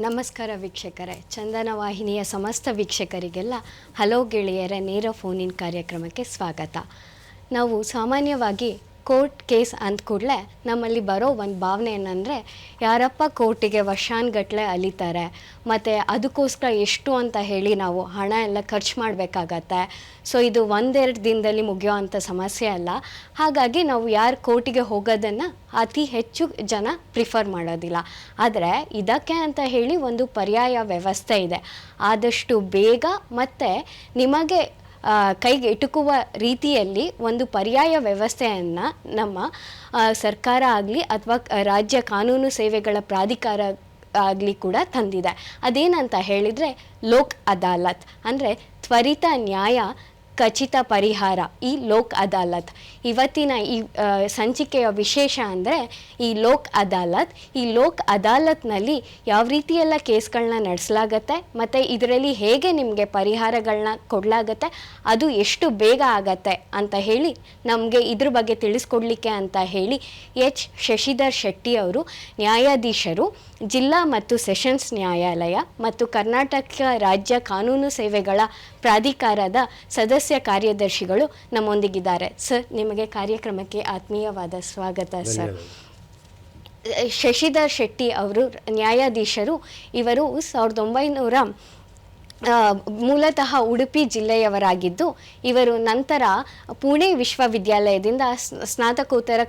ನಮಸ್ಕಾರ ವೀಕ್ಷಕರೇ, ಚಂದನ ವಾಹಿನಿಯ ಸಮಸ್ತ ವೀಕ್ಷಕರಿಗೆಲ್ಲ ಹಲೋ ಗೆಳೆಯರ ನೇರ ಫೋನಿನ್ ಕಾರ್ಯಕ್ರಮಕ್ಕೆ ಸ್ವಾಗತ. ನಾವು ಸಾಮಾನ್ಯವಾಗಿ ಕೋರ್ಟ್ ಕೇಸ್ ಅಂದ ಕೂಡಲೇ ನಮ್ಮಲ್ಲಿ ಬರೋ ಒಂದು ಭಾವನೆ ಏನಂದರೆ, ಯಾರಪ್ಪ ಕೋರ್ಟಿಗೆ ವರ್ಷಾನುಗಟ್ಟಲೆ ಅಲಿತಾರೆ, ಮತ್ತು ಅದಕ್ಕೋಸ್ಕರ ಎಷ್ಟು ಅಂತ ಹೇಳಿ ನಾವು ಹಣ ಎಲ್ಲ ಖರ್ಚು ಮಾಡಬೇಕಾಗತ್ತೆ. ಸೊ ಇದು ಒಂದೆರಡು ದಿನದಲ್ಲಿ ಮುಗಿಯೋ ಅಂಥ ಸಮಸ್ಯೆ ಅಲ್ಲ. ಹಾಗಾಗಿ ನಾವು ಯಾರು ಕೋರ್ಟಿಗೆ ಹೋಗೋದನ್ನು ಅತಿ ಹೆಚ್ಚು ಜನ ಪ್ರಿಫರ್ ಮಾಡೋದಿಲ್ಲ. ಆದರೆ ಇದಕ್ಕೆ ಅಂತ ಹೇಳಿ ಒಂದು ಪರ್ಯಾಯ ವ್ಯವಸ್ಥೆ ಇದೆ. ಆದಷ್ಟು ಬೇಗ ಮತ್ತು ನಿಮಗೆ ಕೈಗೆ ಎಟುಕುವ ರೀತಿಯಲ್ಲಿ ಒಂದು ಪರ್ಯಾಯ ವ್ಯವಸ್ಥೆಯನ್ನು ನಮ್ಮ ಸರ್ಕಾರ ಆಗಲಿ ಅಥವಾ ರಾಜ್ಯ ಕಾನೂನು ಸೇವೆಗಳ ಪ್ರಾಧಿಕಾರ ಆಗಲಿ ಕೂಡ ತಂದಿದೆ. ಅದೇನಂತ ಹೇಳಿದರೆ ಲೋಕ್ ಅದಾಲತ್, ಅಂದರೆ ತ್ವರಿತ ನ್ಯಾಯ ಖಚಿತ ಪರಿಹಾರ, ಈ ಲೋಕ್ ಅದಾಲತ್. ಇವತ್ತಿನ ಈ ಸಂಚಿಕೆಯ ವಿಶೇಷ ಅಂದರೆ ಈ ಲೋಕ್ ಅದಾಲತ್ನಲ್ಲಿ ಯಾವ ರೀತಿಯೆಲ್ಲ ಕೇಸ್ಗಳನ್ನ ನಡೆಸಲಾಗತ್ತೆ ಮತ್ತು ಇದರಲ್ಲಿ ಹೇಗೆ ನಿಮಗೆ ಪರಿಹಾರಗಳನ್ನ ಕೊಡಲಾಗತ್ತೆ, ಅದು ಎಷ್ಟು ಬೇಗ ಆಗತ್ತೆ ಅಂತ ಹೇಳಿ ನಮಗೆ ಇದ್ರ ಬಗ್ಗೆ ತಿಳಿಸ್ಕೊಡ್ಲಿಕ್ಕೆ ಅಂತ ಹೇಳಿ ಎಚ್ ಶಶಿಧರ್ ಶೆಟ್ಟಿ ಅವರು, ನ್ಯಾಯಾಧೀಶರು, ಜಿಲ್ಲಾ ಮತ್ತು ಸೆಷನ್ಸ್ ನ್ಯಾಯಾಲಯ ಮತ್ತು ಕರ್ನಾಟಕ ರಾಜ್ಯ ಕಾನೂನು ಸೇವೆಗಳ ಪ್ರಾಧಿಕಾರದ ಸದಸ್ಯ ಕಾರ್ಯದರ್ಶಿಗಳು ನಮ್ಮೊಂದಿಗಿದ್ದಾರೆ. ಸರ್, ನಿಮಗೆ ಕಾರ್ಯಕ್ರಮಕ್ಕೆ ಆತ್ಮೀಯವಾದ ಸ್ವಾಗತ. ಸರ್, ಶಶಿಧರ್ ಶೆಟ್ಟಿ ಅವರು ನ್ಯಾಯಾಧೀಶರು. ಇವರು 1900 ಮೂಲತಃ ಉಡುಪಿ ಜಿಲ್ಲೆಯವರಾಗಿದ್ದು, ಇವರು ನಂತರ ಪುಣೆ ವಿಶ್ವವಿದ್ಯಾಲಯದಿಂದ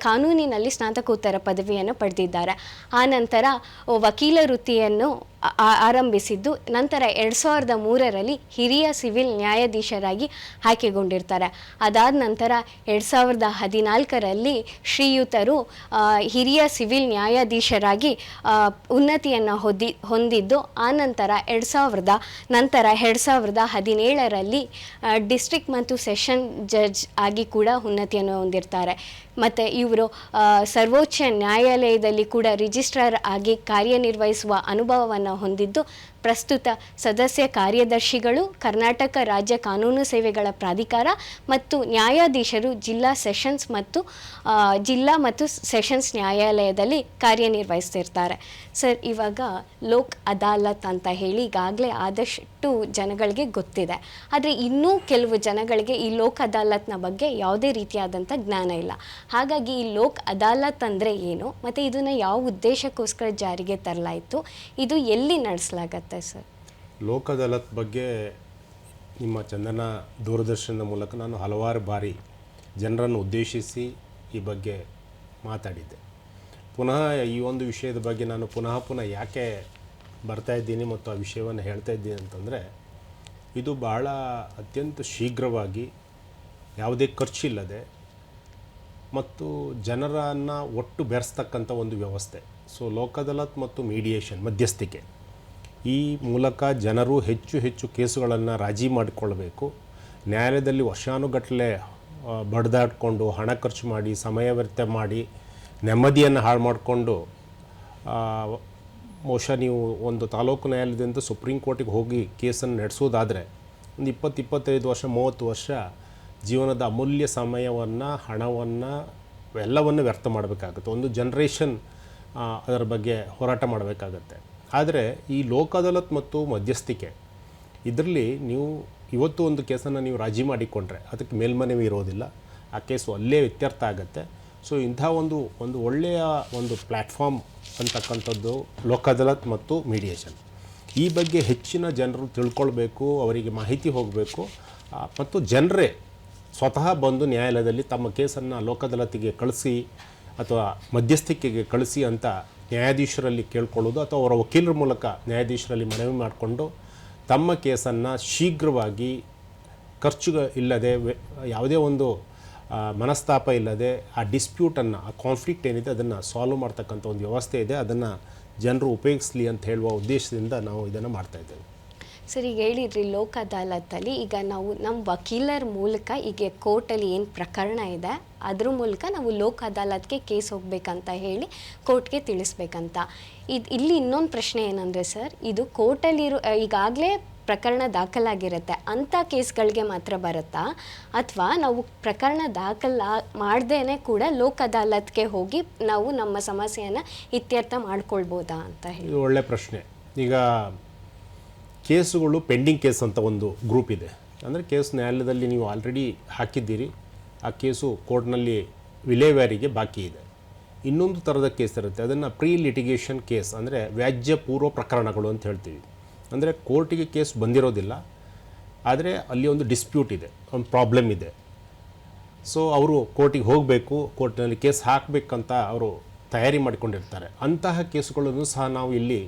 ಕಾನೂನಿನಲ್ಲಿ ಸ್ನಾತಕೋತ್ತರ ಪದವಿಯನ್ನು ಪಡೆದಿದ್ದಾರೆ. ಆ ನಂತರ ವಕೀಲ ವೃತ್ತಿಯನ್ನು ಆರಂಭಿಸಿದ್ದು, ನಂತರ 2003ರಲ್ಲಿ ಹಿರಿಯ ಸಿವಿಲ್ ನ್ಯಾಯಾಧೀಶರಾಗಿ ಆಯ್ಕೆಗೊಂಡಿರ್ತಾರೆ. ಅದಾದ ನಂತರ 2014ರಲ್ಲಿ ಶ್ರೀಯುತರು ಹಿರಿಯ ಸಿವಿಲ್ ನ್ಯಾಯಾಧೀಶರಾಗಿ ಉನ್ನತಿಯನ್ನು ಹೊಂದಿದ್ದು, ಆ ನಂತರ 2017ರಲ್ಲಿ ಡಿಸ್ಟ್ರಿಕ್ಟ್ ಮತ್ತು ಸೆಷನ್ ಜಡ್ಜ್ ಆಗಿ ಕೂಡ ಉನ್ನತಿಯನ್ನು ಹೊಂದಿರ್ತಾರೆ. ಮತ್ತು ಇವರು ಸರ್ವೋಚ್ಚ ನ್ಯಾಯಾಲಯದಲ್ಲಿ ಕೂಡ ರಿಜಿಸ್ಟ್ರಾರ್ ಆಗಿ ಕಾರ್ಯನಿರ್ವಹಿಸುವ ಅನುಭವವನ್ನು ಹೊಂದಿದ್ದು, ಪ್ರಸ್ತುತ ಸದಸ್ಯ ಕಾರ್ಯದರ್ಶಿಗಳು, ಕರ್ನಾಟಕ ರಾಜ್ಯ ಕಾನೂನು ಸೇವೆಗಳ ಪ್ರಾಧಿಕಾರ ಮತ್ತು ನ್ಯಾಯಾಧೀಶರು, ಜಿಲ್ಲಾ ಮತ್ತು ಸೆಷನ್ಸ್ ನ್ಯಾಯಾಲಯದಲ್ಲಿ ಕಾರ್ಯನಿರ್ವಹಿಸ್ತಿರ್ತಾರೆ. ಸರ್, ಇವಾಗ ಲೋಕ್ ಅದಾಲತ್ ಅಂತ ಹೇಳಿ ಈಗಾಗಲೇ ಆದಷ್ಟು ಜನಗಳಿಗೆ ಗೊತ್ತಿದೆ. ಆದರೆ ಇನ್ನೂ ಕೆಲವು ಜನಗಳಿಗೆ ಈ ಲೋಕ್ ಅದಾಲತ್ನ ಬಗ್ಗೆ ಯಾವುದೇ ರೀತಿಯಾದಂಥ ಜ್ಞಾನ ಇಲ್ಲ. ಹಾಗಾಗಿ ಈ ಲೋಕ್ ಅದಾಲತ್ ಅಂದರೆ ಏನು ಮತ್ತು ಇದನ್ನು ಯಾವ ಉದ್ದೇಶಕ್ಕೋಸ್ಕರ ಜಾರಿಗೆ ತರಲಾಯಿತು, ಇದು ಎಲ್ಲಿ ನಡೆಸಲಾಗತ್ತೆ ಸರ್? ಲೋಕ್ ಅದಾಲತ್ ಬಗ್ಗೆ ನಿಮ್ಮ ಚಂದನ ದೂರದರ್ಶನದ ಮೂಲಕ ನಾನು ಹಲವಾರು ಬಾರಿ ಜನರನ್ನು ಉದ್ದೇಶಿಸಿ ಈ ಬಗ್ಗೆ ಮಾತಾಡಿದ್ದೆ. ಪುನಃ ಈ ಒಂದು ವಿಷಯದ ಬಗ್ಗೆ ನಾನು ಪುನಃ ಯಾಕೆ ಬರ್ತಾ ಇದ್ದೀನಿ ಮತ್ತು ಆ ವಿಷಯವನ್ನು ಹೇಳ್ತಾ ಇದ್ದೀನಿ ಅಂತಂದರೆ, ಇದು ಬಹಳ ಅತ್ಯಂತ ಶೀಘ್ರವಾಗಿ ಯಾವುದೇ ಖರ್ಚಿಲ್ಲದೆ ಮತ್ತು ಜನರನ್ನು ಒಟ್ಟು ಬೆರೆಸ್ತಕ್ಕಂಥ ಒಂದು ವ್ಯವಸ್ಥೆ. ಸೊ ಲೋಕ್ ಅದಾಲತ್ ಮತ್ತು ಮೀಡಿಯೇಷನ್, ಮಧ್ಯಸ್ಥಿಕೆ, ಈ ಮೂಲಕ ಜನರು ಹೆಚ್ಚು ಕೇಸುಗಳನ್ನು ರಾಜಿ ಮಾಡಿಕೊಳ್ಬೇಕು. ನ್ಯಾಯಾಲಯದಲ್ಲಿ ವರ್ಷಾನುಗಟ್ಟಲೆ ಬಡ್ದಾಡ್ಕೊಂಡು ಹಣ ಖರ್ಚು ಮಾಡಿ ಸಮಯ ವ್ಯರ್ಥ ಮಾಡಿ ನೆಮ್ಮದಿಯನ್ನು ಹಾಳು ಮಾಡಿಕೊಂಡು, ಬಹುಶಃ ನೀವು ಒಂದು ತಾಲೂಕು ನ್ಯಾಯಾಲಯದಿಂದ ಸುಪ್ರೀಂ ಕೋರ್ಟಿಗೆ ಹೋಗಿ ಕೇಸನ್ನು ನಡೆಸೋದಾದರೆ ಒಂದು 20-25 ವರ್ಷ 30 ವರ್ಷ ಜೀವನದ ಅಮೂಲ್ಯ ಸಮಯವನ್ನು, ಹಣವನ್ನು, ಎಲ್ಲವನ್ನು ವ್ಯರ್ಥ ಮಾಡಬೇಕಾಗುತ್ತೆ. ಒಂದು ಜನ್ರೇಷನ್ ಅದರ ಬಗ್ಗೆ ಹೋರಾಟ ಮಾಡಬೇಕಾಗತ್ತೆ. ಆದರೆ ಈ ಲೋಕ್ ಅದಾಲತ್ ಮತ್ತು ಮಧ್ಯಸ್ಥಿಕೆ ಇದರಲ್ಲಿ ನೀವು ಇವತ್ತು ಒಂದು ಕೇಸನ್ನು ನೀವು ರಾಜಿ ಮಾಡಿಕೊಂಡ್ರೆ ಅದಕ್ಕೆ ಮೇಲ್ಮನವಿ ಇರೋದಿಲ್ಲ, ಆ ಕೇಸು ಅಲ್ಲೇ ಇತ್ಯರ್ಥ ಆಗುತ್ತೆ. ಸೊ ಇಂಥ ಒಂದು ಒಳ್ಳೆಯ ಒಂದು ಪ್ಲ್ಯಾಟ್ಫಾರ್ಮ್ ಅಂತಕ್ಕಂಥದ್ದು ಲೋಕ್ ಅದಾಲತ್ ಮತ್ತು ಮೀಡಿಯೇಷನ್. ಈ ಬಗ್ಗೆ ಹೆಚ್ಚಿನ ಜನರು ತಿಳ್ಕೊಳ್ಬೇಕು, ಅವರಿಗೆ ಮಾಹಿತಿ ಹೋಗಬೇಕು ಮತ್ತು ಜನರೇ ಸ್ವತಃ ಬಂದು ನ್ಯಾಯಾಲಯದಲ್ಲಿ ತಮ್ಮ ಕೇಸನ್ನು ಲೋಕ್ ಅದಾಲತಿಗೆ ಕಳಿಸಿ ಅಥವಾ ಮಧ್ಯಸ್ಥಿಕೆಗೆ ಕಳಿಸಿ ಅಂತ ನ್ಯಾಯಾಧೀಶರಲ್ಲಿ ಕೇಳ್ಕೊಳ್ಳೋದು ಅಥವಾ ಅವರ ವಕೀಲರ ಮೂಲಕ ನ್ಯಾಯಾಧೀಶರಲ್ಲಿ ಮನವಿ ಮಾಡಿಕೊಂಡು ತಮ್ಮ ಕೇಸನ್ನು ಶೀಘ್ರವಾಗಿ ಖರ್ಚು ಇಲ್ಲದೆ, ಯಾವುದೇ ಒಂದು ಮನಸ್ತಾಪ ಇಲ್ಲದೆ ಆ ಡಿಸ್ಪ್ಯೂಟನ್ನು, ಆ ಕಾನ್ಫ್ಲಿಕ್ಟ್ ಏನಿದೆ ಅದನ್ನು ಸಾಲ್ವ್ ಮಾಡ್ತಕ್ಕಂಥ ಒಂದು ವ್ಯವಸ್ಥೆ ಇದೆ. ಅದನ್ನು ಜನರು ಉಪಯೋಗಿಸಲಿ ಅಂತ ಹೇಳುವ ಉದ್ದೇಶದಿಂದ ನಾವು ಇದನ್ನು ಮಾಡ್ತಾಯಿದ್ದೇವೆ. ಸರ್ ಈಗ ಹೇಳಿದ್ರಿ ಲೋಕ್ ಅದಾಲತಲ್ಲಿ ಈಗ ನಾವು ನಮ್ಮ ವಕೀಲರ ಮೂಲಕ ಈಗ ಕೋರ್ಟಲ್ಲಿ ಏನು ಪ್ರಕರಣ ಇದೆ ಅದ್ರ ಮೂಲಕ ನಾವು ಲೋಕ್ ಅದಾಲತ್ಗೆ ಕೇಸ್ ಹೋಗ್ಬೇಕಂತ ಹೇಳಿ ಕೋರ್ಟ್ಗೆ ತಿಳಿಸ್ಬೇಕಂತ. ಇಲ್ಲಿ ಇನ್ನೊಂದು ಪ್ರಶ್ನೆ ಏನಂದರೆ ಸರ್, ಇದು ಕೋರ್ಟಲ್ಲಿರೋ ಈಗಾಗಲೇ ಪ್ರಕರಣ ದಾಖಲಾಗಿರುತ್ತೆ ಅಂಥ ಕೇಸ್ಗಳಿಗೆ ಮಾತ್ರ ಬರುತ್ತಾ, ಅಥವಾ ನಾವು ಪ್ರಕರಣ ಮಾಡ್ದೇನೆ ಕೂಡ ಲೋಕ್ ಅದಾಲತ್ಗೆ ಹೋಗಿ ನಾವು ನಮ್ಮ ಸಮಸ್ಯೆಯನ್ನು ಇತ್ಯರ್ಥ ಮಾಡ್ಕೊಳ್ಬೋದಾ ಅಂತ ಹೇಳಿ? ಇದು ಒಳ್ಳೆ ಪ್ರಶ್ನೆ. ಈಗ ಕೇಸುಗಳು ಪೆಂಡಿಂಗ್ ಕೇಸ್ ಅಂತ ಒಂದು ಗ್ರೂಪ್ ಇದೆ. ಅಂದರೆ ಕೇಸ್ ನ್ಯಾಯಾಲಯದಲ್ಲಿ ನೀವು ಆಲ್ರೆಡಿ ಹಾಕಿದ್ದೀರಿ, ಆ ಕೇಸು ಕೋರ್ಟ್ನಲ್ಲಿ ವಿಲೇವಾರಿಗೆ ಬಾಕಿ ಇದೆ. ಇನ್ನೊಂದು ಥರದ ಕೇಸ್ ಇರುತ್ತೆ, ಅದನ್ನು ಪ್ರೀ ಲಿಟಿಗೇಷನ್ ಕೇಸ್, ಅಂದರೆ ವ್ಯಾಜ್ಯ ಪೂರ್ವ ಪ್ರಕರಣಗಳು ಅಂತ ಹೇಳ್ತೀವಿ. ಅಂದರೆ ಕೋರ್ಟಿಗೆ ಕೇಸ್ ಬಂದಿರೋದಿಲ್ಲ, ಆದರೆ ಅಲ್ಲಿ ಒಂದು ಡಿಸ್ಪ್ಯೂಟ್ ಇದೆ, ಒಂದು ಪ್ರಾಬ್ಲಮ್ ಇದೆ. ಸೊ ಅವರು ಕೋರ್ಟಿಗೆ ಹೋಗಬೇಕು, ಕೋರ್ಟ್ನಲ್ಲಿ ಕೇಸ್ ಹಾಕಬೇಕಂತ ಅವರು ತಯಾರಿ ಮಾಡಿಕೊಂಡಿರ್ತಾರೆ. ಅಂತಹ ಕೇಸುಗಳನ್ನು ಸಹ ನಾವು ಇಲ್ಲಿ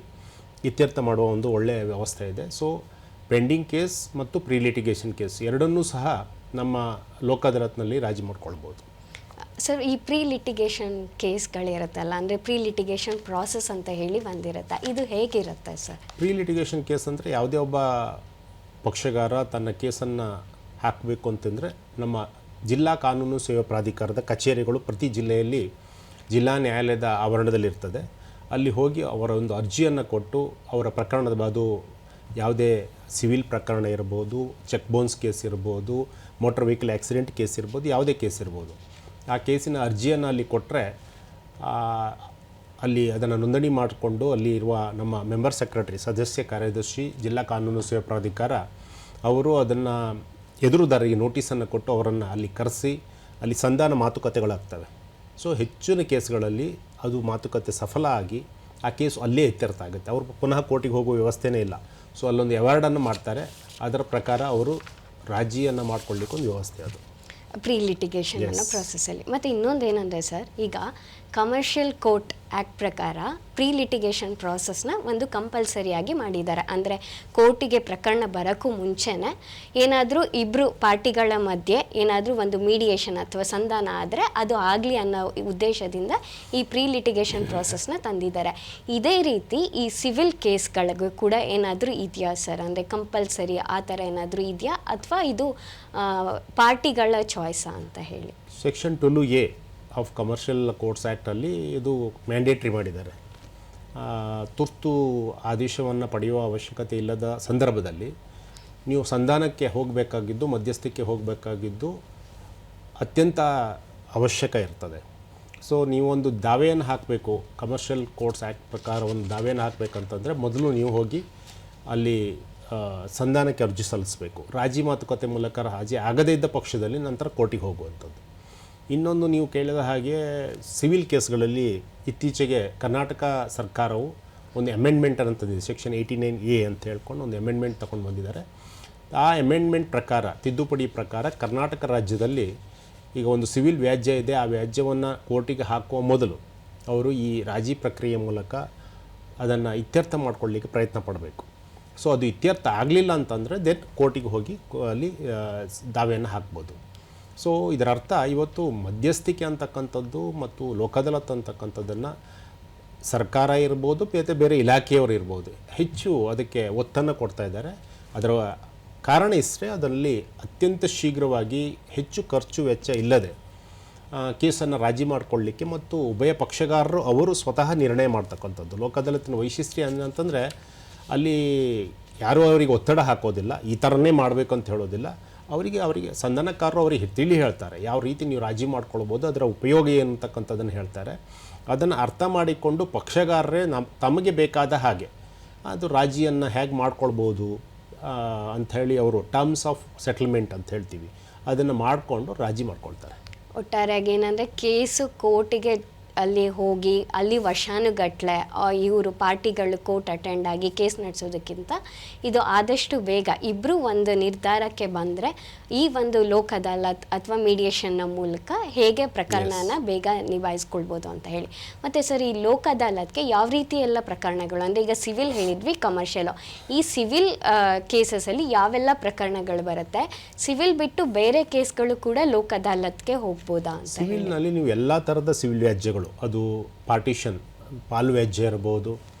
ಇತ್ಯರ್ಥ ಮಾಡುವ ಒಂದು ಒಳ್ಳೆಯ ವ್ಯವಸ್ಥೆ ಇದೆ. ಸೊ ಪೆಂಡಿಂಗ್ ಕೇಸ್ ಮತ್ತು ಪ್ರೀ ಲಿಟಿಗೇಷನ್ ಕೇಸ್ ಎರಡನ್ನೂ ಸಹ ನಮ್ಮ ಲೋಕ್ ಅದಾಲತ್ನಲ್ಲಿ ರಾಜಿ ಮಾಡ್ಕೊಳ್ಬೋದು. ಸರ್, ಈ ಪ್ರೀ ಲಿಟಿಗೇಷನ್ ಕೇಸ್ಗಳಿರುತ್ತಲ್ಲ, ಅಂದರೆ ಪ್ರೀ ಲಿಟಿಗೇಷನ್ ಪ್ರಾಸೆಸ್ ಅಂತ ಹೇಳಿ ಬಂದಿರುತ್ತೆ, ಇದು ಹೇಗಿರುತ್ತೆ ಸರ್? ಪ್ರೀ ಲಿಟಿಗೇಷನ್ ಕೇಸ್ ಅಂದರೆ ಯಾವುದೇ ಒಬ್ಬ ಪಕ್ಷಗಾರ ತನ್ನ ಕೇಸನ್ನು ಹಾಕಬೇಕು ಅಂತಂದರೆ ನಮ್ಮ ಜಿಲ್ಲಾ ಕಾನೂನು ಸೇವಾ ಪ್ರಾಧಿಕಾರದ ಕಚೇರಿಗಳು ಪ್ರತಿ ಜಿಲ್ಲೆಯಲ್ಲಿ ಜಿಲ್ಲಾ ನ್ಯಾಯಾಲಯದ ಆವರಣದಲ್ಲಿರ್ತದೆ. ಅಲ್ಲಿ ಹೋಗಿ ಅವರ ಒಂದು ಅರ್ಜಿಯನ್ನು ಕೊಟ್ಟು ಅವರ ಪ್ರಕರಣದ ಅದು ಯಾವುದೇ ಸಿವಿಲ್ ಪ್ರಕರಣ ಇರ್ಬೋದು, ಚೆಕ್ ಬೌನ್ಸ್ ಕೇಸ್ ಇರ್ಬೋದು, ಮೋಟರ್ ವೆಹಿಕಲ್ ಆಕ್ಸಿಡೆಂಟ್ ಕೇಸ್ ಇರ್ಬೋದು, ಯಾವುದೇ ಕೇಸ್ ಇರ್ಬೋದು, ಆ ಕೇಸಿನ ಅರ್ಜಿಯನ್ನು ಅಲ್ಲಿ ಕೊಟ್ಟರೆ ಅಲ್ಲಿ ಅದನ್ನು ನೋಂದಣಿ ಮಾಡಿಕೊಂಡು ಅಲ್ಲಿ ಇರುವ ನಮ್ಮ ಮೆಂಬರ್ ಸೆಕ್ರೆಟರಿ, ಸದಸ್ಯ ಕಾರ್ಯದರ್ಶಿ, ಜಿಲ್ಲಾ ಕಾನೂನು ಸೇವಾ ಪ್ರಾಧಿಕಾರ ಅವರು ಅದನ್ನು ಎದುರುದಾರರಿಗೆ ನೋಟಿಸನ್ನು ಕೊಟ್ಟು ಅವರನ್ನು ಅಲ್ಲಿ ಕರೆಸಿ ಅಲ್ಲಿ ಸಂಧಾನ ಮಾತುಕತೆಗಳಾಗ್ತವೆ. ಸೊ ಹೆಚ್ಚಿನ ಕೇಸ್ಗಳಲ್ಲಿ ಅದು ಮಾತುಕತೆ ಸಫಲ ಆಗಿ ಆ ಕೇಸು ಅಲ್ಲೇ ಇತ್ಯರ್ಥ ಆಗುತ್ತೆ. ಅವರು ಪುನಃ ಕೋರ್ಟಿಗೆ ಹೋಗುವ ವ್ಯವಸ್ಥೆನೇ ಇಲ್ಲ. ಸೊ ಅಲ್ಲೊಂದು ಅವಾರ್ಡನ್ನು ಮಾಡ್ತಾರೆ, ಅದರ ಪ್ರಕಾರ ಅವರು ರಾಜಿಯನ್ನು ಮಾಡ್ಕೊಳ್ಳಿಕ್ಕೆ ಒಂದು ವ್ಯವಸ್ಥೆ ಅದು ಪ್ರೀ ಲಿಟಿಗೇಷನ್ ಅನ್ನೋ ಪ್ರಾಸೆಸ್ಸಲ್ಲಿ. ಮತ್ತು ಇನ್ನೊಂದು ಏನಂದರೆ ಸರ್, ಈಗ ಕಮರ್ಷಿಯಲ್ ಕೋರ್ಟ್ ಆ್ಯಕ್ಟ್ ಪ್ರಕಾರ ಪ್ರೀ ಲಿಟಿಗೇಷನ್ ಪ್ರಾಸೆಸ್ನ ಒಂದು ಕಂಪಲ್ಸರಿಯಾಗಿ ಮಾಡಿದ್ದಾರೆ. ಅಂದರೆ ಕೋರ್ಟಿಗೆ ಪ್ರಕರಣ ಬರೋಕ್ಕೂ ಮುಂಚೆನೇ ಏನಾದರೂ ಇಬ್ಬರು ಪಾರ್ಟಿಗಳ ಮಧ್ಯೆ ಏನಾದರೂ ಒಂದು ಮೀಡಿಯೇಷನ್ ಅಥವಾ ಸಂಧಾನ ಆದರೆ ಅದು ಆಗಲಿ ಅನ್ನೋ ಉದ್ದೇಶದಿಂದ ಈ ಪ್ರೀ ಲಿಟಿಗೇಷನ್ ಪ್ರಾಸೆಸ್ನ ತಂದಿದ್ದಾರೆ. ಇದೇ ರೀತಿ ಈ ಸಿವಿಲ್ ಕೇಸ್ಗಳಿಗೂ ಕೂಡ ಏನಾದರೂ ಇದೆಯಾ ಸರ್? ಅಂದರೆ ಕಂಪಲ್ಸರಿ ಆ ಥರ ಏನಾದರೂ ಇದೆಯಾ, ಅಥವಾ ಇದು ಪಾರ್ಟಿಗಳ ಚಾಯ್ಸಾ ಅಂತ ಹೇಳಿ? Section 12A of commercial courts ಆ್ಯಕ್ಟಲ್ಲಿ ಇದು ಮ್ಯಾಂಡೇಟ್ರಿ ಮಾಡಿದ್ದಾರೆ. ತುರ್ತು ಆದೇಶವನ್ನು ಪಡೆಯುವ ಅವಶ್ಯಕತೆ ಇಲ್ಲದ ಸಂದರ್ಭದಲ್ಲಿ ನೀವು ಸಂಧಾನಕ್ಕೆ ಹೋಗಬೇಕಾಗಿದ್ದು, ಮಧ್ಯಸ್ಥಿಕೆ ಹೋಗಬೇಕಾಗಿದ್ದು ಅತ್ಯಂತ ಅವಶ್ಯಕ ಇರ್ತದೆ. ಸೊ ನೀವೊಂದು ದಾವೆಯನ್ನು ಹಾಕಬೇಕು, ಕಮರ್ಷಿಯಲ್ ಕೋರ್ಟ್ಸ್ ಆ್ಯಕ್ಟ್ ಪ್ರಕಾರ ಒಂದು ದಾವೆಯನ್ನು ಹಾಕಬೇಕಂತಂದರೆ ಮೊದಲು ನೀವು ಹೋಗಿ ಅಲ್ಲಿ ಸಂಧಾನಕ್ಕೆ ಅರ್ಜಿ ಸಲ್ಲಿಸಬೇಕು. ರಾಜಿ ಮಾತುಕತೆ ಮೂಲಕ ರಾಜಿ ಆಗದೇ ಇದ್ದ ಪಕ್ಷದಲ್ಲಿ ನಂತರ ಕೋರ್ಟಿಗೆ ಹೋಗುವಂಥದ್ದು. ಇನ್ನೊಂದು ನೀವು ಕೇಳಿದ ಹಾಗೆ ಸಿವಿಲ್ ಕೇಸ್ಗಳಲ್ಲಿ ಇತ್ತೀಚೆಗೆ ಕರ್ನಾಟಕ ಸರ್ಕಾರವು ಒಂದು ಅಮೆಂಡ್ಮೆಂಟ್ ಅಂತಂದಿದೆ, ಸೆಕ್ಷನ್ 89A ಅಂತ ಹೇಳ್ಕೊಂಡು ಒಂದು ಅಮೆಂಡ್ಮೆಂಟ್ ತಗೊಂಡು ಬಂದಿದ್ದಾರೆ. ಆ ಅಮೆಂಡ್ಮೆಂಟ್ ಪ್ರಕಾರ, ತಿದ್ದುಪಡಿ ಪ್ರಕಾರ ಕರ್ನಾಟಕ ರಾಜ್ಯದಲ್ಲಿ ಈಗ ಒಂದು ಸಿವಿಲ್ ವ್ಯಾಜ್ಯ ಇದೆ, ಆ ವ್ಯಾಜ್ಯವನ್ನು ಕೋರ್ಟಿಗೆ ಹಾಕುವ ಮೊದಲು ಅವರು ಈ ರಾಜಿ ಪ್ರಕ್ರಿಯೆ ಮೂಲಕ ಅದನ್ನು ಇತ್ಯರ್ಥ ಮಾಡ್ಕೊಳ್ಳಿಕ್ಕೆ ಪ್ರಯತ್ನ ಪಡಬೇಕು. ಸೊ ಅದು ಇತ್ಯರ್ಥ ಆಗಲಿಲ್ಲ ಅಂತಂದರೆ ದೆನ್ ಕೋರ್ಟಿಗೆ ಹೋಗಿ ಅಲ್ಲಿ ದಾವೆಯನ್ನು ಹಾಕ್ಬೋದು. ಸೊ ಇದರ ಅರ್ಥ ಇವತ್ತು ಮಧ್ಯಸ್ಥಿಕೆ ಅಂತಕ್ಕಂಥದ್ದು ಮತ್ತು ಲೋಕ್ ಅದಾಲತ್ ಅಂತಕ್ಕಂಥದ್ದನ್ನು ಸರ್ಕಾರ ಇರ್ಬೋದು, ಬೇರೆ ಇಲಾಖೆಯವರು ಇರ್ಬೋದು, ಹೆಚ್ಚು ಅದಕ್ಕೆ ಒತ್ತನ್ನು ಕೊಡ್ತಾ ಇದ್ದಾರೆ. ಅದರ ಕಾರಣ ಇಷ್ಟೇ, ಅದರಲ್ಲಿ ಅತ್ಯಂತ ಶೀಘ್ರವಾಗಿ ಹೆಚ್ಚು ಖರ್ಚು ವೆಚ್ಚ ಇಲ್ಲದೆ ಕೇಸನ್ನು ರಾಜಿ ಮಾಡಿಕೊಳ್ಳಿಕ್ಕೆ ಮತ್ತು ಉಭಯ ಪಕ್ಷಗಾರರು ಅವರು ಸ್ವತಃ ನಿರ್ಣಯ ಮಾಡ್ತಕ್ಕಂಥದ್ದು. ಲೋಕ್ ಅದಾಲತ್ತಿನ ವೈಶಿಷ್ಟ್ಯ ಅಂತಂದರೆ ಅಲ್ಲಿ ಯಾರೂ ಅವರಿಗೆ ಒತ್ತಡ ಹಾಕೋದಿಲ್ಲ, ಈ ಥರನೇ ಮಾಡಬೇಕು ಅಂತ ಹೇಳೋದಿಲ್ಲ. ಅವರಿಗೆ ಸಂಧಾನಕಾರರು ಅವರಿಗೆ ತಿಳಿ ಹೇಳ್ತಾರೆ ಯಾವ ರೀತಿ ನೀವು ರಾಜಿ ಮಾಡ್ಕೊಳ್ಬೋದು, ಅದರ ಉಪಯೋಗ ಏನು ಅಂತಕ್ಕಂಥದ್ದನ್ನು ಹೇಳ್ತಾರೆ. ಅದನ್ನು ಅರ್ಥ ಮಾಡಿಕೊಂಡು ಪಕ್ಷಗಾರರೇ ತಮಗೆ ಬೇಕಾದ ಹಾಗೆ ಅದು ರಾಜಿಯನ್ನು ಹೇಗೆ ಮಾಡ್ಕೊಳ್ಬೋದು ಅಂಥೇಳಿ ಅವರು ಟರ್ಮ್ಸ್ ಆಫ್ ಸೆಟಲ್ಮೆಂಟ್ ಅಂತ ಹೇಳ್ತೀವಿ, ಅದನ್ನು ಮಾಡಿಕೊಂಡು ರಾಜಿ ಮಾಡ್ಕೊಳ್ತಾರೆ. ಒಟ್ಟಾರೆಯಾಗಿ ಏನಂದರೆ ಕೇಸು ಕೋರ್ಟಿಗೆ ಅಲ್ಲಿ ಹೋಗಿ ಅಲ್ಲಿ ವರ್ಷಾನುಗಟ್ಟಲೆ ಇವರು ಪಾರ್ಟಿಗಳು ಕೋರ್ಟ್ ಅಟೆಂಡ್ ಆಗಿ ಕೇಸ್ ನಡೆಸೋದಕ್ಕಿಂತ ಇದು ಆದಷ್ಟು ಬೇಗ ಇಬ್ಬರು ಒಂದು ನಿರ್ಧಾರಕ್ಕೆ ಬಂದರೆ ಈ ಒಂದು ಲೋಕ್ ಅದಾಲತ್ ಅಥವಾ ಮೀಡಿಯೇಷನ್ನ ಮೂಲಕ ಹೇಗೆ ಪ್ರಕರಣನ ಬೇಗ ನಿಭಾಯಿಸ್ಕೊಳ್ಬೋದು ಅಂತ ಹೇಳಿ. ಮತ್ತು ಸರ್, ಈ ಲೋಕ್ ಅದಾಲತ್ಗೆ ಯಾವ ರೀತಿ ಎಲ್ಲ ಪ್ರಕರಣಗಳು, ಅಂದರೆ ಈಗ ಸಿವಿಲ್ ಹೇಳಿದ್ವಿ, ಕಮರ್ಷಿಯಲು, ಈ ಸಿವಿಲ್ ಕೇಸಸಲ್ಲಿ ಯಾವೆಲ್ಲ ಪ್ರಕರಣಗಳು ಬರುತ್ತೆ? ಸಿವಿಲ್ ಬಿಟ್ಟು ಬೇರೆ ಕೇಸ್ಗಳು ಕೂಡ ಲೋಕ್ ಅದಾಲತ್ಗೆ ಹೋಗ್ಬೋದಾ ಅಂತ? ಸಿವಿಲ್ನಲ್ಲಿ ನೀವು ಎಲ್ಲ ಥರದ ಸಿವಿಲ್ ವ್ಯಾಜ್ಯಗಳು, ಅದು ಪಾರ್ಟಿಷನ್ ಪಾಲು ವ್ಯಾಜ್ಯ ಇರ್ಬೋದು,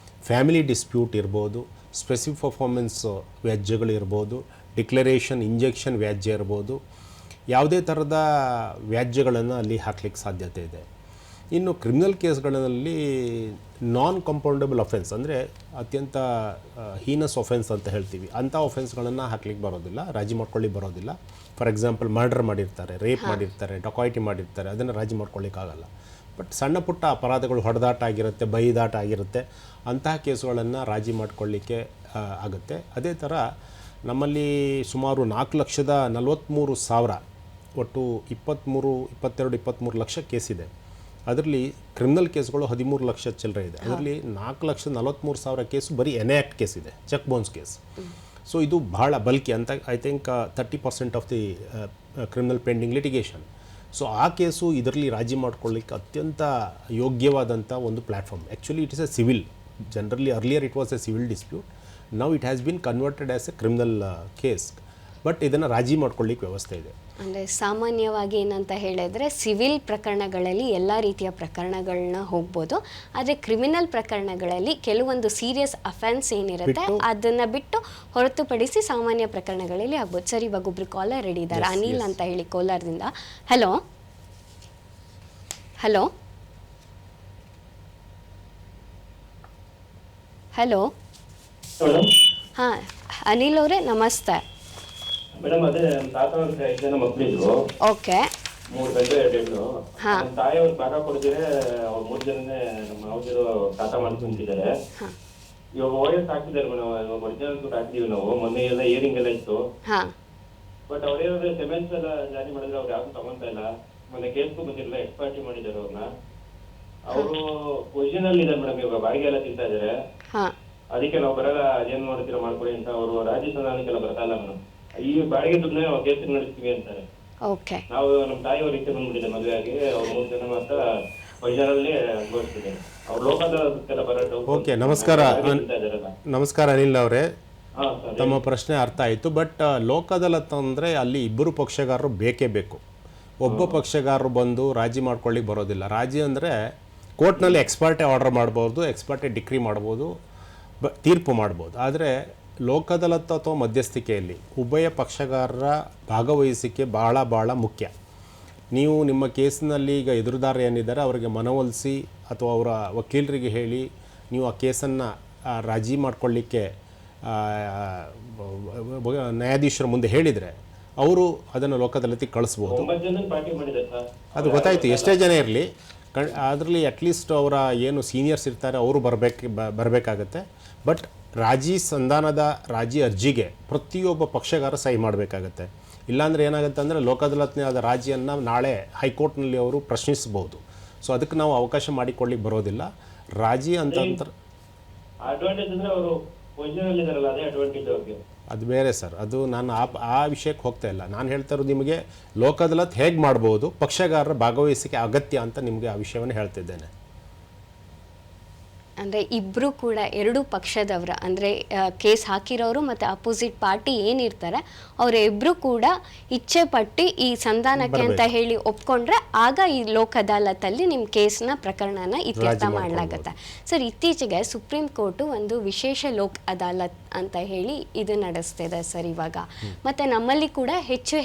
ಫ್ಯಾಮಿಲಿ ಡಿಸ್ಪ್ಯೂಟ್ ಇರ್ಬೋದು, ಸ್ಪೆಸಿಫಿಕ್ ಪರ್ಫಾರ್ಮೆನ್ಸ್ ವ್ಯಾಜ್ಯಗಳಿರ್ಬೋದು, ಡಿಕ್ಲರೇಷನ್ ಇಂಜೆಕ್ಷನ್ ವ್ಯಾಜ್ಯ ಇರ್ಬೋದು, ಯಾವುದೇ ಥರದ ವ್ಯಾಜ್ಯಗಳನ್ನು ಅಲ್ಲಿ ಹಾಕ್ಲಿಕ್ಕೆ ಸಾಧ್ಯತೆ ಇದೆ. ಇನ್ನು ಕ್ರಿಮಿನಲ್ ಕೇಸ್ಗಳಲ್ಲಿ ನಾನ್ ಕಂಪೌಂಡಬಲ್ ಅಫೆನ್ಸ್ ಅಂದರೆ ಅತ್ಯಂತ ಹೀನಸ್ ಒಫೆನ್ಸ್ ಅಂತ ಹೇಳ್ತೀವಿ, ಅಂಥ ಒಫೆನ್ಸ್ಗಳನ್ನು ಹಾಕ್ಲಿಕ್ಕೆ ಬರೋದಿಲ್ಲ, ರಾಜಿ ಮಾಡ್ಕೊಳ್ಳಿಕ್ಕೆ ಬರೋದಿಲ್ಲ. ಫಾರ್ ಎಕ್ಸಾಂಪಲ್ ಮರ್ಡರ್ ಮಾಡಿರ್ತಾರೆ, ರೇಪ್ ಮಾಡಿರ್ತಾರೆ, ಡಕಾಯಿಟಿ ಮಾಡಿರ್ತಾರೆ, ಅದನ್ನು ರಾಜಿ ಮಾಡ್ಕೊಳ್ಳಿಕ್ಕಾಗಲ್ಲ. ಬಟ್ ಸಣ್ಣ ಪುಟ್ಟ ಅಪರಾಧಗಳು, ಹೊಡೆದಾಟ ಆಗಿರುತ್ತೆ, ಬೈದಾಟ ಆಗಿರುತ್ತೆ, ಅಂತಹ ಕೇಸುಗಳನ್ನು ರಾಜಿ ಮಾಡ್ಕೊಳ್ಳಿಕ್ಕೆ ಆಗುತ್ತೆ. ಅದೇ ಥರ ನಮ್ಮಲ್ಲಿ ಸುಮಾರು 4,43,000 ಒಟ್ಟು 23 ಲಕ್ಷ ಕೇಸಿದೆ. ಅದರಲ್ಲಿ ಕ್ರಿಮಿನಲ್ ಕೇಸ್ಗಳು 13 ಲಕ್ಷ ಚಿಲ್ಲರೆ ಇದೆ. ಅದರಲ್ಲಿ 4,43,000 ಕೇಸು ಬರೀ ಎನ್ಆಕ್ಟ್ ಕೇಸ್ ಇದೆ, ಚೆಕ್ ಬೌನ್ಸ್ ಕೇಸ್. ಸೊ ಇದು ಬಹಳ ಬಲ್ಕಿ ಅಂತ. I think 30% of the criminal pending litigation. So ಆ ಕೇಸು ಇದರಲ್ಲಿ ರಾಜಿ ಮಾಡ್ಕೊಳ್ಳಿಕ್ಕೆ ಅತ್ಯಂತ ಯೋಗ್ಯವಾದಂಥ ಒಂದು platform. Actually it is A civil. Generally earlier it was A civil dispute. Now it has been converted as A criminal case. But ಇದನ್ನು ರಾಜಿ ಮಾಡ್ಕೊಳ್ಳಿಕ್ಕೆ ವ್ಯವಸ್ಥೆ ಇದೆ. ಅಂದರೆ ಸಾಮಾನ್ಯವಾಗಿ ಏನಂತ ಹೇಳಿದ್ರೆ ಸಿವಿಲ್ ಪ್ರಕರಣಗಳಲ್ಲಿ ಎಲ್ಲ ರೀತಿಯ ಪ್ರಕರಣಗಳನ್ನ ಹೋಗ್ಬೋದು, ಆದರೆ ಕ್ರಿಮಿನಲ್ ಪ್ರಕರಣಗಳಲ್ಲಿ ಕೆಲವೊಂದು ಸೀರಿಯಸ್ ಅಫೆನ್ಸ್ ಏನಿರುತ್ತೆ ಅದನ್ನು ಬಿಟ್ಟು ಹೊರತುಪಡಿಸಿ ಸಾಮಾನ್ಯ ಪ್ರಕರಣಗಳಲ್ಲಿ ಆಗ್ಬೋದು. ಸರ್, ಇವಾಗ ಒಬ್ರು ಕಾಲರ್ ರೆಡಿ ಇದ್ದಾರೆ, ಅನಿಲ್ ಅಂತ ಹೇಳಿ ಕೋಲಾರದಿಂದ. ಹಲೋ ಹಲೋ ಹಲೋ ಹಾಂ, ಅನಿಲ್ ಅವರೇ ನಮಸ್ತೆ. ಮೇಡಮ್, ಅದೇ ನಮ್ಮ ತಾತ ಅವ್ರಿಗೆ 5 ಜನ ಮಕ್ಕಳಿದ್ರು. ಓಕೆ. 3 ಗಂಟೆ 2 ಹೆಣ್ಣು. ನಮ್ಮ ತಾಯಿಯವ್ರು ಭಾಗ ಕೊಡ್ತಿದ್ರೆ ಅವ್ರು 3 ಜನನೇ ನಮ್ಮ ಮಾವದಿರು ತಾತ ಮಾಡ್ಕೊಂತಿದ್ದಾರೆ. ಇವಾಗ OS ಹಾಕ್ತಿದ್ದಾರೆ ಮೇಡಮ್. ಇವಾಗ ಒರಿಜಿನಲ್ ದುಡ್ಡು ಹಾಕ್ತೀವಿ ನಾವು. ಮೊನ್ನೆ ಎಲ್ಲ ಹಿಯರಿಂಗ್ ಎಲ್ಲ ಇತ್ತು. ಬಟ್ ಅವ್ರೇನಾದ್ರೆ ಸೆಮೆನ್ಸ್ ಎಲ್ಲ ಜಾರಿ ಮಾಡಿದ್ರೆ ಅವ್ರು ಯಾವ್ದು ತಗೊಂತ ಇಲ್ಲ. ಮೊನ್ನೆ ಕೇಸ್ಗೂ ಬಂದಿಲ್ಲ, ಎಕ್ಸ್ಪರ್ಟಿ ಮಾಡಿದ್ದಾರೆ ಅವ್ರನ್ನ. ಅವರು ಒರಿಜಿನಲ್ ಇದ್ದಾರೆ ಮೇಡಮ್. ಇವಾಗ ಬಾಡಿಗೆ ಎಲ್ಲ ತಿಂತಾ ಇದಾರೆ. ಅದಕ್ಕೆ ನಾವು ಬರಲ್ಲ, ಅದೇನ್ ಮಾಡ್ತೀರಾ ಮಾಡ್ಕೊಡಿ ಅಂತ ಅವರು ರಾಜ್ಯ ಸಂಧಾನಕ್ಕೆಲ್ಲ ಬರ್ತಾ ಇಲ್ಲ ಮೇಡಮ್. ಈ ಬಾಡಿಗೆ ದುಡ್ಡನ್ನ ಕೇಸ್ ನಡೆಸ್ತೀವಿ ಅಂತಾರೆ. ನಾವು ನಮ್ಮ ತಾಯಿಯವ್ರ ರೀತಿ ಬಂದ್ಬಿಟ್ಟಿದೆ ಮದುವೆ ಆಗಿ. ಅವ್ರು 3 ಜನ ಮಾತ್ರ ವೈಜಾರಲ್ಲಿ ಅನುಭವಿಸ್ತಿದ್ದಾರೆ. ಅವ್ರು ಲೋಕದಕ್ಕೆಲ್ಲ ಬರೋದು. ಓಕೆ, ನಮಸ್ಕಾರ ಅನಿಲ್ ಅವರೇ. ತಮ್ಮ ಪ್ರಶ್ನೆ ಅರ್ಥ ಆಯಿತು. ಬಟ್ ಲೋಕ್ ಅದಾಲತ್ ಅಂದರೆ ಅಲ್ಲಿ ಇಬ್ಬರು ಪಕ್ಷಗಾರರು ಬೇಕೇ ಬೇಕು. ಒಬ್ಬ ಪಕ್ಷಗಾರರು ಬಂದು ರಾಜಿ ಮಾಡ್ಕೊಳ್ಳಿಕ್ಕೆ ಬರೋದಿಲ್ಲ. ರಾಜಿ ಅಂದರೆ ಕೋರ್ಟ್ನಲ್ಲಿ ಎಕ್ಸ್ಪರ್ಟೇ ಆರ್ಡರ್ ಮಾಡ್ಬೋದು, ಎಕ್ಸ್ಪರ್ಟೇ ಡಿಕ್ರಿ ಮಾಡ್ಬೋದು, ತೀರ್ಪು ಮಾಡ್ಬೋದು. ಆದರೆ ಲೋಕ್ ಅದಾಲತ್ ಅಥವಾ ಮಧ್ಯಸ್ಥಿಕೆಯಲ್ಲಿ ಉಭಯ ಪಕ್ಷಗಾರರ ಭಾಗವಹಿಸಿಕೆ ಭಾಳ ಮುಖ್ಯ. ನೀವು ನಿಮ್ಮ ಕೇಸಿನಲ್ಲಿ ಈಗ ಎದುರುದಾರ ಏನಿದ್ದಾರೆ ಅವರಿಗೆ ಮನವೊಲಿಸಿ ಅಥವಾ ಅವರ ವಕೀಲರಿಗೆ ಹೇಳಿ ನೀವು ಆ ಕೇಸನ್ನು ರಾಜಿ ಮಾಡ್ಕೊಳ್ಳಿಕ್ಕೆ ನ್ಯಾಯಾಧೀಶರ ಮುಂದೆ ಹೇಳಿದರೆ ಅವರು ಅದನ್ನು ಲೋಕ್ ಅದಾಲತಿಗೆ ಕಳಿಸ್ಬೋದು. ಅದು ಗೊತ್ತಾಯಿತು, ಎಷ್ಟೇ ಜನ ಇರಲಿ. ಅದರಲ್ಲಿ ಅಟ್ಲೀಸ್ಟ್ ಅವರ ಏನು ಸೀನಿಯರ್ಸ್ ಇರ್ತಾರೆ ಅವರು ಬರಬೇಕಾಗತ್ತೆ. ಬಟ್ ರಾಜಿ ಸಂಧಾನದ ರಾಜಿ ಅರ್ಜಿಗೆ ಪ್ರತಿಯೊಬ್ಬ ಪಕ್ಷಗಾರ ಸಹಿ ಮಾಡಬೇಕಾಗತ್ತೆ. ಇಲ್ಲಾಂದರೆ ಏನಾಗುತ್ತೆ ಅಂದರೆ ಲೋಕ್ ಅದಾಲತ್ನ ಆದ ರಾಜಿಯನ್ನು ನಾಳೆ ಹೈಕೋರ್ಟ್ನಲ್ಲಿ ಅವರು ಪ್ರಶ್ನಿಸಬಹುದು. ಸೊ ಅದಕ್ಕೆ ನಾವು ಅವಕಾಶ ಮಾಡಿಕೊಳ್ಳಿಕ್ಕೆ ಬರೋದಿಲ್ಲ. ರಾಜಿ ಅಂತಂದ್ರೆ ಅದು ಬೇರೆ ಸರ್. ಅದು ನಾನು ಆ ವಿಷಯಕ್ಕೆ ಹೋಗ್ತಾ ಇಲ್ಲ. ನಾನು ಹೇಳ್ತಾ ಇರೋದು ನಿಮಗೆ ಲೋಕ್ ಅದಾಲತ್ ಹೇಗೆ ಮಾಡ್ಬೋದು, ಪಕ್ಷಗಾರರ ಭಾಗವಹಿಸಿಕೆ ಅಗತ್ಯ ಅಂತ ನಿಮಗೆ ಆ ವಿಷಯವನ್ನು ಹೇಳ್ತಿದ್ದೇನೆ. ಅಂದರೆ ಇಬ್ಬರು ಕೂಡ ಎರಡೂ ಪಕ್ಷದವರ ಅಂದರೆ ಕೇಸ್ ಹಾಕಿರೋರು ಮತ್ತು ಅಪೋಸಿಟ್ ಪಾರ್ಟಿ ಏನಿರ್ತಾರೆ ಅವರಿಬ್ಬರು ಕೂಡ ಇಚ್ಛೆ ಪಟ್ಟು ಈ ಸಂಧಾನಕ್ಕೆ ಅಂತ ಹೇಳಿ ಒಪ್ಕೊಂಡ್ರೆ ಆಗ ಈ ಲೋಕ್ ಅದಾಲತಲ್ಲಿ ನಿಮ್ಮ ಕೇಸ್ನ ಪ್ರಕರಣನ ಇತ್ಯರ್ಥ ಮಾಡಲಾಗತ್ತೆ. ಸರ್, ಇತ್ತೀಚೆಗೆ ಸುಪ್ರೀಂ ಕೋರ್ಟು ಒಂದು ವಿಶೇಷ ಲೋಕ್ ಅದಾಲತ್ ಅಂತ ಹೇಳಿ ಇದು ನಡೆಸ್ತಿದೆ ಸರ್ ಇವಾಗ. ಮತ್ತು ನಮ್ಮಲ್ಲಿ ಕೂಡ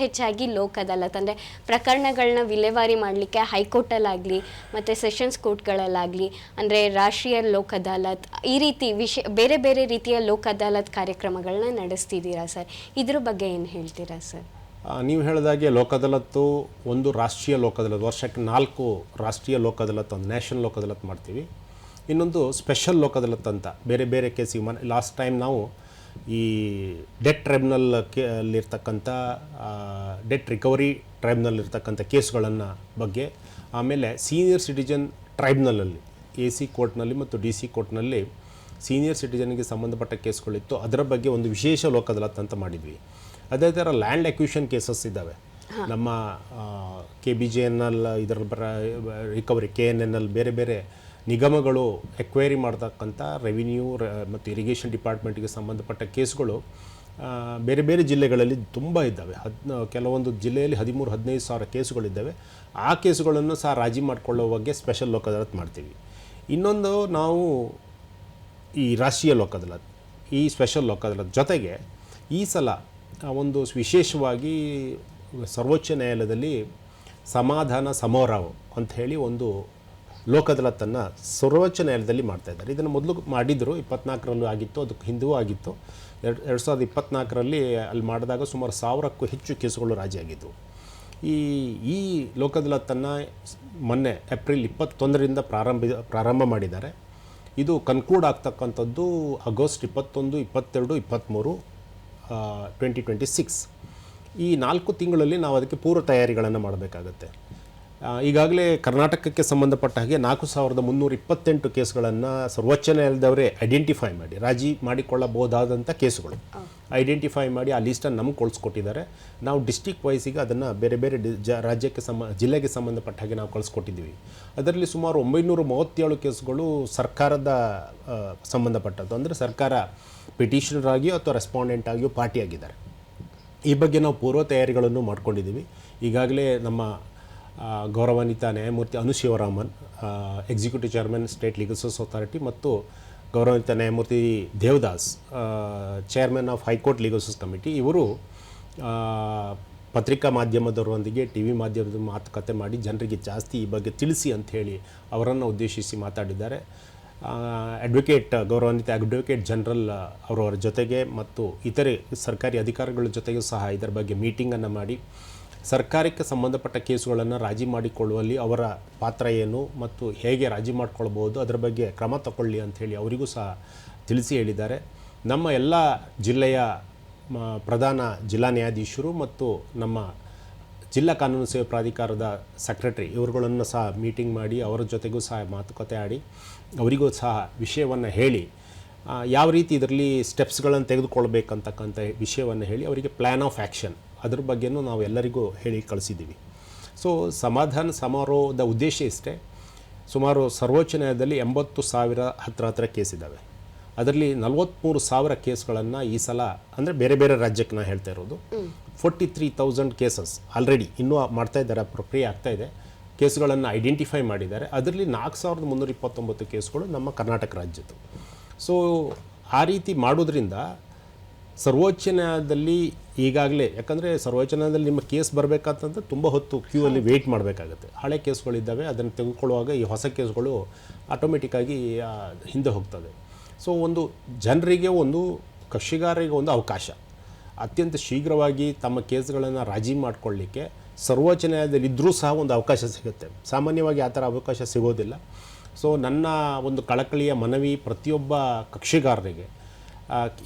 ಹೆಚ್ಚಾಗಿ ಲೋಕ್ ಅದಾಲತ್ ಅಂದರೆ ಪ್ರಕರಣಗಳನ್ನ ವಿಲೇವಾರಿ ಮಾಡಲಿಕ್ಕೆ ಹೈಕೋರ್ಟಲ್ಲಾಗಲಿ ಮತ್ತು ಸೆಷನ್ಸ್ ಕೋರ್ಟ್ಗಳಲ್ಲಾಗಲಿ ಅಂದರೆ ರಾಷ್ಟ್ರೀಯ ಲೋಕ್ ಅದಾಲತ್ ಈ ರೀತಿ ಬೇರೆ ಬೇರೆ ರೀತಿಯ ಲೋಕ್ ಅದಾಲತ್ ಕಾರ್ಯಕ್ರಮಗಳನ್ನ ನಡೆಸ್ತಿದ್ದೀರಾ ಸರ್. ಇದ್ರ ಬಗ್ಗೆ ಏನು ಹೇಳ್ತೀರಾ ಸರ್? ನೀವು ಹೇಳಿದಾಗೆ ಲೋಕ್ ಅದಾಲತ್ತು ಒಂದು ರಾಷ್ಟ್ರೀಯ ಲೋಕ್ ಅದಾಲತ್, ವರ್ಷಕ್ಕೆ 4 ರಾಷ್ಟ್ರೀಯ ಲೋಕ್ ಅದಾಲತ್, ಒಂದು ನ್ಯಾಷನಲ್ ಲೋಕ್ ಅದಾಲತ್ ಮಾಡ್ತೀವಿ. ಇನ್ನೊಂದು ಸ್ಪೆಷಲ್ ಲೋಕ್ ಅದಾಲತ್ ಅಂತ ಬೇರೆ ಬೇರೆ ಕೇಸಿಗೆ. ಲಾಸ್ಟ್ ಟೈಮ್ ನಾವು ಈ ಡೆಟ್ ಟ್ರೈಬ್ಯುನಲ್ಲಿರ್ತಕ್ಕಂಥ ಡೆಟ್ ರಿಕವರಿ ಟ್ರೈಬ್ಯುನಲ್ಲಿರ್ತಕ್ಕಂಥ ಕೇಸ್ಗಳನ್ನು ಬಗ್ಗೆ, ಆಮೇಲೆ ಸೀನಿಯರ್ ಸಿಟಿಜನ್ ಟ್ರೈಬ್ಯುನಲಲ್ಲಿ AC ಕೋರ್ಟ್ನಲ್ಲಿ ಮತ್ತು DC ಕೋರ್ಟ್ನಲ್ಲಿ ಸೀನಿಯರ್ ಸಿಟಿಜನ್ಗೆ ಸಂಬಂಧಪಟ್ಟ ಕೇಸ್ಗಳಿತ್ತು. ಅದರ ಬಗ್ಗೆ ಒಂದು ವಿಶೇಷ ಲೋಕ್ ಅದಾಲತ್ ಅಂತ ಮಾಡಿದ್ವಿ. ಅದೇ ಥರ ಲ್ಯಾಂಡ್ ಅಕ್ವಿಷನ್ ಕೇಸಸ್ ಇದ್ದಾವೆ. ನಮ್ಮ KBJNL ಇದರ ರಿಕವರಿ, KNNL ಬೇರೆ ಬೇರೆ ನಿಗಮಗಳು ಎಕ್ವೈರಿ ಮಾಡ್ತಕ್ಕಂಥ ರೆವಿನ್ಯೂ ಮತ್ತು ಇರಿಗೇಷನ್ ಡಿಪಾರ್ಟ್ಮೆಂಟ್ಗೆ ಸಂಬಂಧಪಟ್ಟ ಕೇಸ್ಗಳು ಬೇರೆ ಬೇರೆ ಜಿಲ್ಲೆಗಳಲ್ಲಿ ತುಂಬ ಇದ್ದಾವೆ. ಕೆಲವೊಂದು ಜಿಲ್ಲೆಯಲ್ಲಿ 13-15 ಸಾವಿರ ಕೇಸುಗಳಿದ್ದಾವೆ. ಆ ಕೇಸುಗಳನ್ನು ಸಹ ರಾಜಿ ಮಾಡಿಕೊಳ್ಳೋ ಬಗ್ಗೆ ಸ್ಪೆಷಲ್ ಲೋಕ್ ಅದಾಲತ್ ಮಾಡ್ತೀವಿ. ಇನ್ನೊಂದು ನಾವು ಈ ರಾಷ್ಟ್ರೀಯ ಲೋಕ್ ಅದಾಲತ್. ಈ ಸ್ಪೆಷಲ್ ಲೋಕ ಅದಾಲತ್ ಜೊತೆಗೆ ಈ ಸಲ ಒಂದು ವಿಶೇಷವಾಗಿ ಸರ್ವೋಚ್ಚ ನ್ಯಾಯಾಲಯದಲ್ಲಿ ಸಮಾಧಾನ ಸಮಾರೋಹ ಅಂತ ಹೇಳಿ ಒಂದು ಲೋಕ ಅದಾಲತನ್ನು ಸರ್ವೋಚ್ಚ ನ್ಯಾಯಾಲಯದಲ್ಲಿ ಮಾಡ್ತಾಯಿದ್ದಾರೆ. ಇದನ್ನು ಮೊದಲು ಮಾಡಿದರು 24ರಲ್ಲೂ ಆಗಿತ್ತು, ಅದಕ್ಕೆ ಹಿಂದೂ ಆಗಿತ್ತು. 2024ರಲ್ಲಿ ಅಲ್ಲಿ ಮಾಡಿದಾಗ ಸುಮಾರು 1000ಕ್ಕೂ ಹೆಚ್ಚು ಕೇಸುಗಳು ರಾಜಿಯಾಗಿದ್ದವು. ಈ ಲೋಕ ಅದಾಲತನ್ನು ಮೊನ್ನೆ ಏಪ್ರಿಲ್ 21ರಿಂದ ಪ್ರಾರಂಭ ಮಾಡಿದ್ದಾರೆ. ಇದು ಕನ್ಕ್ಲೂಡ್ ಆಗ್ತಕ್ಕಂಥದ್ದು ಆಗಸ್ಟ್ 21, 22, 23, 2026. ಈ 4 ತಿಂಗಳಲ್ಲಿ ನಾವು ಅದಕ್ಕೆ ಪೂರ್ವ ತಯಾರಿಗಳನ್ನು ಮಾಡಬೇಕಾಗತ್ತೆ. ಈಗಾಗಲೇ ಕರ್ನಾಟಕಕ್ಕೆ ಸಂಬಂಧಪಟ್ಟ ಹಾಗೆ 4328 ಕೇಸ್ಗಳನ್ನು ಸರ್ವೋಚ್ಚ ನ್ಯಾಯಾಲಯದವರೇ ಐಡೆಂಟಿಫೈ ಮಾಡಿ ರಾಜಿ ಮಾಡಿಕೊಳ್ಳಬಹುದಾದಂಥ ಕೇಸುಗಳು ಐಡೆಂಟಿಫೈ ಮಾಡಿ ಆ ಲೀಸ್ಟನ್ನು ನಮಗೆ ಕಳಿಸ್ಕೊಟ್ಟಿದ್ದಾರೆ. ನಾವು ಡಿಸ್ಟಿಕ್ ವೈಸಿಗೆ ಅದನ್ನು ಬೇರೆ ಬೇರೆ ರಾಜ್ಯಕ್ಕೆ ಜಿಲ್ಲೆಗೆ ಸಂಬಂಧಪಟ್ಟ ಹಾಗೆ ನಾವು ಕಳಿಸ್ಕೊಟ್ಟಿದ್ದೀವಿ. ಅದರಲ್ಲಿ ಸುಮಾರು 937 ಕೇಸುಗಳು ಸರ್ಕಾರದ ಸಂಬಂಧಪಟ್ಟದ್ದು, ಅಂದರೆ ಸರ್ಕಾರ ಪಿಟಿಷನರ್ ಆಗಿಯೋ ಅಥವಾ ರೆಸ್ಪಾಂಡೆಂಟ್ ಆಗಿಯೋ ಪಾರ್ಟಿಯಾಗಿದ್ದಾರೆ. ಈ ಬಗ್ಗೆ ನಾವು ಪೂರ್ವ ತಯಾರಿಗಳನ್ನು ಮಾಡ್ಕೊಂಡಿದ್ದೀವಿ. ಈಗಾಗಲೇ ನಮ್ಮ ಗೌರವಾನ್ವಿತ ನ್ಯಾಯಮೂರ್ತಿ Anu Sivaraman, executive chairman state legal service authority, ಮತ್ತು ಗೌರವಾನ್ವಿತ ನ್ಯಾಯಮೂರ್ತಿ Devadas, chairman of high court legal service committee, ಇವರು ಪತ್ರಿಕಾ ಮಾಧ್ಯಮದವರೊಂದಿಗೆ ಟಿ ವಿ ಮಾಧ್ಯಮದ ಮಾತುಕತೆ ಮಾಡಿ ಜನರಿಗೆ ಜಾಸ್ತಿ ಈ ಬಗ್ಗೆ ತಿಳಿಸಿ ಅಂಥೇಳಿ ಅವರನ್ನು ಉದ್ದೇಶಿಸಿ ಮಾತಾಡಿದ್ದಾರೆ. ಗೌರವಾನ್ವಿತ ಅಡ್ವೊಕೇಟ್ ಜನರಲ್ ಅವರವರ ಜೊತೆಗೆ ಮತ್ತು ಇತರೆ ಸರ್ಕಾರಿ ಅಧಿಕಾರಿಗಳ ಜೊತೆಗೂ ಸಹ ಇದರ ಬಗ್ಗೆ ಮೀಟಿಂಗನ್ನು ಮಾಡಿ ಸರ್ಕಾರಕ್ಕೆ ಸಂಬಂಧಪಟ್ಟ ಕೇಸುಗಳನ್ನು ರಾಜಿ ಮಾಡಿಕೊಳ್ಳುವಲ್ಲಿ ಅವರ ಪಾತ್ರ ಏನು ಮತ್ತು ಹೇಗೆ ರಾಜಿ ಮಾಡಿಕೊಳ್ಬೋದು ಅದರ ಬಗ್ಗೆ ಕ್ರಮ ತಗೊಳ್ಳಿ ಅಂಥೇಳಿ ಅವರಿಗೂ ಸಹ ತಿಳಿಸಿ ಹೇಳಿದ್ದಾರೆ. ನಮ್ಮ ಎಲ್ಲ ಜಿಲ್ಲೆಯ ಪ್ರಧಾನ ಜಿಲ್ಲಾ ನ್ಯಾಯಾಧೀಶರು ಮತ್ತು ನಮ್ಮ ಜಿಲ್ಲಾ ಕಾನೂನು ಸೇವೆ ಪ್ರಾಧಿಕಾರದ ಸೆಕ್ರೆಟರಿ ಇವರುಗಳನ್ನು ಸಹ ಮೀಟಿಂಗ್ ಮಾಡಿ ಅವರ ಜೊತೆಗೂ ಸಹ ಮಾತುಕತೆ ಆಡಿ ಅವರಿಗೂ ಸಹ ವಿಷಯವನ್ನು ಹೇಳಿ ಯಾವ ರೀತಿ ಇದರಲ್ಲಿ ಸ್ಟೆಪ್ಸ್ಗಳನ್ನು ತೆಗೆದುಕೊಳ್ಬೇಕಂತಕ್ಕಂಥ ವಿಷಯವನ್ನು ಹೇಳಿ ಅವರಿಗೆ ಪ್ಲ್ಯಾನ್ ಆಫ್ ಆ್ಯಕ್ಷನ್ ಅದ್ರ ಬಗ್ಗೆಯೂ ನಾವು ಎಲ್ಲರಿಗೂ ಹೇಳಿ ಕಳಿಸಿದ್ದೀವಿ. ಸೊ ಸಮಾಧಾನ ಸಮಾರೋಹದ ಉದ್ದೇಶ ಇಷ್ಟೇ. ಸುಮಾರು ಸರ್ವೋಚ್ಚ ನ್ಯಾಯಾಲಯದಲ್ಲಿ 80,000 ಹತ್ರ ಕೇಸ್ ಇದ್ದಾವೆ. ಅದರಲ್ಲಿ 43,000 ಕೇಸ್ಗಳನ್ನು ಈ ಸಲ ಅಂದರೆ ಬೇರೆ ಬೇರೆ ರಾಜ್ಯಕ್ಕೆ ನಾನು ಹೇಳ್ತಾ ಇರೋದು 43,000 ಕೇಸಸ್ ಆಲ್ರೆಡಿ ಇನ್ನೂ ಮಾಡ್ತಾ ಇದ್ದಾರೆ, ಪ್ರಕ್ರಿಯೆ ಆಗ್ತಾಯಿದೆ. ಕೇಸುಗಳನ್ನು ಐಡೆಂಟಿಫೈ ಮಾಡಿದ್ದಾರೆ. ಅದರಲ್ಲಿ 4,329 ಕೇಸುಗಳು ನಮ್ಮ ಕರ್ನಾಟಕ ರಾಜ್ಯದ್ದು. ಸೊ ಆ ರೀತಿ ಮಾಡೋದ್ರಿಂದ ಸರ್ವೋಚ್ಚ ನ್ಯಾಯಾಲಯದಲ್ಲಿ ಈಗಾಗಲೇ, ಯಾಕಂದರೆ ಸರ್ವೋಚ್ಚ ನ್ಯಾಯಾಲಯದಲ್ಲಿ ನಿಮ್ಮ ಕೇಸ್ ಬರಬೇಕಂತಂದ್ರೆ ತುಂಬ ಹೊತ್ತು ಕ್ಯೂ ಅಲ್ಲಿ ವೆಯ್ಟ್ ಮಾಡಬೇಕಾಗುತ್ತೆ. ಹಳೆ ಕೇಸ್ಗಳಿದ್ದಾವೆ, ಅದನ್ನು ತೆಗೆದುಕೊಳ್ಳುವಾಗ ಈ ಹೊಸ ಕೇಸ್ಗಳು ಆಟೋಮೆಟಿಕ್ಕಾಗಿ ಹಿಂದೆ ಹೋಗ್ತದೆ. ಸೊ ಒಂದು ಜನರಿಗೆ, ಒಂದು ಕಕ್ಷಿಗಾರರಿಗೆ ಒಂದು ಅವಕಾಶ, ಅತ್ಯಂತ ಶೀಘ್ರವಾಗಿ ತಮ್ಮ ಕೇಸ್ಗಳನ್ನು ರಾಜಿ ಮಾಡಿಕೊಳ್ಳಿಕ್ಕೆ ಸರ್ವೋಚ್ಚ ನ್ಯಾಯಾಲಯದಲ್ಲಿ ಇದ್ದರೂ ಸಹ ಒಂದು ಅವಕಾಶ ಸಿಗುತ್ತೆ. ಸಾಮಾನ್ಯವಾಗಿ ಆ ಥರ ಅವಕಾಶ ಸಿಗೋದಿಲ್ಲ. ಸೊ ನನ್ನ ಒಂದು ಕಳಕಳಿಯ ಮನವಿ ಪ್ರತಿಯೊಬ್ಬ ಕಕ್ಷಿಗಾರರಿಗೆ,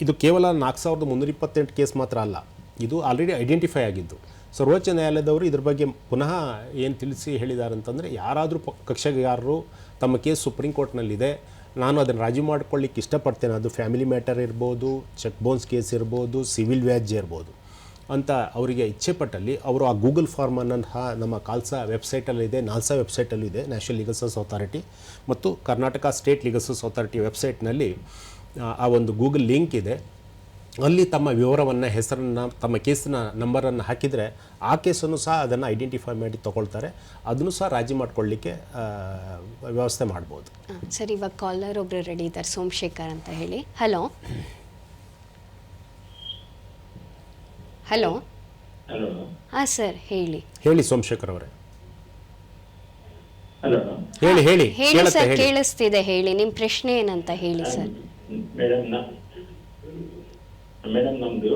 ಇದು ಕೇವಲ 4,328 ಕೇಸ್ ಮಾತ್ರ ಅಲ್ಲ, ಇದು ಆಲ್ರೆಡಿ ಐಡೆಂಟಿಫೈ ಆಗಿದ್ದು. ಸರ್ವೋಚ್ಚ ನ್ಯಾಯಾಲಯದವರು ಇದ್ರ ಬಗ್ಗೆ ಪುನಃ ಏನು ತಿಳಿಸಿ ಹೇಳಿದ್ದಾರೆ ಅಂತಂದರೆ, ಯಾರಾದರೂ ಕಕ್ಷಿಗಾರರು ತಮ್ಮ ಕೇಸ್ ಸುಪ್ರೀಂ ಕೋರ್ಟ್ನಲ್ಲಿದೆ, ನಾನು ಅದನ್ನು ರಾಜಿ ಮಾಡ್ಕೊಳ್ಳಿಕ್ಕೆ ಇಷ್ಟಪಡ್ತೇನೆ, ಅದು ಫ್ಯಾಮಿಲಿ ಮ್ಯಾಟರ್ ಇರ್ಬೋದು, ಚೆಕ್ ಬೌನ್ಸ್ ಕೇಸ್ ಇರ್ಬೋದು, ಸಿವಿಲ್ ವ್ಯಾಜ್ಯ ಇರ್ಬೋದು ಅಂತ ಅವರಿಗೆ ಇಚ್ಛೆ ಪಟ್ಟಲ್ಲಿ ಅವರು ಆ ಗೂಗಲ್ ಫಾರ್ಮನ್ನು ನಮ್ಮ ಕಾಲ್ಸಾ ವೆಬ್ಸೈಟಲ್ಲಿದೆ, ನಾಲ್ಸಾ ವೆಬ್ಸೈಟಲ್ಲೂ ಇದೆ, ನ್ಯಾಷನಲ್ ಲೀಗಲ್ ಸರ್ವಿಸ್ ಅಥಾರಿಟಿ ಮತ್ತು Karnataka state legal service authority ವೆಬ್ಸೈಟ್ನಲ್ಲಿ ಆ ಒಂದು ಗೂಗಲ್ ಲಿಂಕ್ ಇದೆ. ಅಲ್ಲಿ ತಮ್ಮ ವಿವರವನ್ನು, ಹೆಸರನ್ನು, ತಮ್ಮ ಕೇಸಿನ ನಂಬರನ್ನು ಹಾಕಿದರೆ ಆ ಕೇಸನ್ನು ಸಹ ಅದನ್ನು ಐಡೆಂಟಿಫೈ ಮಾಡಿ ತೊಗೊಳ್ತಾರೆ. ಅದನ್ನು ಸಹ ರಾಜಿ ಮಾಡ್ಕೊಳ್ಳಿಕ್ಕೆ ವ್ಯವಸ್ಥೆ ಮಾಡ್ಬೋದು. ಸರ್, ಇವಾಗ ಕಾಲರ್ ಒಬ್ಬರು ರೆಡಿ ಇದ್ದಾರೆ, ಸೋಮಶೇಖರ್ ಅಂತ ಹೇಳಿ. Hello hello. ಹಾಂ ಸರ್, ಹೇಳಿ ಸೋಮಶೇಖರ್ ಅವರೇ. ಹಲೋ, ಹೇಳಿ ಸರ್, ಕೇಳಿಸ್ತಿದೆ. ಹೇಳಿ, ನಿಮ್ಮ ಪ್ರಶ್ನೆ ಏನಂತ ಹೇಳಿ ಸರ್. ಮೇಡಮ್ ನಮ್ದು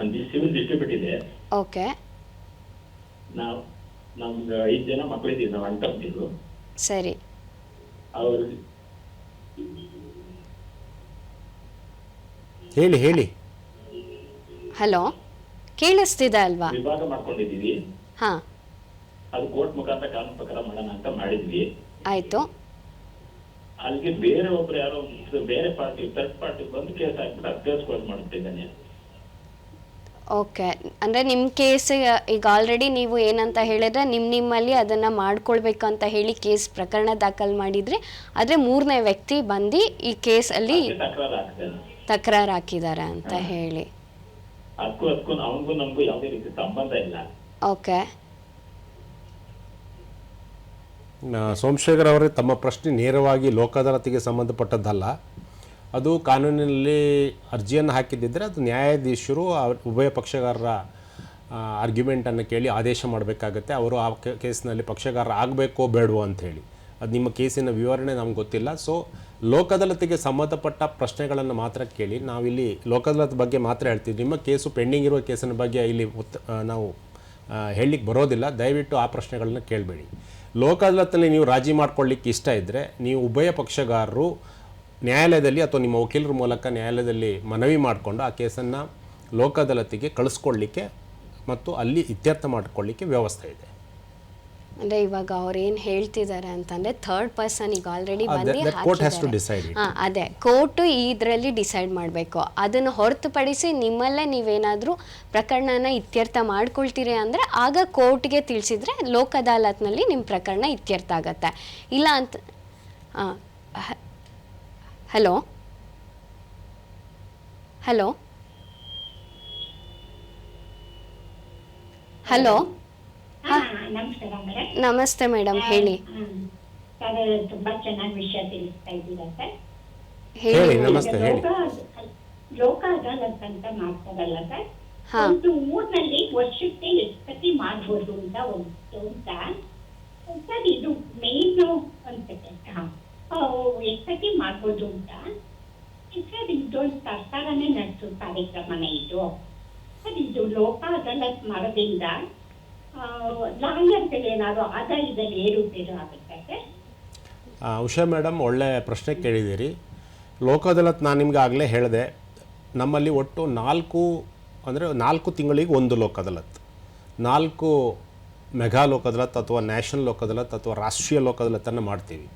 ಒಂದು ಸಿವಿಲ್ ಡಿಸ್ಟ್ರಿಬ್ಯೂಟ್ ಇದೆ. ಓಕೆ. ನಮ್ದು 5 ಜನ ಮಕ್ಕಳಿದ್ದೀವಿ, ನಾವು ಅಣ್ಣ ತಮ್ಮಂದಿರು. ಸರಿ. ಅವರು ಹೇಳಿ. ಹಲೋ, ಕೇಳಿಸ್ತಿದೆ ಅಲ್ವಾ? ವಿಭಾಗ ಮಾಡ್ಕೊಂಡಿದ್ದೀವಿ. ಹಾಂ, ಅದು ಕೋರ್ಟ್ ಮುಖಾಂತರ ಕಾನೂನು ಪ್ರಕಾರ ಮಾಡೋಣ ಅಂತ ಮಾಡಿದ್ವಿ. ಆಯಿತು. ಅಲ್ಲಿಗೆ ಬೇರೆ ಒಬ್ರು ಯಾರೋ ಬೇರೆ ಪಾರ್ಟಿ, ಥರ್ಡ್ ಪಾರ್ಟಿ ಬಂದು ಕೇಸ್ ಹಾಕ್ಬಿಟ್ಟು ಅದು ಕೇಸ್ ಕ್ಲೋಸ್ ಮಾಡ್ತಿದ್ದಾನೆ. ಓಕೆ, ಅಂದರೆ ನಿಮ್ಮ ಕೇಸ್ ಈಗ ಆಲ್ರೆಡಿ ನೀವು ಏನಂತ ಹೇಳಿದ್ರೆ ನಿಮ್ಮಲ್ಲಿ ಅದನ್ನು ಮಾಡ್ಕೊಳ್ಬೇಕಂತ ಹೇಳಿ ಕೇಸ್ ಪ್ರಕರಣ ದಾಖಲು ಮಾಡಿದರೆ, ಆದರೆ 3ನೇ ವ್ಯಕ್ತಿ ಬಂದು ಈ ಕೇಸಲ್ಲಿ ತಕರಾರು ಹಾಕಿದ್ದಾರೆ ಅಂತ ಹೇಳಿ. ಅದಕ್ಕೂ ಅವನಿಗೂ ನಮಗೂ ಯಾವುದೇ ರೀತಿ ಸಂಬಂಧ ಇಲ್ಲ. ಓಕೆ. ಸೋಮಶೇಖರ್ ಅವರೇ, ತಮ್ಮ ಪ್ರಶ್ನೆ ನೇರವಾಗಿ ಲೋಕ ಅದಾಲತಿಗೆ ಸಂಬಂಧಪಟ್ಟದ್ದಲ್ಲ. ಅದು ಕಾನೂನಿನಲ್ಲಿ ಅರ್ಜಿಯನ್ನು ಹಾಕಿದ್ದಿದ್ದರೆ ಅದು ನ್ಯಾಯಾಧೀಶರು ಉಭಯ ಪಕ್ಷಗಾರರ ಆರ್ಗ್ಯುಮೆಂಟನ್ನು ಕೇಳಿ ಆದೇಶ ಮಾಡಬೇಕಾಗತ್ತೆ. ಅವರು ಆ ಕೇಸ್ನಲ್ಲಿ ಪಕ್ಷಗಾರ ಆಗಬೇಕೋ ಬೇಡವೋ ಅಂಥೇಳಿ. ಅದು ನಿಮ್ಮ ಕೇಸಿನ ವಿವರಣೆ ನಮ್ಗೆ ಗೊತ್ತಿಲ್ಲ. ಸೊ ಲೋಕ ಅದಾಲತ್ಗೆ ಸಂಬಂಧಪಟ್ಟ ಪ್ರಶ್ನೆಗಳನ್ನು ಮಾತ್ರ ಕೇಳಿ. ನಾವಿಲ್ಲಿ ಲೋಕ ಅದಾಲತ್ ಬಗ್ಗೆ ಮಾತ್ರ ಹೇಳ್ತೀವಿ. ನಿಮ್ಮ ಕೇಸು ಪೆಂಡಿಂಗ್ ಇರುವ ಕೇಸಿನ ಬಗ್ಗೆ ಇಲ್ಲಿ ನಾವು ಹೇಳಲಿಕ್ಕೆ ಬರೋದಿಲ್ಲ. ದಯವಿಟ್ಟು ಆ ಪ್ರಶ್ನೆಗಳನ್ನ ಕೇಳಬೇಡಿ. ಲೋಕ ಅದಾಲತ್ನಲ್ಲಿ ನೀವು ರಾಜಿ ಮಾಡ್ಕೊಳ್ಳಿಕ್ಕೆ ಇಷ್ಟ ಇದ್ದರೆ ನೀವು ಉಭಯ ಪಕ್ಷಗಾರರು ನ್ಯಾಯಾಲಯದಲ್ಲಿ ಅಥವಾ ನಿಮ್ಮ ವಕೀಲರ ಮೂಲಕ ನ್ಯಾಯಾಲಯದಲ್ಲಿ ಮನವಿ ಮಾಡಿಕೊಂಡು ಆ ಕೇಸನ್ನು ಲೋಕ ಅದಾಲತ್ಗೆ ಕಳಿಸ್ಕೊಳ್ಳಿಕ್ಕೆ ಮತ್ತು ಅಲ್ಲಿ ಇತ್ಯರ್ಥ ಮಾಡಿಕೊಳ್ಳಿಕ್ಕೆ ವ್ಯವಸ್ಥೆ ಇದೆ. ಅಂದರೆ ಇವಾಗ ಅವ್ರು ಏನು ಹೇಳ್ತಿದ್ದಾರೆ ಅಂತಂದರೆ ಥರ್ಡ್ ಪರ್ಸನ್ ಈಗ ಆಲ್ರೆಡಿ ಬಂದು ಅದೇ ಕೋರ್ಟು ಇದರಲ್ಲಿ ಡಿಸೈಡ್ ಮಾಡಬೇಕು. ಅದನ್ನು ಹೊರತುಪಡಿಸಿ ನಿಮ್ಮಲ್ಲೇ ನೀವೇನಾದರೂ ಪ್ರಕರಣನ ಇತ್ಯರ್ಥ ಮಾಡ್ಕೊಳ್ತೀರಿ ಅಂದರೆ ಆಗ ಕೋರ್ಟ್ಗೆ ತಿಳಿಸಿದರೆ ಲೋಕ ಅದಾಲತ್ನಲ್ಲಿ ನಿಮ್ಮ ಪ್ರಕರಣ ಇತ್ಯರ್ಥ ಆಗತ್ತೆ. ಇಲ್ಲ ಅಂತ ಹಲೋ ಹಲೋ ಹಲೋ ನಮಸ್ತೆ ಮೇಡಮ್, ಹೇಳಿ. ತುಂಬಾ ಚೆನ್ನಾಗಿ ವಿಷಯ ತಿಳಿಸ್ತಾ ಇದ್ದೀರಾ ಸರ್. ಹೇಳಿ. ನಮಸ್ತೆ, ಹೇಳಿ. ಲೋಕ ಅದಾಲತ್ ಅಂತ ಮಾಡ್ತಾರಲ್ಲ ಸರ್, ಒಂದು ಊರಿನಲ್ಲಿ ವರ್ಷಕ್ಕೆ ಎಷ್ಟು ಸತಿ ಮಾಡ್ಬೋದು ಅಂತ ಸರ್, ಇದು ಮೇನ್ ಅನ್ಸುತ್ತೆ. ಎಷ್ಟು ಸತಿ ಮಾಡ್ಬೋದು ಅಂತ ಸರ್, ಇದೊಂದು ಸರ್ಕಾರನೇ ನಡೆಸೋ ಕಾರ್ಯಕ್ರಮನ ಇದು ಸರ್. ಇದು ಲೋಕ ಅದಾಲತ್ ಮಾಡೋದ್ರಿಂದ ಲಾಯರ್ಗಳೇನಾದ್ರು ಆದಾಯದಲ್ಲಿ ಏರುಪೇರು ಆಗುತ್ತೆ ಸರ್? ಉಷಾ ಮೇಡಮ್, ಒಳ್ಳೆ ಪ್ರಶ್ನೆ ಕೇಳಿದ್ದೀರಿ. ಲೋಕ ಅದಾಲತ್ ನಾನು ನಿಮ್ಗೆ ಆಗಲೇ ಹೇಳಿದೆ, ನಮ್ಮಲ್ಲಿ ಒಟ್ಟು 4 ತಿಂಗಳಿಗೆ ಒಂದು ಲೋಕ ಅದಾಲತ್, 4 ಮೆಗಾ ಲೋಕ ಅದಾಲತ್ ಅಥವಾ ನ್ಯಾಷನಲ್ ಲೋಕ ಅದಾಲತ್ ಅಥವಾ ರಾಷ್ಟ್ರೀಯ ಲೋಕ ಅದಾಲತನ್ನು ಮಾಡ್ತೀವಿ.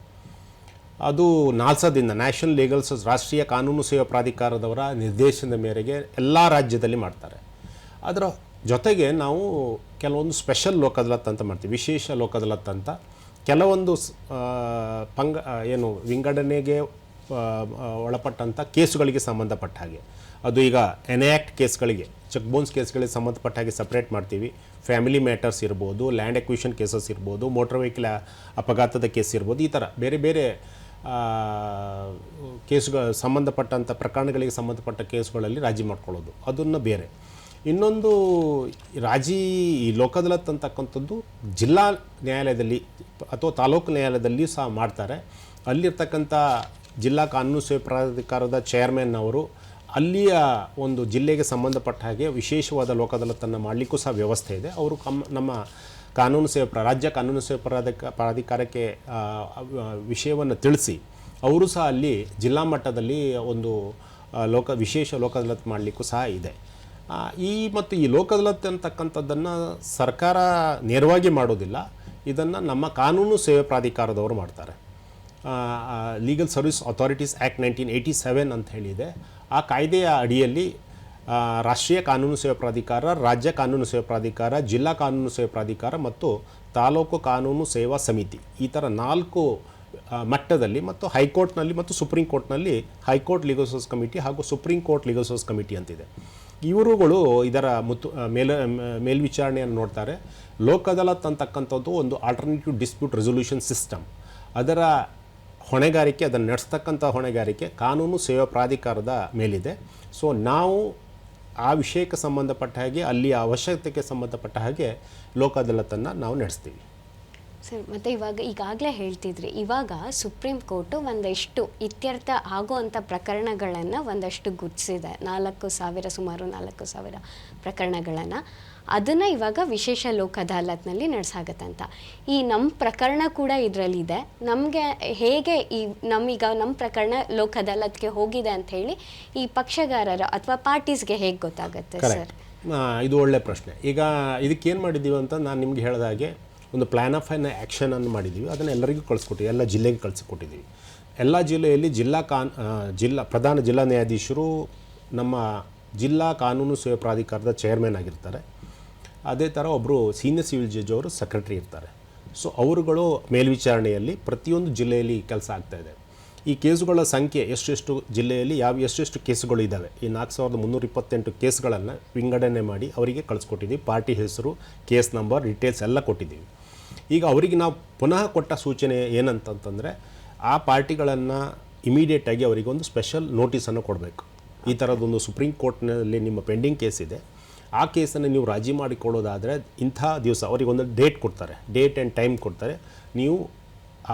ಅದು ನಾಲ್ಸದಿಂದ ನ್ಯಾಷನಲ್ ಲೀಗಲ್ ರಾಷ್ಟ್ರೀಯ ಕಾನೂನು ಸೇವಾ ಪ್ರಾಧಿಕಾರದವರ ನಿರ್ದೇಶನದ ಮೇರೆಗೆ ಎಲ್ಲ ರಾಜ್ಯದಲ್ಲಿ ಮಾಡ್ತಾರೆ. ಅದರ ಜೊತೆಗೆ ನಾವು ಕೆಲವೊಂದು ಸ್ಪೆಷಲ್ ಲೋಕ ಅದಾಲತ್ ಅಂತ ಮಾಡ್ತೀವಿ, ವಿಶೇಷ ಲೋಕ ಅದಾಲತ್ ಅಂತ. ಕೆಲವೊಂದು ವಿಂಗಡಣೆಗೆ ಒಳಪಟ್ಟಂಥ ಕೇಸುಗಳಿಗೆ ಸಂಬಂಧಪಟ್ಟ ಹಾಗೆ, ಅದು ಈಗ ಎನ್ಆಕ್ಟ್ ಕೇಸ್ಗಳಿಗೆ, ಚೆಕ್ ಬೌನ್ಸ್ ಕೇಸ್ಗಳಿಗೆ ಸಂಬಂಧಪಟ್ಟ ಹಾಗೆ ಸಪ್ರೇಟ್ ಮಾಡ್ತೀವಿ. ಫ್ಯಾಮಿಲಿ ಮ್ಯಾಟರ್ಸ್ ಇರ್ಬೋದು, ಲ್ಯಾಂಡ್ ಎಕ್ವಿಷನ್ ಕೇಸಸ್ ಇರ್ಬೋದು, ಮೋಟರ್ ವೆಹಿಕಲ್ ಅಪಘಾತದ ಕೇಸ್ ಇರ್ಬೋದು, ಈ ಥರ ಬೇರೆ ಬೇರೆ ಕೇಸುಗಳ ಸಂಬಂಧಪಟ್ಟಂಥ ಪ್ರಕರಣಗಳಿಗೆ ಸಂಬಂಧಪಟ್ಟ ಕೇಸುಗಳಲ್ಲಿ ರಾಜಿ ಮಾಡ್ಕೊಳ್ಳೋದು ಅದನ್ನು ಬೇರೆ. ಇನ್ನೊಂದು ಈ ಲೋಕ ಅದಾಲತ್ ಅಂತಕ್ಕಂಥದ್ದು ಜಿಲ್ಲಾ ನ್ಯಾಯಾಲಯದಲ್ಲಿ ಅಥವಾ ತಾಲೂಕು ನ್ಯಾಯಾಲಯದಲ್ಲಿ ಸಹ ಮಾಡ್ತಾರೆ. ಅಲ್ಲಿರ್ತಕ್ಕಂಥ ಜಿಲ್ಲಾ ಕಾನೂನು ಸೇವೆ ಪ್ರಾಧಿಕಾರದ ಚೇರ್ಮನ್ ಅವರು ಅಲ್ಲಿಯ ಒಂದು ಜಿಲ್ಲೆಗೆ ಸಂಬಂಧಪಟ್ಟ ಹಾಗೆ ವಿಶೇಷವಾದ ಲೋಕ ಅದಾಲತನ್ನು ಮಾಡಲಿಕ್ಕೂ ಸಹ ವ್ಯವಸ್ಥೆ ಇದೆ. ಅವರು ನಮ್ಮ ಕಾನೂನು ಸೇವೆ ರಾಜ್ಯ ಕಾನೂನು ಸೇವೆ ಪ್ರಾಧಿಕಾರಕ್ಕೆ ವಿಷಯವನ್ನು ತಿಳಿಸಿ ಅವರು ಸಹ ಅಲ್ಲಿ ಜಿಲ್ಲಾ ಮಟ್ಟದಲ್ಲಿ ಒಂದು ವಿಶೇಷ ಲೋಕ ಅದಾಲತ್ ಮಾಡಲಿಕ್ಕೂ ಸಹ ಇದೆ. ಮತ್ತು ಈ ಲೋಕ ಅದಾಲತ್ ಅಂತಕ್ಕಂಥದ್ದನ್ನು ಸರ್ಕಾರ ನೇರವಾಗಿ ಮಾಡೋದಿಲ್ಲ. ಇದನ್ನು ನಮ್ಮ ಕಾನೂನು ಸೇವೆ ಪ್ರಾಧಿಕಾರದವರು ಮಾಡ್ತಾರೆ. ಲೀಗಲ್ ಸರ್ವಿಸ್ ಅಥಾರಿಟೀಸ್ ಆ್ಯಕ್ಟ್ 1987 ಅಂತ ಹೇಳಿದೆ. ಆ ಕಾಯ್ದೆಯ ಅಡಿಯಲ್ಲಿ ರಾಷ್ಟ್ರೀಯ ಕಾನೂನು ಸೇವೆ ಪ್ರಾಧಿಕಾರ, ರಾಜ್ಯ ಕಾನೂನು ಸೇವೆ ಪ್ರಾಧಿಕಾರ, ಜಿಲ್ಲಾ ಕಾನೂನು ಸೇವೆ ಪ್ರಾಧಿಕಾರ ಮತ್ತು ತಾಲೂಕು ಕಾನೂನು ಸೇವಾ ಸಮಿತಿ, ಈ ಥರ 4 ಮಟ್ಟದಲ್ಲಿ ಮತ್ತು ಹೈಕೋರ್ಟ್ನಲ್ಲಿ ಮತ್ತು ಸುಪ್ರೀಂ ಕೋರ್ಟ್ನಲ್ಲಿ ಹೈಕೋರ್ಟ್ ಲೀಗಲ್ ಸರ್ವಿಸ್ ಕಮಿಟಿ ಹಾಗೂ supreme court legal service committee ಅಂತಿದೆ. ಇವರುಗಳು ಇದರ ಮೇಲ್ವಿಚಾರಣೆಯನ್ನು ನೋಡ್ತಾರೆ. ಲೋಕ ಅದಾಲತ್ ಅಂತಕ್ಕಂಥದ್ದು ಒಂದು ಆಲ್ಟರ್ನೇಟಿವ್ ಡಿಸ್ಪ್ಯೂಟ್ ರೆಸೊಲ್ಯೂಷನ್ ಸಿಸ್ಟಮ್. ಅದರ ಹೊಣೆಗಾರಿಕೆ, ಅದನ್ನು ನಡೆಸ್ತಕ್ಕಂಥ ಹೊಣೆಗಾರಿಕೆ ಕಾನೂನು ಸೇವಾ ಪ್ರಾಧಿಕಾರದ ಮೇಲಿದೆ. ಸೊ ನಾವು ಆ ವಿಷಯಕ್ಕೆ ಸಂಬಂಧಪಟ್ಟ ಹಾಗೆ, ಅಲ್ಲಿಯ ಅವಶ್ಯಕತೆಗೆ ಸಂಬಂಧಪಟ್ಟ ಹಾಗೆ ಲೋಕ ಅದಾಲತನ್ನು ನಾವು ನಡೆಸ್ತೀವಿ. ಸರ್, ಮತ್ತು ಈಗಾಗಲೇ ಹೇಳ್ತಿದ್ರಿ, ಇವಾಗ ಸುಪ್ರೀಂ ಕೋರ್ಟು ಒಂದಷ್ಟು ಇತ್ಯರ್ಥ ಆಗುವಂಥ ಪ್ರಕರಣಗಳನ್ನು ಒಂದಷ್ಟು ಗುರುತಿಸಿದೆ. ಸುಮಾರು 4,000 ಪ್ರಕರಣಗಳನ್ನು. ಅದನ್ನು ಇವಾಗ ವಿಶೇಷ ಲೋಕ ಅದಾಲತ್ನಲ್ಲಿ ನಡೆಸಾಗತ್ತೆ ಅಂತ. ಈ ನಮ್ಮ ಪ್ರಕರಣ ಕೂಡ ಇದರಲ್ಲಿದೆ. ನಮಗೆ ಹೇಗೆ ನಮ್ಮ ಪ್ರಕರಣ ಲೋಕ ಅದಾಲತ್ಗೆ ಹೋಗಿದೆ ಅಂತ ಹೇಳಿ ಈ ಪಕ್ಷಗಾರರ ಅಥವಾ ಪಾರ್ಟೀಸ್ಗೆ ಹೇಗೆ ಗೊತ್ತಾಗುತ್ತೆ ಸರ್? ಇದು ಒಳ್ಳೆ ಪ್ರಶ್ನೆ. ಈಗ ಇದಕ್ಕೇನು ಮಾಡಿದ್ದೀವಿ ಅಂತ ನಾನು ನಿಮ್ಗೆ ಹೇಳಿದ ಹಾಗೆ ಒಂದು ಪ್ಲ್ಯಾನ್ ಆಫ್ ಆ್ಯನ್ ಆ್ಯಕ್ಷನನ್ನು ಮಾಡಿದ್ದೀವಿ. ಅದನ್ನು ಎಲ್ಲರಿಗೂ ಕಳಿಸ್ಕೊಟ್ಟಿದ್ದೀವಿ, ಎಲ್ಲ ಜಿಲ್ಲೆಗೆ ಕಳಿಸಿಕೊಟ್ಟಿದ್ದೀವಿ. ಎಲ್ಲ ಜಿಲ್ಲೆಯಲ್ಲಿ ಪ್ರಧಾನ ಜಿಲ್ಲಾ ನ್ಯಾಯಾಧೀಶರು ನಮ್ಮ ಜಿಲ್ಲಾ ಕಾನೂನು ಸೇವೆ ಪ್ರಾಧಿಕಾರದ ಚೇರ್ಮನ್ ಆಗಿರ್ತಾರೆ. ಅದೇ ಥರ ಒಬ್ಬರು ಸೀನಿಯರ್ ಸಿವಿಲ್ ಜಡ್ಜ್ ಅವರು ಸೆಕ್ರೆಟರಿ ಇರ್ತಾರೆ. ಸೊ ಅವರುಗಳು ಮೇಲ್ವಿಚಾರಣೆಯಲ್ಲಿ ಪ್ರತಿಯೊಂದು ಜಿಲ್ಲೆಯಲ್ಲಿ ಕೆಲಸ ಆಗ್ತಾಯಿದೆ. ಈ ಕೇಸುಗಳ ಸಂಖ್ಯೆ ಎಷ್ಟೆಷ್ಟು ಜಿಲ್ಲೆಯಲ್ಲಿ ಎಷ್ಟೆಷ್ಟು ಕೇಸುಗಳು ಇದ್ದಾವೆ, ಈ 4,328 ಕೇಸ್ಗಳನ್ನು ವಿಂಗಡಣೆ ಮಾಡಿ ಅವರಿಗೆ ಕಳಿಸ್ಕೊಟ್ಟಿದ್ದೀವಿ. ಪಾರ್ಟಿ ಹೆಸರು, ಕೇಸ್ ನಂಬರ್, ಡೀಟೇಲ್ಸ್ ಎಲ್ಲ ಕೊಟ್ಟಿದ್ದೀವಿ. ಈಗ ಅವರಿಗೆ ನಾವು ಪುನಃ ಕೊಟ್ಟ ಸೂಚನೆ ಏನಂತಂತಂದರೆ, ಆ ಪಾರ್ಟಿಗಳನ್ನು ಇಮಿಡಿಯೇಟಾಗಿ ಅವರಿಗೆ ಒಂದು ಸ್ಪೆಷಲ್ ನೋಟಿಸನ್ನು ಕೊಡಬೇಕು. ಈ ಥರದೊಂದು ಸುಪ್ರೀಂ ಕೋರ್ಟ್ನಲ್ಲಿ ನಿಮ್ಮ ಪೆಂಡಿಂಗ್ ಕೇಸ್ ಇದೆ, ಆ ಕೇಸನ್ನು ನೀವು ರಾಜಿ ಮಾಡಿಕೊಳ್ಳೋದಾದರೆ ಇಂಥ ದಿವಸ ಅವರಿಗೊಂದು ಡೇಟ್ ಕೊಡ್ತಾರೆ, ಡೇಟ್ ಆ್ಯಂಡ್ ಟೈಮ್ ಕೊಡ್ತಾರೆ. ನೀವು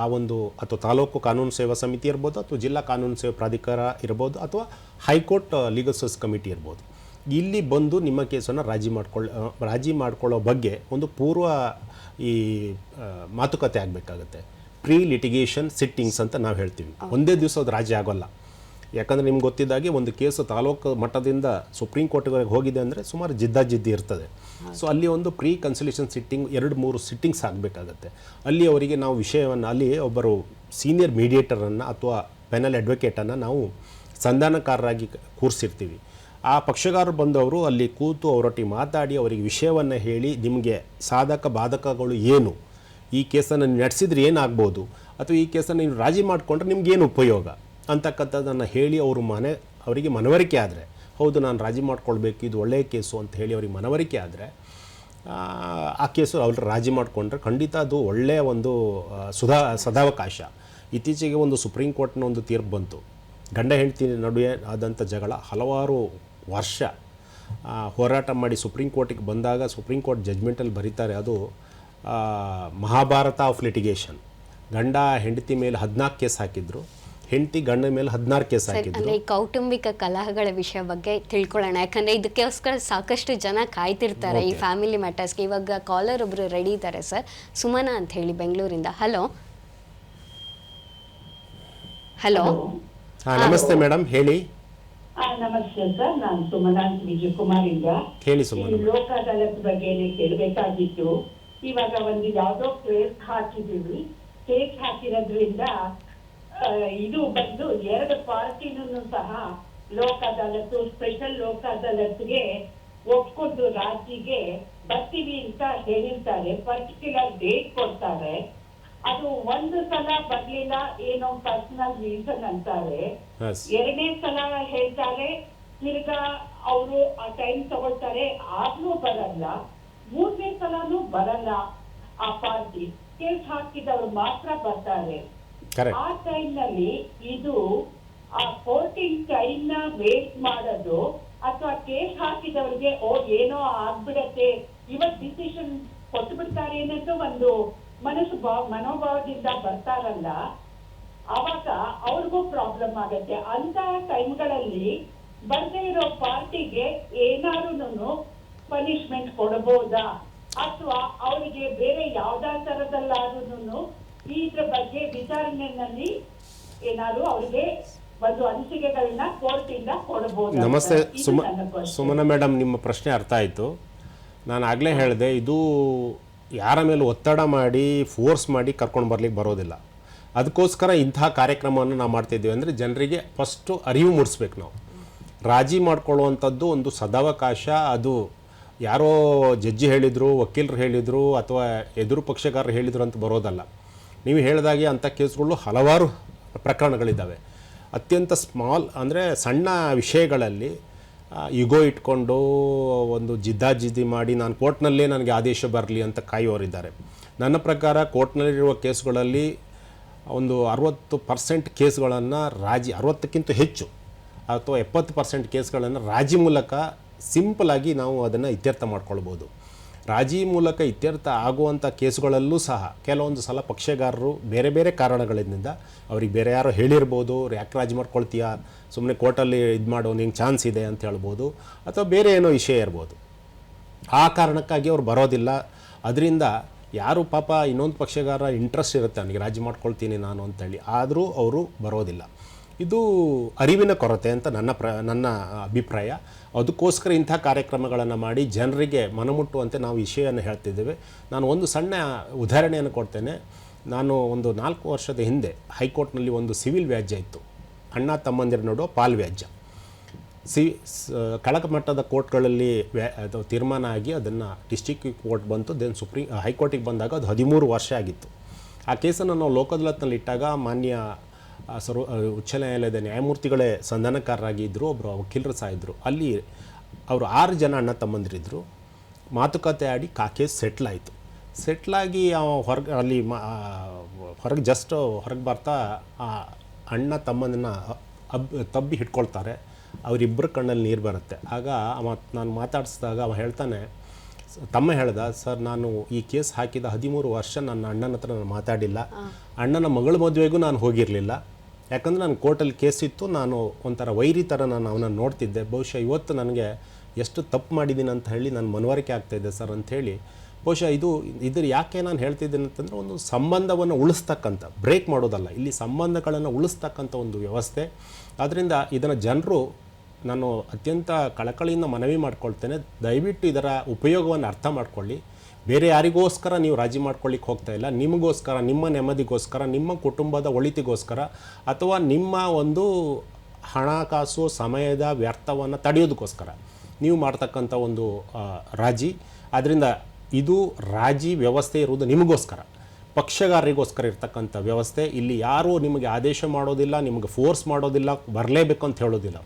ಆ ಒಂದು ಅಥವಾ ತಾಲೂಕು ಕಾನೂನು ಸೇವಾ ಸಮಿತಿ ಇರ್ಬೋದು, ಅಥವಾ ಜಿಲ್ಲಾ ಕಾನೂನು ಸೇವಾ ಪ್ರಾಧಿಕಾರ ಇರ್ಬೋದು, ಅಥವಾ ಹೈಕೋರ್ಟ್ ಲೀಗಲ್ ಸರ್ವಿಸ್ ಕಮಿಟಿ ಇರ್ಬೋದು. ಇಲ್ಲಿ ಬಂದು ನಿಮ್ಮ ಕೇಸನ್ನು ರಾಜಿ ಮಾಡ್ಕೊಳ್ಳೋ ಬಗ್ಗೆ ಒಂದು ಪೂರ್ವ ಈ ಮಾತುಕತೆ ಆಗಬೇಕಾಗತ್ತೆ. ಪ್ರೀ ಲಿಟಿಗೇಷನ್ ಸಿಟ್ಟಿಂಗ್ಸ್ ಅಂತ ನಾವು ಹೇಳ್ತೀವಿ. ಒಂದೇ ದಿವಸ ಅದು ರಾಜಿ ಆಗೋಲ್ಲ. ಯಾಕಂದರೆ ನಿಮ್ಗೆ ಗೊತ್ತಿದ್ದಾಗೆ ಒಂದು ಕೇಸು ತಾಲೂಕು ಮಟ್ಟದಿಂದ ಸುಪ್ರೀಂ ಕೋರ್ಟ್ವರೆಗೆ ಹೋಗಿದೆ ಅಂದರೆ ಸುಮಾರು ಜಿದ್ದಾಜಿದ್ದಿ ಇರ್ತದೆ. ಸೊ ಅಲ್ಲಿ ಒಂದು ಪ್ರೀ ಕನ್ಸಲ್ಟೇಷನ್ ಸಿಟ್ಟಿಂಗ್ 2-3 ಸಿಟ್ಟಿಂಗ್ಸ್ ಆಗಬೇಕಾಗತ್ತೆ. ಅಲ್ಲಿ ಅವರಿಗೆ ನಾವು ವಿಷಯವನ್ನು, ಅಲ್ಲಿ ಒಬ್ಬರು ಸೀನಿಯರ್ ಮೀಡಿಯೇಟರನ್ನು ಅಥವಾ ಪೆನಲ್ ಅಡ್ವೊಕೇಟನ್ನು ನಾವು ಸಂಧಾನಕಾರರಾಗಿ ಕೂರಿಸಿರ್ತೀವಿ. ಆ ಪಕ್ಷಗಾರರು ಬಂದವರು ಅಲ್ಲಿ ಕೂತು ಅವರೊಟ್ಟಿಗೆ ಮಾತಾಡಿ ಅವರಿಗೆ ವಿಷಯವನ್ನು ಹೇಳಿ, ನಿಮಗೆ ಸಾಧಕ ಬಾಧಕಗಳು ಏನು, ಈ ಕೇಸನ್ನು ನಡೆಸಿದ್ರೆ ಏನಾಗ್ಬೋದು, ಅಥವಾ ಈ ಕೇಸನ್ನು ನೀವು ರಾಜಿ ಮಾಡಿಕೊಂಡ್ರೆ ನಿಮ್ಗೇನು ಉಪಯೋಗ ಅಂತಕ್ಕಂಥದ್ದನ್ನು ಹೇಳಿ ಅವರಿಗೆ ಮನವರಿಕೆ ಆದರೆ, ಹೌದು ನಾನು ರಾಜಿ ಮಾಡ್ಕೊಳ್ಬೇಕು, ಇದು ಒಳ್ಳೆಯ ಕೇಸು ಅಂತ ಹೇಳಿ ಅವ್ರಿಗೆ ಮನವರಿಕೆ ಆದರೆ ಆ ಕೇಸು ಅವ್ರು ರಾಜಿ ಮಾಡಿಕೊಂಡ್ರೆ ಖಂಡಿತ ಅದು ಒಳ್ಳೆಯ ಒಂದು ಸದಾವಕಾಶ. ಇತ್ತೀಚೆಗೆ ಒಂದು ಸುಪ್ರೀಂ ಕೋರ್ಟ್ನ ಒಂದು ತೀರ್ಪು ಬಂತು. ಗಂಡ ಹೆಂಡತಿ ನಡುವೆ ಆದಂಥ ಜಗಳ ಹಲವಾರು ವರ್ಷ ಹೋರಾಟ ಮಾಡಿ ಸುಪ್ರೀಂ ಕೋರ್ಟಿಗೆ ಬಂದಾಗ ಸುಪ್ರೀಂ ಕೋರ್ಟ್ ಜಡ್ಜ್ಮೆಂಟಲ್ಲಿ ಬರೀತಾರೆ, ಅದು ಮಹಾಭಾರತ ಆಫ್ ಲಿಟಿಗೇಷನ್. ಗಂಡ ಹೆಂಡತಿ ಮೇಲೆ 14 ಕೇಸ್ ಹಾಕಿದ್ರು, ಹೆಂಡತಿ ಗಂಡ ಮೇಲೆ 16 ಕೇಸ್ ಹಾಕಿದ್ರು. ಅಂದರೆ ಕೌಟುಂಬಿಕ ಕಲಹಗಳ ವಿಷಯ ಬಗ್ಗೆ ತಿಳ್ಕೊಳ್ಳೋಣ, ಯಾಕಂದರೆ ಇದಕ್ಕೋಸ್ಕರ ಸಾಕಷ್ಟು ಜನ ಕಾಯ್ತಿರ್ತಾರೆ ಈ ಫ್ಯಾಮಿಲಿ ಮ್ಯಾಟರ್ಸ್ಗೆ. ಇವಾಗ ಕಾಲರ್ ಒಬ್ಬರು ರೆಡಿ ಇದ್ದಾರೆ ಸರ್, ಸುಮನಾ ಅಂತ ಹೇಳಿ ಬೆಂಗಳೂರಿಂದ. Hello hello. ಹಾಂ, ನಮಸ್ತೆ ಮೇಡಮ್, ಹೇಳಿ. ನಮಸ್ತೆ ಸರ್, ನಾನು ಸುಮನಾ ವಿಜಯಕುಮಾರಿಂದ. ಹೇಳಿ ಸುಮನಾ. ಲೋಕ ಅದಾಲತ್ ಬಗ್ಗೆ ಕೇಳಬೇಕಾಗಿತ್ತು. ಇವಾಗ ಒಂದು ಯಾವುದೋ ಕೇಸ್ ಹಾಕಿದೀವಿ. ಕೇಸ್ ಹಾಕಿರೋದ್ರಿಂದ ಇದು ಬಂದು 2 ಪಾರ್ಟಿನೂ ಸಹ ಲೋಕ ಅದಾಲತ್ತು, ಸ್ಪೆಷಲ್ ಲೋಕ ಅದಾಲತ್ಗೆ ಒಪ್ಕೊಂಡು ರಾಜಿಗೆ ಬರ್ತೀವಿ ಅಂತ ಹೇಳಿರ್ತಾರೆ. ಪರ್ಟಿಕ್ಯುಲರ್ ಡೇಟ್ ಕೊಡ್ತಾರೆ. ಅದು ಒಂದು ಸಲ ಬರ್ಲಿಲ್ಲ, ಏನೋ ಪರ್ಸನಲ್ ರೀಸನ್ ಅಂತಾರೆ. 2ನೇ ಸಲ ಹೇಳ್ತಾರೆ, ತಿರ್ಗಾ ಅವರು ಆ ಟೈಮ್ ತಗೊಳ್ತಾರೆ, ಆದ್ರೂ ಬರಲ್ಲ. 3ನೇ ಸಲನೂ ಬರಲ್ಲ. ಆ ಪಾರ್ಟಿ ಕೇಸ್ ಹಾಕಿದವ್ರು ಮಾತ್ರ ಬರ್ತಾರೆ. ಆ ಟೈಮ್ ನಲ್ಲಿ ಇದು ಆ ಕೋರ್ಟಿಂಗ್ ಟೈಮ್ ನ ವೇಸ್ಟ್ ಮಾಡೋದು, ಅಥವಾ ಕೇಸ್ ಹಾಕಿದವ್ರಿಗೆ ಏನೋ ಆಗ್ಬಿಡತ್ತೆ, ಇವತ್ ಡಿಸಿಷನ್ ಕೊಟ್ಟು ಬಿಡ್ತಾರೆ ಅನ್ನೋದು ಒಂದು ಮನೋಭಾವದಿಂದ ಬರ್ತಾರಲ್ಲ, ಅವಾಗ ಅವ್ರಿಗೂ ಪ್ರಾಬ್ಲಮ್ ಆಗತ್ತೆ. ಅಂತ ಟೈಮ್ಗಳಲ್ಲಿ ಬರ್ದೇ ಇರೋ ಪಾರ್ಟಿಗೆ ಏನಾದ್ರು ಪನಿಷ್ಮೆಂಟ್ ಕೊಡಬಹುದಾ, ಅಥವಾ ಅವರಿಗೆ ಬೇರೆ ಯಾವ್ದಾ ತರದಲ್ಲಾದ್ರೂ ಇದ್ರ ಬಗ್ಗೆ ವಿಚಾರಣೆಯಲ್ಲಿ ಏನಾದ್ರು ಅವ್ರಿಗೆ ಒಂದು ಅನಿಸಿಕೆಗಳನ್ನ ಕೋರ್ಟಿಂದ ಕೊಡಬಹುದು. ನಮಸ್ತೆ ಸುಮನಾ ಮೇಡಮ್, ನಿಮ್ಮ ಪ್ರಶ್ನೆ ಅರ್ಥ ಆಯಿತು. ನಾನು ಆಗಲೇ ಹೇಳಿದೆ, ಇದು ಯಾರ ಮೇಲೆ ಒತ್ತಡ ಮಾಡಿ ಫೋರ್ಸ್ ಮಾಡಿ ಕರ್ಕೊಂಡು ಬರ್ಲಿಕ್ಕೆ ಬರೋದಿಲ್ಲ. ಅದಕ್ಕೋಸ್ಕರ ಇಂತಹ ಕಾರ್ಯಕ್ರಮವನ್ನು ನಾವು ಮಾಡ್ತಿದ್ದೀವಿ. ಅಂದರೆ ಜನರಿಗೆ ಫಸ್ಟು ಅರಿವು ಮೂಡಿಸ್ಬೇಕು. ನಾವು ರಾಜಿ ಮಾಡ್ಕೊಳ್ಳುವಂಥದ್ದು ಒಂದು ಸದಾವಕಾಶ. ಅದು ಯಾರೋ ಜಡ್ಜಿ ಹೇಳಿದರು, ವಕೀಲರು ಹೇಳಿದರು, ಅಥವಾ ಎದುರು ಪಕ್ಷಗಾರರು ಹೇಳಿದರು ಅಂತ ಬರೋದಲ್ಲ. ನೀವು ಹೇಳಿದಾಗೆ ಅಂಥ ಕೇಸ್ಗಳು ಹಲವಾರು ಪ್ರಕರಣಗಳಿದ್ದಾವೆ. ಅತ್ಯಂತ ಸ್ಮಾಲ್ ಅಂದರೆ ಸಣ್ಣ ವಿಷಯಗಳಲ್ಲಿ ಯುಗೋ ಇಟ್ಕೊಂಡು ಒಂದು ಜಿದ್ದಾಜಿದ್ದಿ ಮಾಡಿ ನಾನು ಕೋರ್ಟ್ನಲ್ಲೇ ನನಗೆ ಆದೇಶ ಬರಲಿ ಅಂತ ಕಾಯುವವರಿದ್ದಾರೆ. ನನ್ನ ಪ್ರಕಾರ ಕೋರ್ಟ್ನಲ್ಲಿರುವ ಕೇಸ್ಗಳಲ್ಲಿ ಒಂದು 60% ಕೇಸ್ಗಳನ್ನು ರಾಜಿ, 60ಕ್ಕಿಂತ ಹೆಚ್ಚು ಅಥವಾ 70% ಕೇಸ್ಗಳನ್ನು ರಾಜಿ ಮೂಲಕ ಸಿಂಪಲಾಗಿ ನಾವು ಅದನ್ನು ಇತ್ಯರ್ಥ ಮಾಡ್ಕೊಳ್ಬೋದು. ರಾಜಿ ಮೂಲಕ ಇತ್ಯರ್ಥ ಆಗುವಂಥ ಕೇಸುಗಳಲ್ಲೂ ಸಹ ಕೆಲವೊಂದು ಸಲ ಪಕ್ಷಗಾರರು ಬೇರೆ ಬೇರೆ ಕಾರಣಗಳಿಂದ ಅವ್ರಿಗೆ ಬೇರೆ ಯಾರೋ ಹೇಳಿರ್ಬೋದು, ಯಾಕೆ ರಾಜಿ ಮಾಡ್ಕೊಳ್ತೀಯಾ, ಸುಮ್ಮನೆ ಕೋರ್ಟಲ್ಲಿ ಇದು ಮಾಡೋ ನಿಂಗೆ ಚಾನ್ಸ್ ಇದೆ ಅಂತ ಹೇಳ್ಬೋದು, ಅಥವಾ ಬೇರೆ ಏನೋ ವಿಷಯ ಇರ್ಬೋದು. ಆ ಕಾರಣಕ್ಕಾಗಿ ಅವ್ರು ಬರೋದಿಲ್ಲ. ಅದರಿಂದ ಯಾರು ಪಾಪ ಇನ್ನೊಂದು ಪಕ್ಷಗಾರ ಇಂಟ್ರೆಸ್ಟ್ ಇರುತ್ತೆ ನನಗೆ ರಾಜಿ ಮಾಡ್ಕೊಳ್ತೀನಿ ನಾನು ಅಂತೇಳಿ, ಆದರೂ ಅವರು ಬರೋದಿಲ್ಲ. ಇದು ಅರಿವಿನ ಕೊರತೆ ಅಂತ ನನ್ನ ಅಭಿಪ್ರಾಯ. ಅದಕ್ಕೋಸ್ಕರ ಇಂಥ ಕಾರ್ಯಕ್ರಮಗಳನ್ನು ಮಾಡಿ ಜನರಿಗೆ ಮನಮುಟ್ಟುವಂತೆ ನಾವು ವಿಷಯವನ್ನು ಹೇಳ್ತಿದ್ದೇವೆ. ನಾನು ಒಂದು ಸಣ್ಣ ಉದಾಹರಣೆಯನ್ನು ಕೊಡ್ತೇನೆ. ನಾನು ಒಂದು 4 ವರ್ಷದ ಹಿಂದೆ ಹೈಕೋರ್ಟ್ನಲ್ಲಿ ಒಂದು ಸಿವಿಲ್ ವ್ಯಾಜ್ಯ ಇತ್ತು, ಅಣ್ಣ ತಮ್ಮಂದಿರ ನಡುವ ಪಾಲ್ ವ್ಯಾಜ್ಯ. ಕೆಳಕ ಮಟ್ಟದ ಕೋರ್ಟ್ಗಳಲ್ಲಿ ಅದು ತೀರ್ಮಾನ ಆಗಿ ಅದನ್ನು ಡಿಸ್ಟ್ರಿಕ್ಟ್ ಕೋರ್ಟ್ ಬಂತು. ದೆನ್ ಹೈಕೋರ್ಟಿಗೆ ಬಂದಾಗ ಅದು 13 ವರ್ಷ ಆಗಿತ್ತು. ಆ ಕೇಸನ್ನು ನಾವು ಲೋಕದಾಲತ್ನಲ್ಲಿ ಇಟ್ಟಾಗ ಮಾನ್ಯ ಉಚ್ಚ ನ್ಯಾಯಾಲಯದ ನ್ಯಾಯಮೂರ್ತಿಗಳೇ ಸಂಧಾನಕಾರರಾಗಿ ಇದ್ದರು, ಒಬ್ಬರು ವಕೀಲರು ಸಹ ಇದ್ದರು. ಅಲ್ಲಿ ಅವರು 6 ಜನ ಅಣ್ಣ ತಮ್ಮಂದಿರಿದ್ದರು. ಮಾತುಕತೆ ಆಡಿ ಕೇಸ್ ಸೆಟ್ಲಾಯಿತು. ಸೆಟ್ಲಾಗಿ ಹೊರಗೆ ಅಲ್ಲಿ ಹೊರಗೆ ಜಸ್ಟ್ ಹೊರಗೆ ಬರ್ತಾ ಅಣ್ಣ ತಮ್ಮನನ್ನು ತಬ್ಬಿ ಹಿಡ್ಕೊಳ್ತಾರೆ, ಅವರಿಬ್ಬರ ಕಣ್ಣಲ್ಲಿ ನೀರು ಬರುತ್ತೆ. ಆಗ ನಾನು ಮಾತಾಡಿಸಿದಾಗ ಅವ ಹೇಳ್ತಾನೆ, ತಮ್ಮ ಹೇಳ್ದ, ಸರ್ ನಾನು ಈ ಕೇಸ್ ಹಾಕಿದ 13 ವರ್ಷ ನನ್ನ ಅಣ್ಣನ ಹತ್ರ ನಾನು ಮಾತಾಡಿಲ್ಲ, ಅಣ್ಣನ ಮಗಳ ಮದುವೆಗೂ ನಾನು ಹೋಗಿರಲಿಲ್ಲ. ಯಾಕಂದರೆ ನಾನು ಕೋರ್ಟಲ್ಲಿ ಕೇಸ್ ಇತ್ತು, ನಾನು ಒಂಥರ ವೈರಿ ಥರ ನಾನು ಅವನನ್ನು ನೋಡ್ತಿದ್ದೆ. ಬಹುಶಃ ಇವತ್ತು ನನಗೆ ಎಷ್ಟು ತಪ್ಪು ಮಾಡಿದ್ದೀನಿ ಅಂತ ಹೇಳಿ ನನ್ನ ಮನವರಿಕೆ ಆಗ್ತಾಯಿದೆ ಸರ್ ಅಂಥೇಳಿ. ಬಹುಶಃ ಇದ್ರ ಯಾಕೆ ನಾನು ಹೇಳ್ತಿದ್ದೀನಿ ಅಂತಂದರೆ, ಒಂದು ಸಂಬಂಧವನ್ನು ಉಳಿಸ್ತಕ್ಕಂಥ, ಬ್ರೇಕ್ ಮಾಡೋದಲ್ಲ, ಇಲ್ಲಿ ಸಂಬಂಧಗಳನ್ನು ಉಳಿಸ್ತಕ್ಕಂಥ ಒಂದು ವ್ಯವಸ್ಥೆ. ಆದ್ದರಿಂದ ಇದನ್ನು ಜನರು, ನಾನು ಅತ್ಯಂತ ಕಳಕಳಿಯಿಂದ ಮನವಿ ಮಾಡ್ಕೊಳ್ತೇನೆ, ದಯವಿಟ್ಟು ಇದರ ಉಪಯೋಗವನ್ನು ಅರ್ಥ ಮಾಡ್ಕೊಳ್ಳಿ. ಬೇರೆ ಯಾರಿಗೋಸ್ಕರ ನೀವು ರಾಜಿ ಮಾಡ್ಕೊಳ್ಳಿಕ್ಕೆ ಹೋಗ್ತಾ ಇಲ್ಲ, ನಿಮಗೋಸ್ಕರ, ನಿಮ್ಮ ನೆಮ್ಮದಿಗೋಸ್ಕರ, ನಿಮ್ಮ ಕುಟುಂಬದ ಒಳಿತಿಗೋಸ್ಕರ, ಅಥವಾ ನಿಮ್ಮ ಒಂದು ಹಣಕಾಸು ಸಮಯದ ವ್ಯರ್ಥವನ್ನು ತಡೆಯೋದಕ್ಕೋಸ್ಕರ ನೀವು ಮಾಡ್ತಕ್ಕಂಥ ಒಂದು ರಾಜಿ. ಆದ್ದರಿಂದ ಇದು ರಾಜಿ ವ್ಯವಸ್ಥೆ ಇರುವುದು ನಿಮಗೋಸ್ಕರ, ಪಕ್ಷಗಾರರಿಗೋಸ್ಕರ ಇರ್ತಕ್ಕಂಥ ವ್ಯವಸ್ಥೆ. ಇಲ್ಲಿ ಯಾರೂ ನಿಮಗೆ ಆದೇಶ ಮಾಡೋದಿಲ್ಲ, ನಿಮಗೆ ಫೋರ್ಸ್ ಮಾಡೋದಿಲ್ಲ, ಬರಲೇಬೇಕು ಅಂತ ಹೇಳೋದಿಲ್ಲ.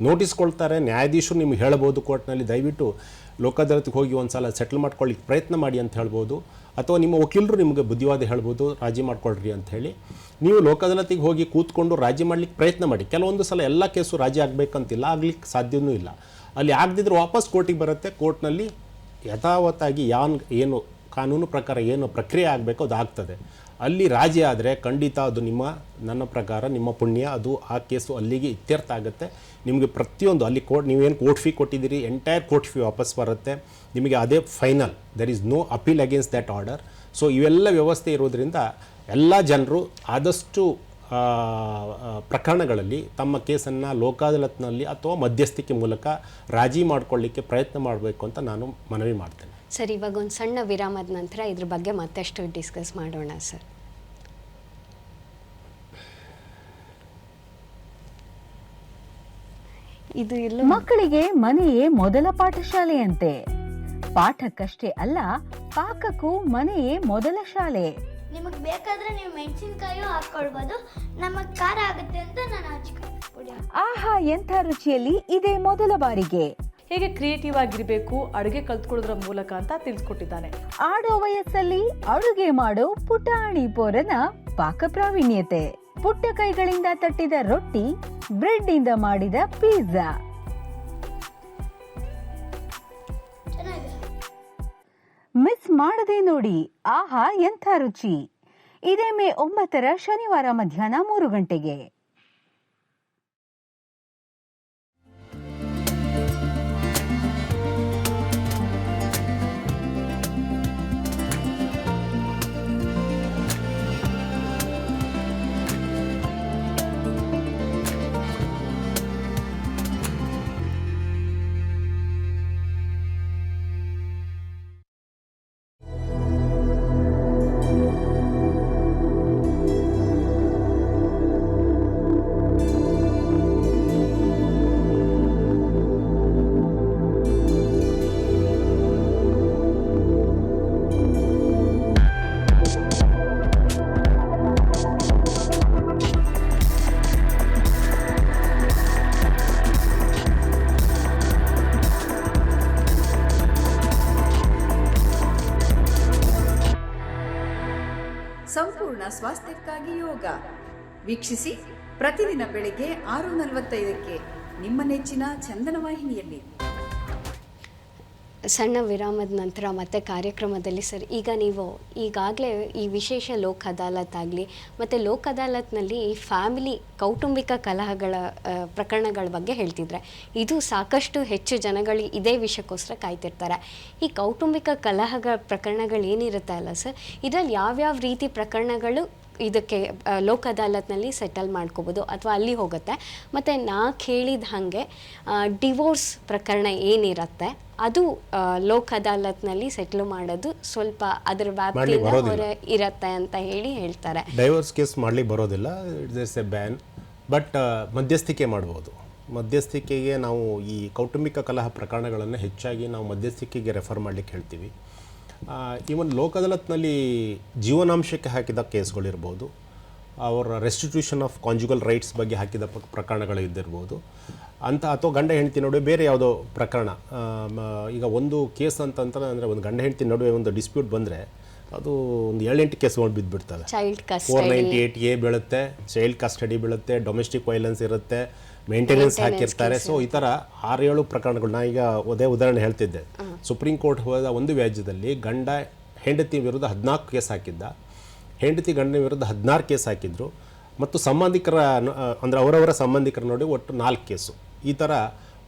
ನೋಟಿಸ್ ಕೊಡ್ತಾರೆ, ನ್ಯಾಯಾಧೀಶರು ನಿಮ್ಗೆ ಹೇಳ್ಬೋದು ಕೋರ್ಟ್ನಲ್ಲಿ, ದಯವಿಟ್ಟು ಲೋಕ ಅದಾಲತ್ಗೆ ಹೋಗಿ ಒಂದು ಸಲ ಸೆಟ್ಲ್ ಮಾಡ್ಕೊಳ್ಳಿಕ್ಕೆ ಪ್ರಯತ್ನ ಮಾಡಿ ಅಂತ ಹೇಳ್ಬೋದು. ಅಥವಾ ನಿಮ್ಮ ವಕೀಲರು ನಿಮಗೆ ಬುದ್ಧಿವಾದ ಹೇಳ್ಬೋದು, ರಾಜಿ ಮಾಡ್ಕೊಳ್ರಿ ಅಂತ ಹೇಳಿ. ನೀವು ಲೋಕ ಅದಾಲತಿಗೆ ಹೋಗಿ ಕೂತ್ಕೊಂಡು ರಾಜಿ ಮಾಡಲಿಕ್ಕೆ ಪ್ರಯತ್ನ ಮಾಡಿ. ಕೆಲವೊಂದು ಸಲ ಎಲ್ಲ ಕೇಸು ರಾಜಿ ಆಗಬೇಕಂತಿಲ್ಲ, ಆಗ್ಲಿಕ್ಕೆ ಸಾಧ್ಯವೂ ಇಲ್ಲ. ಅಲ್ಲಿ ಆಗದಿದ್ದರೆ ವಾಪಸ್ ಕೋರ್ಟಿಗೆ ಬರುತ್ತೆ. ಕೋರ್ಟ್ನಲ್ಲಿ ಯಥಾವತ್ತಾಗಿ ಏನು ಕಾನೂನು ಪ್ರಕಾರ ಏನು ಪ್ರಕ್ರಿಯೆ ಆಗಬೇಕೋ ಅದು ಆಗ್ತದೆ. ಅಲ್ಲಿ ರಾಜಿ ಆದರೆ ಖಂಡಿತ ಅದು ನನ್ನ ಪ್ರಕಾರ ನಿಮ್ಮ ಪುಣ್ಯ, ಅದು ಆ ಕೇಸು ಅಲ್ಲಿಗೆ ಇತ್ಯರ್ಥ ಆಗುತ್ತೆ. ನಿಮಗೆ ಪ್ರತಿಯೊಂದು ಅಲ್ಲಿ ನೀವೇನು ಕೋರ್ಟ್ ಫೀ ಕೊಟ್ಟಿದ್ದೀರಿ, ಎಂಟೈರ್ ಕೋರ್ಟ್ ಫೀ ವಾಪಸ್ ಬರುತ್ತೆ ನಿಮಗೆ, ಅದೇ final. There is no appeal against that order. So ಇವೆಲ್ಲ ವ್ಯವಸ್ಥೆ ಇರೋದ್ರಿಂದ ಎಲ್ಲ ಜನರು ಆದಷ್ಟು ಪ್ರಕರಣಗಳಲ್ಲಿ ತಮ್ಮ ಕೇಸನ್ನು ಲೋಕಾದಾಲತ್ನಲ್ಲಿ ಅಥವಾ ಮಧ್ಯಸ್ಥಿಕೆ ಮೂಲಕ ರಾಜಿ ಮಾಡಿಕೊಳ್ಳಿಕ್ಕೆ ಪ್ರಯತ್ನ ಮಾಡಬೇಕು ಅಂತ ನಾನು ಮನವಿ ಮಾಡ್ತೇನೆ. ಸರ್, ಇವಾಗ ಒಂದು ಸಣ್ಣ ವಿರಾಮದ ನಂತರ ಇದ್ರ ಬಗ್ಗೆ ಮತ್ತಷ್ಟು ಡಿಸ್ಕಸ್ ಮಾಡೋಣ ಸರ್. ಇದು ಇಲ್ಲ, ಮಕ್ಕಳಿಗೆ ಮನೆಯೇ ಮೊದಲ ಪಾಠಶಾಲೆಯಂತೆ. ಪಾಠಕ್ಕಷ್ಟೇ ಅಲ್ಲ, ಪಾಕಕ್ಕೂ ಮನೆಯೇ ಮೊದಲ ಶಾಲೆ. ನಿಮಗೆ ಬೇಕಾದ್ರೆ ನೀವು ಮೆಣಸಿನಕಾಯಿ ಹಾಕೊಳ್ಬೋದು, ನಮಗೆ ಖಾರ ಆಗುತ್ತೆ ಅಂತ ನಾನು ಹಚ್ಕೊಳ್ತೀನಿ. ಆಹಾ, ಎಂಥ ರುಚಿಯಲ್ಲಿ ಇದೇ ಮೊದಲ ಬಾರಿಗೆ. ಹೇಗೆ ಕ್ರಿಯೇಟಿವ್ ಆಗಿರಬೇಕು ಅಡುಗೆ ಕಲ್ತ್ಕೊಳ್ಳೋದ್ರ ಮೂಲಕ ಅಂತ ತಿಳಿಸ್ಕೊಟ್ಟಿದ್ದಾನೆ. ಆಡೋ ವಯಸ್ಸಲ್ಲಿ ಅಡುಗೆ ಮಾಡೋ ಪುಟಾಣಿ ಪೋರನ ಪಾಕ ಪ್ರಾವೀಣ್ಯತೆ. ಪುಟ್ಟ ಕೈಗಳಿಂದ ತಟ್ಟಿದ ರೊಟ್ಟಿ, ಬ್ರೆಡ್ ಇಂದ ಮಾಡಿದ ಪಿಜ್ಜಾ. ಮಿಸ್ ಮಾಡದೆ ನೋಡಿ, ಆಹಾ ಎಂಥ ರುಚಿ. ಇದೇ ಮೇ 9 ಶನಿವಾರ ಮಧ್ಯಾಹ್ನ 3 ಗಂಟೆಗೆ. ಸಂಪೂರ್ಣ ಸ್ವಾಸ್ಥ್ಯಕ್ಕಾಗಿ ಯೋಗ ವೀಕ್ಷಿಸಿ ಪ್ರತಿದಿನ ಬೆಳಿಗ್ಗೆ 6:45ಕ್ಕೆ ನಿಮ್ಮ ನೆಚ್ಚಿನ ಚಂದನ ವಾಹಿನಿಯಲ್ಲಿ. ಸಣ್ಣ ವಿರಾಮದ ನಂತರ ಮತ್ತೆ ಕಾರ್ಯಕ್ರಮದಲ್ಲಿ ಸರ್, ಈಗ ನೀವು ಈಗಾಗಲೇ ಈ ವಿಶೇಷ ಲೋಕ್ ಅದಾಲತ್ ಆಗಲಿ ಮತ್ತು ಲೋಕ್ ಅದಾಲತ್ನಲ್ಲಿ ಈ ಫ್ಯಾಮಿಲಿ ಕೌಟುಂಬಿಕ ಕಲಹಗಳ ಪ್ರಕರಣಗಳ ಬಗ್ಗೆ ಹೇಳ್ತಿದ್ರೆ, ಇದು ಸಾಕಷ್ಟು ಹೆಚ್ಚು ಜನಗಳು ಇದೇ ವಿಷಯಕ್ಕೋಸ್ಕರ ಕಾಯ್ತಿರ್ತಾರೆ. ಈ ಕೌಟುಂಬಿಕ ಕಲಹಗಳ ಪ್ರಕರಣಗಳು ಏನಿರುತ್ತೆ ಅಲ್ಲ ಸರ್, ಇದರಲ್ಲಿ ಯಾವ್ಯಾವ ರೀತಿ ಪ್ರಕರಣಗಳು ಇದಕ್ಕೆ ಲೋಕ್ ಅದಾಲತ್ನಲ್ಲಿ ಸೆಟಲ್ ಮಾಡ್ಕೋಬೋದು ಅಥವಾ ಅಲ್ಲಿ ಹೋಗುತ್ತೆ? ಮತ್ತು ನಾ ಕೇಳಿದ ಹಾಗೆ ಡಿವೋರ್ಸ್ ಪ್ರಕರಣ ಏನಿರುತ್ತೆ ಅದು ಲೋಕ್ ಅದಾಲತ್ನಲ್ಲಿ ಸೆಟ್ಲ್ ಮಾಡೋದು ಸ್ವಲ್ಪ ಅದರ ವ್ಯಾಪ್ತಿಯಿಂದ ಹೊರ ಇರುತ್ತೆ ಅಂತ ಹೇಳ್ತಾರೆ. ಡೈವೋರ್ಸ್ ಕೇಸ್ ಮಾಡ್ಲಿಕ್ಕೆ ಬರೋದಿಲ್ಲ, ಇಟ್ಸ್ ಎ ಬ್ಯಾನ್. ಬಟ್ ಮಧ್ಯಸ್ಥಿಕೆ ಮಾಡ್ಬೋದು. ಮಧ್ಯಸ್ಥಿಕೆಗೆ ನಾವು ಈ ಕೌಟುಂಬಿಕ ಕಲಹ ಪ್ರಕರಣಗಳನ್ನು ಹೆಚ್ಚಾಗಿ ನಾವು ಮಧ್ಯಸ್ಥಿಕೆಗೆ ರೆಫರ್ ಮಾಡಲಿಕ್ಕೆ ಹೇಳ್ತೀವಿ. ಈವನ್ ಲೋಕ್ ಅದಾಲತ್ನಲ್ಲಿ ಜೀವನಾಂಶಕ್ಕೆ ಹಾಕಿದ ಕೇಸ್ಗಳಿರ್ಬೋದು, ಅವರ ರೆಸ್ಟಿಟ್ಯೂಷನ್ ಆಫ್ ಕಾಂಜುಗಲ್ ರೈಟ್ಸ್ ಬಗ್ಗೆ ಹಾಕಿದ ಪ್ರಕರಣಗಳು ಇದ್ದಿರ್ಬೋದು ಅಂತ, ಅಥವಾ ಗಂಡ ಹೆಂಡತಿ ನಡುವೆ ಬೇರೆ ಯಾವುದೋ ಪ್ರಕರಣ. ಈಗ ಒಂದು ಕೇಸ್ ಅಂತಂದ್ರೆ ಒಂದು ಗಂಡ ಹೆಂಡತಿ ನಡುವೆ ಒಂದು ಡಿಸ್ಪ್ಯೂಟ್ ಬಂದರೆ ಅದು ಒಂದು 7-8 ಕೇಸ್ಗಳು ಬಿದ್ದುಬಿಡ್ತವೆ. ಚೈಲ್ಡ್ ಕಸ್ಟಡಿ 498A ಬೀಳುತ್ತೆ, ಚೈಲ್ಡ್ ಕಸ್ಟಡಿ ಬೀಳುತ್ತೆ, ಡೊಮೆಸ್ಟಿಕ್ ವೈಲೆನ್ಸ್ ಇರುತ್ತೆ, ಮೇಂಟೆನೆನ್ಸ್ ಹಾಕಿರ್ತಾರೆ. ಸೊ ಈ ಥರ 6-7 ಪ್ರಕರಣಗಳು. ನಾ ಈಗ ಅದೇ ಉದಾಹರಣೆ ಹೇಳ್ತಿದ್ದೆ. ಸುಪ್ರೀಂ ಕೋರ್ಟ್ ಹೋದ ಒಂದು ವ್ಯಾಜ್ಯದಲ್ಲಿ ಗಂಡ ಹೆಂಡತಿ ವಿರುದ್ಧ 14 ಕೇಸ್ ಹಾಕಿದ್ದ, ಹೆಂಡತಿ ಗಂಡನ ವಿರುದ್ಧ 16 ಕೇಸ್ ಹಾಕಿದ್ರು, ಮತ್ತು ಸಂಬಂಧಿಕರ ಅಂದರೆ ಅವರವರ ಸಂಬಂಧಿಕರ ನೋಡಿ ಒಟ್ಟು 4 ಕೇಸು. ಈ ಥರ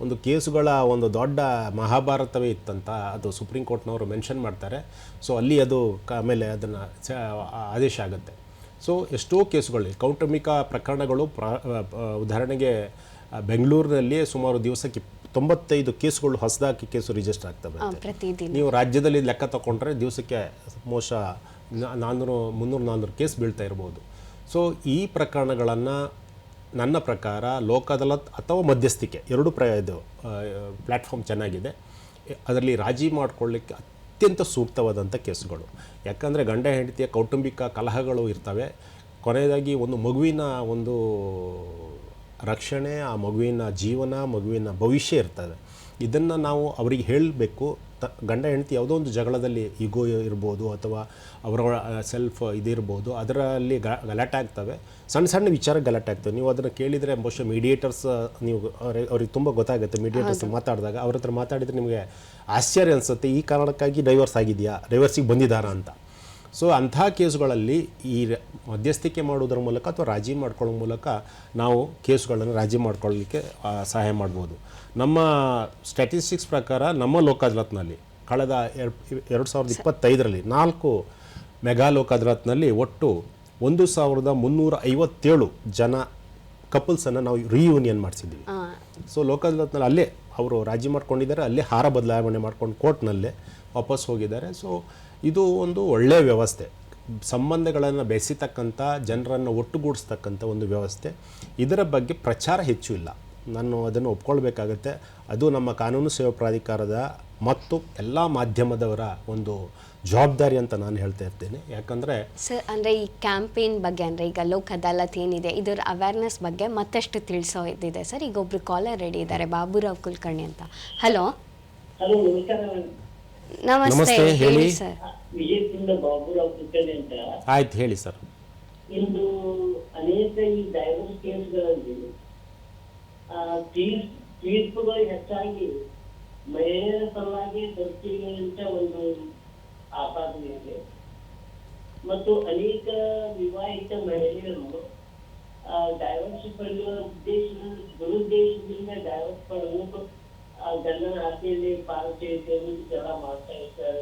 ಒಂದು ಕೇಸುಗಳ ಒಂದು ದೊಡ್ಡ ಮಹಾಭಾರತವೇ ಇತ್ತಂತ ಅದು ಸುಪ್ರೀಂ ಕೋರ್ಟ್ನವರು ಮೆನ್ಷನ್ ಮಾಡ್ತಾರೆ. ಸೊ ಅಲ್ಲಿ ಅದು ಆಮೇಲೆ ಅದನ್ನು ಆದೇಶ ಆಗುತ್ತೆ. ಸೊ ಎಷ್ಟೋ ಕೇಸುಗಳು ಕೌಟುಂಬಿಕ ಪ್ರಕರಣಗಳು ಉದಾಹರಣೆಗೆ ಬೆಂಗಳೂರಿನಲ್ಲಿ ಸುಮಾರು ದಿವಸಕ್ಕೆ 95 ಕೇಸುಗಳು ಹೊಸದಾಗಿ ಕೇಸು ರಿಜಿಸ್ಟರ್ ಆಗ್ತವೆ. ಪ್ರತಿದಿನ ನೀವು ರಾಜ್ಯದಲ್ಲಿ ಲೆಕ್ಕ ತಗೊಂಡ್ರೆ ದಿವಸಕ್ಕೆ ಮೋಸ 300-400 ಕೇಸ್ ಬೀಳ್ತಾ ಇರ್ಬೋದು. ಸೊ ಈ ಪ್ರಕರಣಗಳನ್ನು ನನ್ನ ಪ್ರಕಾರ ಲೋಕ ಅದಾಲತ್ ಅಥವಾ ಮಧ್ಯಸ್ಥಿಕೆ ಎರಡು ಇದು ಪ್ಲ್ಯಾಟ್ಫಾರ್ಮ್ ಚೆನ್ನಾಗಿದೆ. ಅದರಲ್ಲಿ ರಾಜಿ ಮಾಡಿಕೊಳ್ಳಿಕ್ಕೆ ಅತ್ಯಂತ ಸೂಕ್ತವಾದಂಥ ಕೇಸುಗಳು. ಯಾಕಂದರೆ ಗಂಡ ಹೆಂಡತಿಯ ಕೌಟುಂಬಿಕ ಕಲಹಗಳು ಇರ್ತವೆ. ಕೊನೆಯದಾಗಿ ಒಂದು ಮಗುವಿನ ಒಂದು ರಕ್ಷಣೆ, ಆ ಮಗುವಿನ ಜೀವನ, ಮಗುವಿನ ಭವಿಷ್ಯ ಇರ್ತದೆ. ಇದನ್ನು ನಾವು ಅವರಿಗೆ ಹೇಳಬೇಕು. ಗಂಡ ಹೆಂಡತಿ ಯಾವುದೋ ಒಂದು ಜಗಳದಲ್ಲಿ ಈಗೋ ಇರ್ಬೋದು ಅಥವಾ ಅವರ ಸೆಲ್ಫ್ ಇದಿರ್ಬೋದು, ಅದರಲ್ಲಿ ಗಲಾಟೆ ಆಗ್ತವೆ. ಸಣ್ಣ ಸಣ್ಣ ವಿಚಾರ ಗಲಾಟೆ ಆಗ್ತವೆ. ನೀವು ಅದನ್ನು ಕೇಳಿದರೆ ಬಹುಶಃ ಮೀಡಿಯೇಟರ್ಸ್ ನೀವು ಅವ್ರಿಗೆ ತುಂಬ ಗೊತ್ತಾಗುತ್ತೆ. ಮೀಡಿಯೇಟರ್ಸ್ ಮಾತಾಡಿದಾಗ ಅವ್ರ ಹತ್ರ ಮಾತಾಡಿದರೆ ನಿಮಗೆ ಆಶ್ಚರ್ಯ ಅನಿಸುತ್ತೆ, ಈ ಕಾರಣಕ್ಕಾಗಿ ಡೈವರ್ಸ್ ಆಗಿದೆಯಾ, ಡೈವರ್ಸಿಗೆ ಬಂದಿದ್ದಾರಾ ಅಂತ. ಸೊ ಅಂಥ ಕೇಸುಗಳಲ್ಲಿ ಈ ಮಧ್ಯಸ್ಥಿಕೆ ಮಾಡೋದ್ರ ಮೂಲಕ ಅಥವಾ ರಾಜಿ ಮಾಡ್ಕೊಳ್ಳೋ ಮೂಲಕ ನಾವು ಕೇಸುಗಳನ್ನು ರಾಜಿ ಮಾಡ್ಕೊಳ್ಳಲಿಕ್ಕೆ ಸಹಾಯ ಮಾಡ್ಬೋದು. ನಮ್ಮ ಸ್ಟ್ಯಾಟಿಸ್ಟಿಕ್ಸ್ ಪ್ರಕಾರ ನಮ್ಮ ಲೋಕ ಅದಾಲತ್ನಲ್ಲಿ ಕಳೆದ 2025ರಲ್ಲಿ 4 ಮೆಗಾ ಲೋಕ ಅದಾಲತ್ನಲ್ಲಿ ಒಟ್ಟು 1357 ಜನ ಕಪಲ್ಸನ್ನು ನಾವು ರಿಯೂನಿಯನ್ ಮಾಡಿಸಿದ್ದೀವಿ. ಸೊ ಲೋಕ ಅದಾಲತ್ನಲ್ಲಿ ಅಲ್ಲೇ ಅವರು ರಾಜಿ ಮಾಡ್ಕೊಂಡಿದ್ದಾರೆ, ಅಲ್ಲೇ ಹಾರ ಬದಲಾವಣೆ ಮಾಡ್ಕೊಂಡು ಕೋರ್ಟ್ನಲ್ಲೇ ವಾಪಸ್ ಹೋಗಿದ್ದಾರೆ. ಸೊ ಇದು ಒಂದು ಒಳ್ಳೆಯ ವ್ಯವಸ್ಥೆ, ಸಂಬಂಧಗಳನ್ನು ಬೆಸೆತಕ್ಕಂಥ, ಜನರನ್ನು ಒಟ್ಟುಗೂಡಿಸ್ತಕ್ಕಂಥ ಒಂದು ವ್ಯವಸ್ಥೆ. ಇದರ ಬಗ್ಗೆ ಪ್ರಚಾರ ಹೆಚ್ಚು ಇಲ್ಲ, ನಾನು ಅದನ್ನು ಒಪ್ಕೊಳ್ಬೇಕಾಗತ್ತೆ. ಅದು ನಮ್ಮ ಕಾನೂನು ಸೇವಾ ಪ್ರಾಧಿಕಾರದ ಮತ್ತು ಎಲ್ಲ ಮಾಧ್ಯಮದವರ ಒಂದು ಜವಾಬ್ದಾರಿ ಅಂತ ನಾನು ಹೇಳ್ತಾ ಇರ್ತೇನೆ. ಯಾಕಂದರೆ ಸರ್, ಅಂದರೆ ಈ ಕ್ಯಾಂಪೇನ್ ಬಗ್ಗೆ, ಅಂದರೆ ಈಗ ಲೋಕ್ ಅದಾಲತ್ ಏನಿದೆ ಇದರ ಅವೇರ್ನೆಸ್ ಬಗ್ಗೆ ಮತ್ತಷ್ಟು ತಿಳಿಸೋ ಇದ್ದಿದೆ ಸರ್. ಈಗ ಒಬ್ರು ಕಾಲರ್ ರೆಡಿ ಇದ್ದಾರೆ, ಬಾಬುರಾವ್ ಕುಲಕರ್ಣಿ ಅಂತ. ಹಲೋ ಹಲೋ, ನಮಸ್ಕಾರ. ನಮಸ್ತೆ, ಹೇಳಿ ಸರ್. ವಿಜಯಪುರದ ಬಾಬುರಾವ್ ಕುಲಕರ್ಣಿ ಅಂತ. ಆಯ್ತು, ಹೇಳಿ ಸರ್. ಇಂದು ಅನೇಕ ಈ ಡೈವರ್ಸ್ ಕೇಸ್ಗಳಲ್ಲಿ ತೀರ್ಪುಗಳು ಹೆಚ್ಚಾಗಿ ಮಹಿಳೆಯರ ಪರವಾಗಿ ಬರ್ತೀವಿ ಅಂತ ಒಂದು ಆಪಾದನೆ ಇದೆ. ಮತ್ತು ಅನೇಕ ವಿವಾಹಿತ ಮಹಿಳೆಯರು ಡೈವರ್ಸ್ ಪಡೆಯುವ ದುರುದ್ದೇಶದಿಂದ ಡೈವರ್ಸ್ ಪಡೆದು ಗಂಡನ ಆಸೆಯಲ್ಲಿ ಪಾಲ್ಗೊಳ್ಳುವುದು ಜಗಳ ಮಾಡ್ತಾ ಇರ್ತಾರೆ.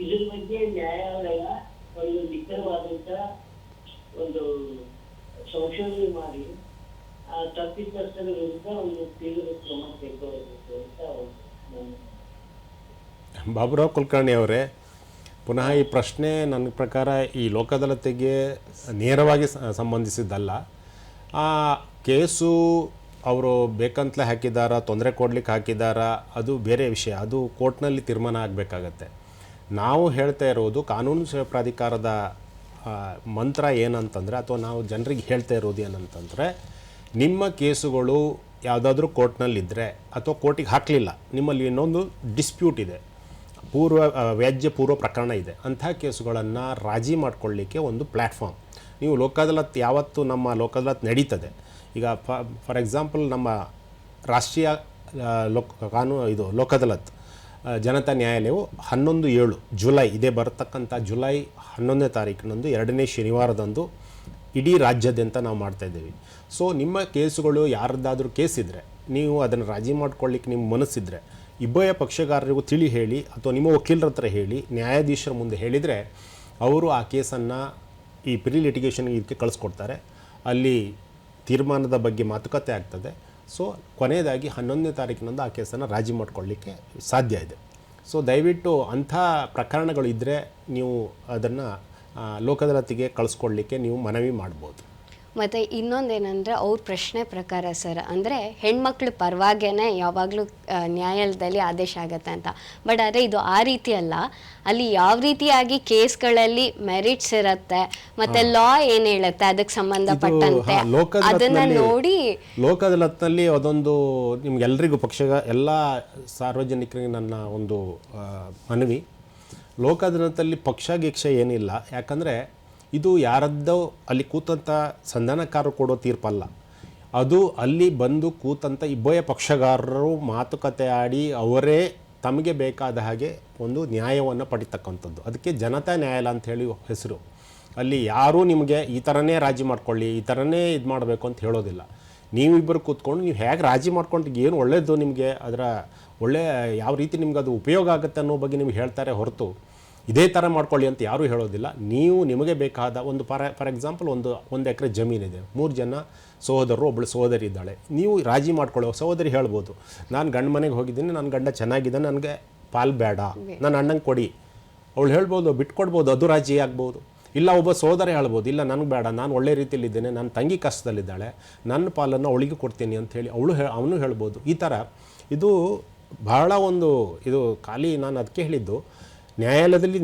ಇದ್ರ ಬಗ್ಗೆ ನ್ಯಾಯಾಲಯ ಒಂದು ನಿಖರವಾದಂತ ಒಂದು ಸಂಶೋಧನೆ ಮಾಡಿ ತಪ್ಪಿತಸ್ಥರ ವಿರುದ್ಧ ಒಂದು ತೀವ್ರ ಕ್ರಮ ಕೈಗೊಳ್ಳಬೇಕು ಅಂತ. ಬಾಬುರಾವ್ ಕುಲಕರ್ಣಿ ಅವರೇ, ಪುನಃ ಈ ಪ್ರಶ್ನೆ ನನ್ನ ಪ್ರಕಾರ ಈ ಲೋಕ ಅದಾಲತಿಗೆ ನೇರವಾಗಿ ಸಂಬಂಧಿಸಿದ್ದಲ್ಲ. ಆ ಕೇಸು ಅವರು ಬೇಕಂತಲೇ ಹಾಕಿದ್ದಾರಾ, ತೊಂದರೆ ಕೊಡ್ಲಿಕ್ಕೆ ಹಾಕಿದ್ದಾರಾ, ಅದು ಬೇರೆ ವಿಷಯ. ಅದು ಕೋರ್ಟ್ನಲ್ಲಿ ತೀರ್ಮಾನ ಆಗಬೇಕಾಗತ್ತೆ. ನಾವು ಹೇಳ್ತಾ ಇರೋದು ಕಾನೂನು ಸೇವಾ ಪ್ರಾಧಿಕಾರದ ಮಂತ್ರ ಏನಂತಂದರೆ, ಅಥವಾ ನಾವು ಜನರಿಗೆ ಹೇಳ್ತಾ ಇರೋದು ಏನಂತಂದರೆ, ನಿಮ್ಮ ಕೇಸುಗಳು ಯಾವುದಾದ್ರೂ ಕೋರ್ಟ್ನಲ್ಲಿದ್ದರೆ ಅಥವಾ ಕೋರ್ಟಿಗೆ ಹಾಕಲಿಲ್ಲ, ನಿಮ್ಮಲ್ಲಿ ಇನ್ನೊಂದು ಡಿಸ್ಪ್ಯೂಟ್ ಇದೆ, ವ್ಯಾಜ್ಯ ಪೂರ್ವ ಪ್ರಕರಣ ಇದೆ, ಅಂಥ ಕೇಸುಗಳನ್ನು ರಾಜಿ ಮಾಡಿಕೊಳ್ಳಿಕ್ಕೆ ಒಂದು ಪ್ಲ್ಯಾಟ್ಫಾರ್ಮ್. ನೀವು ಲೋಕ ಅದಾಲತ್ ಯಾವತ್ತು ನಮ್ಮ ಲೋಕ ಅದಾಲತ್ ನಡೀತದೆ. ಈಗ ಫಾರ್ ಎಕ್ಸಾಂಪಲ್ ನಮ್ಮ ರಾಷ್ಟ್ರೀಯ ಲೋಕ ಅದಾಲತ್ ಜನತಾ ನ್ಯಾಯಾಲಯವು 11/7 ಜುಲೈ, ಇದೇ ಬರತಕ್ಕಂಥ ಜುಲೈ 11ನೇ ತಾರೀಕಿನಂದು 2ನೇ ಶನಿವಾರದಂದು ಇಡೀ ರಾಜ್ಯಾದ್ಯಂತ ನಾವು ಮಾಡ್ತಾಯಿದ್ದೀವಿ. ಸೊ ನಿಮ್ಮ ಕೇಸುಗಳು ಯಾರದ್ದಾದರೂ ಕೇಸಿದ್ರೆ, ನೀವು ಅದನ್ನು ರಾಜಿ ಮಾಡ್ಕೊಳ್ಳಿಕ್ಕೆ ನಿಮ್ಮ ಮನಸ್ಸಿದ್ರೆ ಇಬ್ಬಯ ಪಕ್ಷಗಾರರಿಗೂ ತಿಳಿ ಹೇಳಿ ಅಥವಾ ನಿಮ್ಮ ವಕೀಲರ ಹತ್ರ ಹೇಳಿ ನ್ಯಾಯಾಧೀಶರ ಮುಂದೆ ಹೇಳಿದರೆ ಅವರು ಆ ಕೇಸನ್ನು ಈ ಪ್ರೀ ಲಿಟಿಗೇಷನ್ಗೆ ಇದಕ್ಕೆ ಕಳಿಸ್ಕೊಡ್ತಾರೆ. ಅಲ್ಲಿ ತೀರ್ಮಾನದ ಬಗ್ಗೆ ಮಾತುಕತೆ ಆಗ್ತದೆ. ಸೊ ಕೊನೆಯದಾಗಿ 11ನೇ ತಾರೀಕಿನಂದು ಆ ಕೇಸನ್ನು ರಾಜಿ ಮಾಡಿಕೊಳ್ಳಿಕ್ಕೆ ಸಾಧ್ಯ ಇದೆ. ಸೊ ದಯವಿಟ್ಟು ಅಂಥ ಪ್ರಕರಣಗಳು ಇದ್ದರೆ ನೀವು ಅದನ್ನು ಲೋಕ ಅದಾಲತಿಗೆ ಕಳಿಸ್ಕೊಡ್ಲಿಕ್ಕೆ ನೀವು ಮನವಿ ಮಾಡ್ಬೋದು. ಮತ್ತು ಇನ್ನೊಂದೇನೆಂದರೆ ಅವ್ರ ಪ್ರಶ್ನೆ ಪ್ರಕಾರ ಸರ್, ಅಂದರೆ ಹೆಣ್ಮಕ್ಳು ಪರವಾಗೇನೆ ಯಾವಾಗಲೂ ನ್ಯಾಯಾಲಯದಲ್ಲಿ ಆದೇಶ ಆಗುತ್ತೆ ಅಂತ. ಬಟ್ ಆದರೆ ಇದು ಆ ರೀತಿ ಅಲ್ಲ. ಅಲ್ಲಿ ಯಾವ ರೀತಿಯಾಗಿ ಕೇಸ್ಗಳಲ್ಲಿ ಮೆರಿಟ್ಸ್ ಇರುತ್ತೆ ಮತ್ತು ಲಾ ಏನು ಹೇಳುತ್ತೆ ಅದಕ್ಕೆ ಸಂಬಂಧಪಟ್ಟಂತೆ ಅದನ್ನು ನೋಡಿ ಲೋಕ ಅದಾಲತ್ನಲ್ಲಿ ಅದೊಂದು ನಿಮ್ಗೆಲ್ರಿಗೂ ಎಲ್ಲ ಸಾರ್ವಜನಿಕರಿಗೆ ನನ್ನ ಒಂದು ಮನವಿ, ಲೋಕ ಅದಾಲತಲ್ಲಿ ಪಕ್ಷ ಗೀಕ್ಷ ಏನಿಲ್ಲ. ಯಾಕಂದರೆ ಇದು ಯಾರದ್ದೋ ಅಲ್ಲಿ ಕೂತಂಥ ಸಂಧಾನಕಾರರು ಕೊಡೋ ತೀರ್ಪಲ್ಲ. ಅದು ಅಲ್ಲಿ ಬಂದು ಕೂತಂಥ ಇಬ್ಬಯ ಪಕ್ಷಗಾರರು ಮಾತುಕತೆ ಆಡಿ ಅವರೇ ತಮಗೆ ಬೇಕಾದ ಹಾಗೆ ಒಂದು ನ್ಯಾಯವನ್ನು ಪಡಿತಕ್ಕಂಥದ್ದು. ಅದಕ್ಕೆ ಜನತಾ ನ್ಯಾಯಾಲಯ ಅಂತ ಹೇಳಿ ಹೆಸರು. ಅಲ್ಲಿ ಯಾರೂ ನಿಮಗೆ ಈ ಥರನೇ ರಾಜಿ ಮಾಡ್ಕೊಳ್ಳಿ, ಈ ಥರನೇ ಇದು ಮಾಡಬೇಕು ಅಂತ ಹೇಳೋದಿಲ್ಲ. ನೀವಿಬ್ಬರು ಕೂತ್ಕೊಂಡು ನೀವು ಹೇಗೆ ರಾಜಿ ಮಾಡ್ಕೊಂಡು ಏನು ಒಳ್ಳೆಯದು ನಿಮಗೆ ಅದರ ಯಾವ ರೀತಿ ನಿಮ್ಗೆ ಅದು ಉಪಯೋಗ ಆಗುತ್ತೆ ಅನ್ನೋ ಬಗ್ಗೆ ನಿಮ್ಗೆ ಹೇಳ್ತಾರೆ ಹೊರತು ಇದೇ ಥರ ಮಾಡ್ಕೊಳ್ಳಿ ಅಂತ ಯಾರೂ ಹೇಳೋದಿಲ್ಲ. ನೀವು ನಿಮಗೆ ಬೇಕಾದ ಒಂದು ಫಾರ್ ಎಕ್ಸಾಂಪಲ್ ಒಂದು ಎಕರೆ ಜಮೀನಿದೆ, 3 ಜನ ಸಹೋದರರು, ಒಬ್ಬಳು ಸಹೋದರಿ ಇದ್ದಾಳೆ. ನೀವು ರಾಜಿ ಮಾಡ್ಕೊಳ್ಳೋ ಸಹೋದರಿ ಹೇಳ್ಬೋದು, ನಾನು ಗಂಡ ಮನೆಗೆ ಹೋಗಿದ್ದೀನಿ, ನನ್ನ ಗಂಡ ಚೆನ್ನಾಗಿದ್ದಾನೆ, ನನಗೆ ಪಾಲು ಬೇಡ, ನನ್ನ ಅಣ್ಣಂಗೆ ಕೊಡಿ. ಅವಳು ಹೇಳ್ಬೋದು, ಬಿಟ್ಕೊಡ್ಬೋದು, ಅದು ರಾಜಿ ಆಗ್ಬೋದು. ಇಲ್ಲ ಒಬ್ಬ ಸಹೋದರ ಹೇಳ್ಬೋದು, ಇಲ್ಲ ನನಗೆ ಬೇಡ, ನಾನು ಒಳ್ಳೆ ರೀತಿಯಲ್ಲಿದ್ದೇನೆ, ನನ್ನ ತಂಗಿ ಕಷ್ಟದಲ್ಲಿದ್ದಾಳೆ, ನನ್ನ ಪಾಲನ್ನು ಅವಳಿಗೆ ಕೊಡ್ತೀನಿ ಅಂಥೇಳಿ ಅವನು ಹೇಳ್ಬೋದು. ಈ ಥರ ಇದು ಬಹಳ ಇದು ಖಾಲಿ ನಾನು ಅದಕ್ಕೆ ಹೇಳಿದ್ದು, ನ್ಯಾಯಾಲಯದಲ್ಲಿ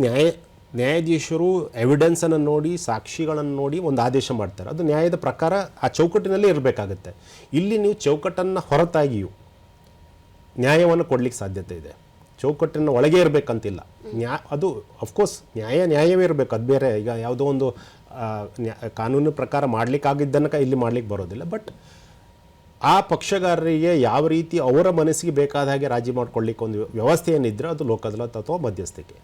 ನ್ಯಾಯಾಧೀಶರು ಎವಿಡೆನ್ಸನ್ನು ನೋಡಿ, ಸಾಕ್ಷಿಗಳನ್ನು ನೋಡಿ ಒಂದು ಆದೇಶ ಮಾಡ್ತಾರೆ. ಅದು ನ್ಯಾಯದ ಪ್ರಕಾರ ಆ ಚೌಕಟ್ಟಿನಲ್ಲೇ ಇರಬೇಕಾಗತ್ತೆ. ಇಲ್ಲಿ ನೀವು ಚೌಕಟ್ಟನ್ನು ಹೊರತಾಗಿಯೂ ನ್ಯಾಯವನ್ನು ಕೊಡಲಿಕ್ಕೆ ಸಾಧ್ಯತೆ ಇದೆ. ಚೌಕಟ್ಟಿನ ಒಳಗೆ ಇರಬೇಕಂತಿಲ್ಲ. ಅದು ಅಫ್ಕೋರ್ಸ್ ನ್ಯಾಯವೇ ಇರಬೇಕು, ಅದು ಬೇರೆ. ಈಗ ಯಾವುದೋ ಒಂದು ಕಾನೂನು ಪ್ರಕಾರ ಮಾಡಲಿಕ್ಕಾಗಿದ್ದನ್ನು ಇಲ್ಲಿ ಮಾಡಲಿಕ್ಕೆ ಬರೋದಿಲ್ಲ. ಬಟ್ ಆ ಪಕ್ಷಗಾರರಿಗೆ ಯಾವ ರೀತಿ ಅವರ ಮನಸ್ಸಿಗೆ ಬೇಕಾದ ಹಾಗೆ ರಾಜಿ ಮಾಡ್ಕೊಳ್ಳಿಕ್ಕೆ ಒಂದು ವ್ಯವಸ್ಥೆ ಏನಿದ್ರೆ ಅದು ಲೋಕ ಅದಾಲತ್ ಅಥವಾ ಮಧ್ಯಸ್ಥಿಕೆ.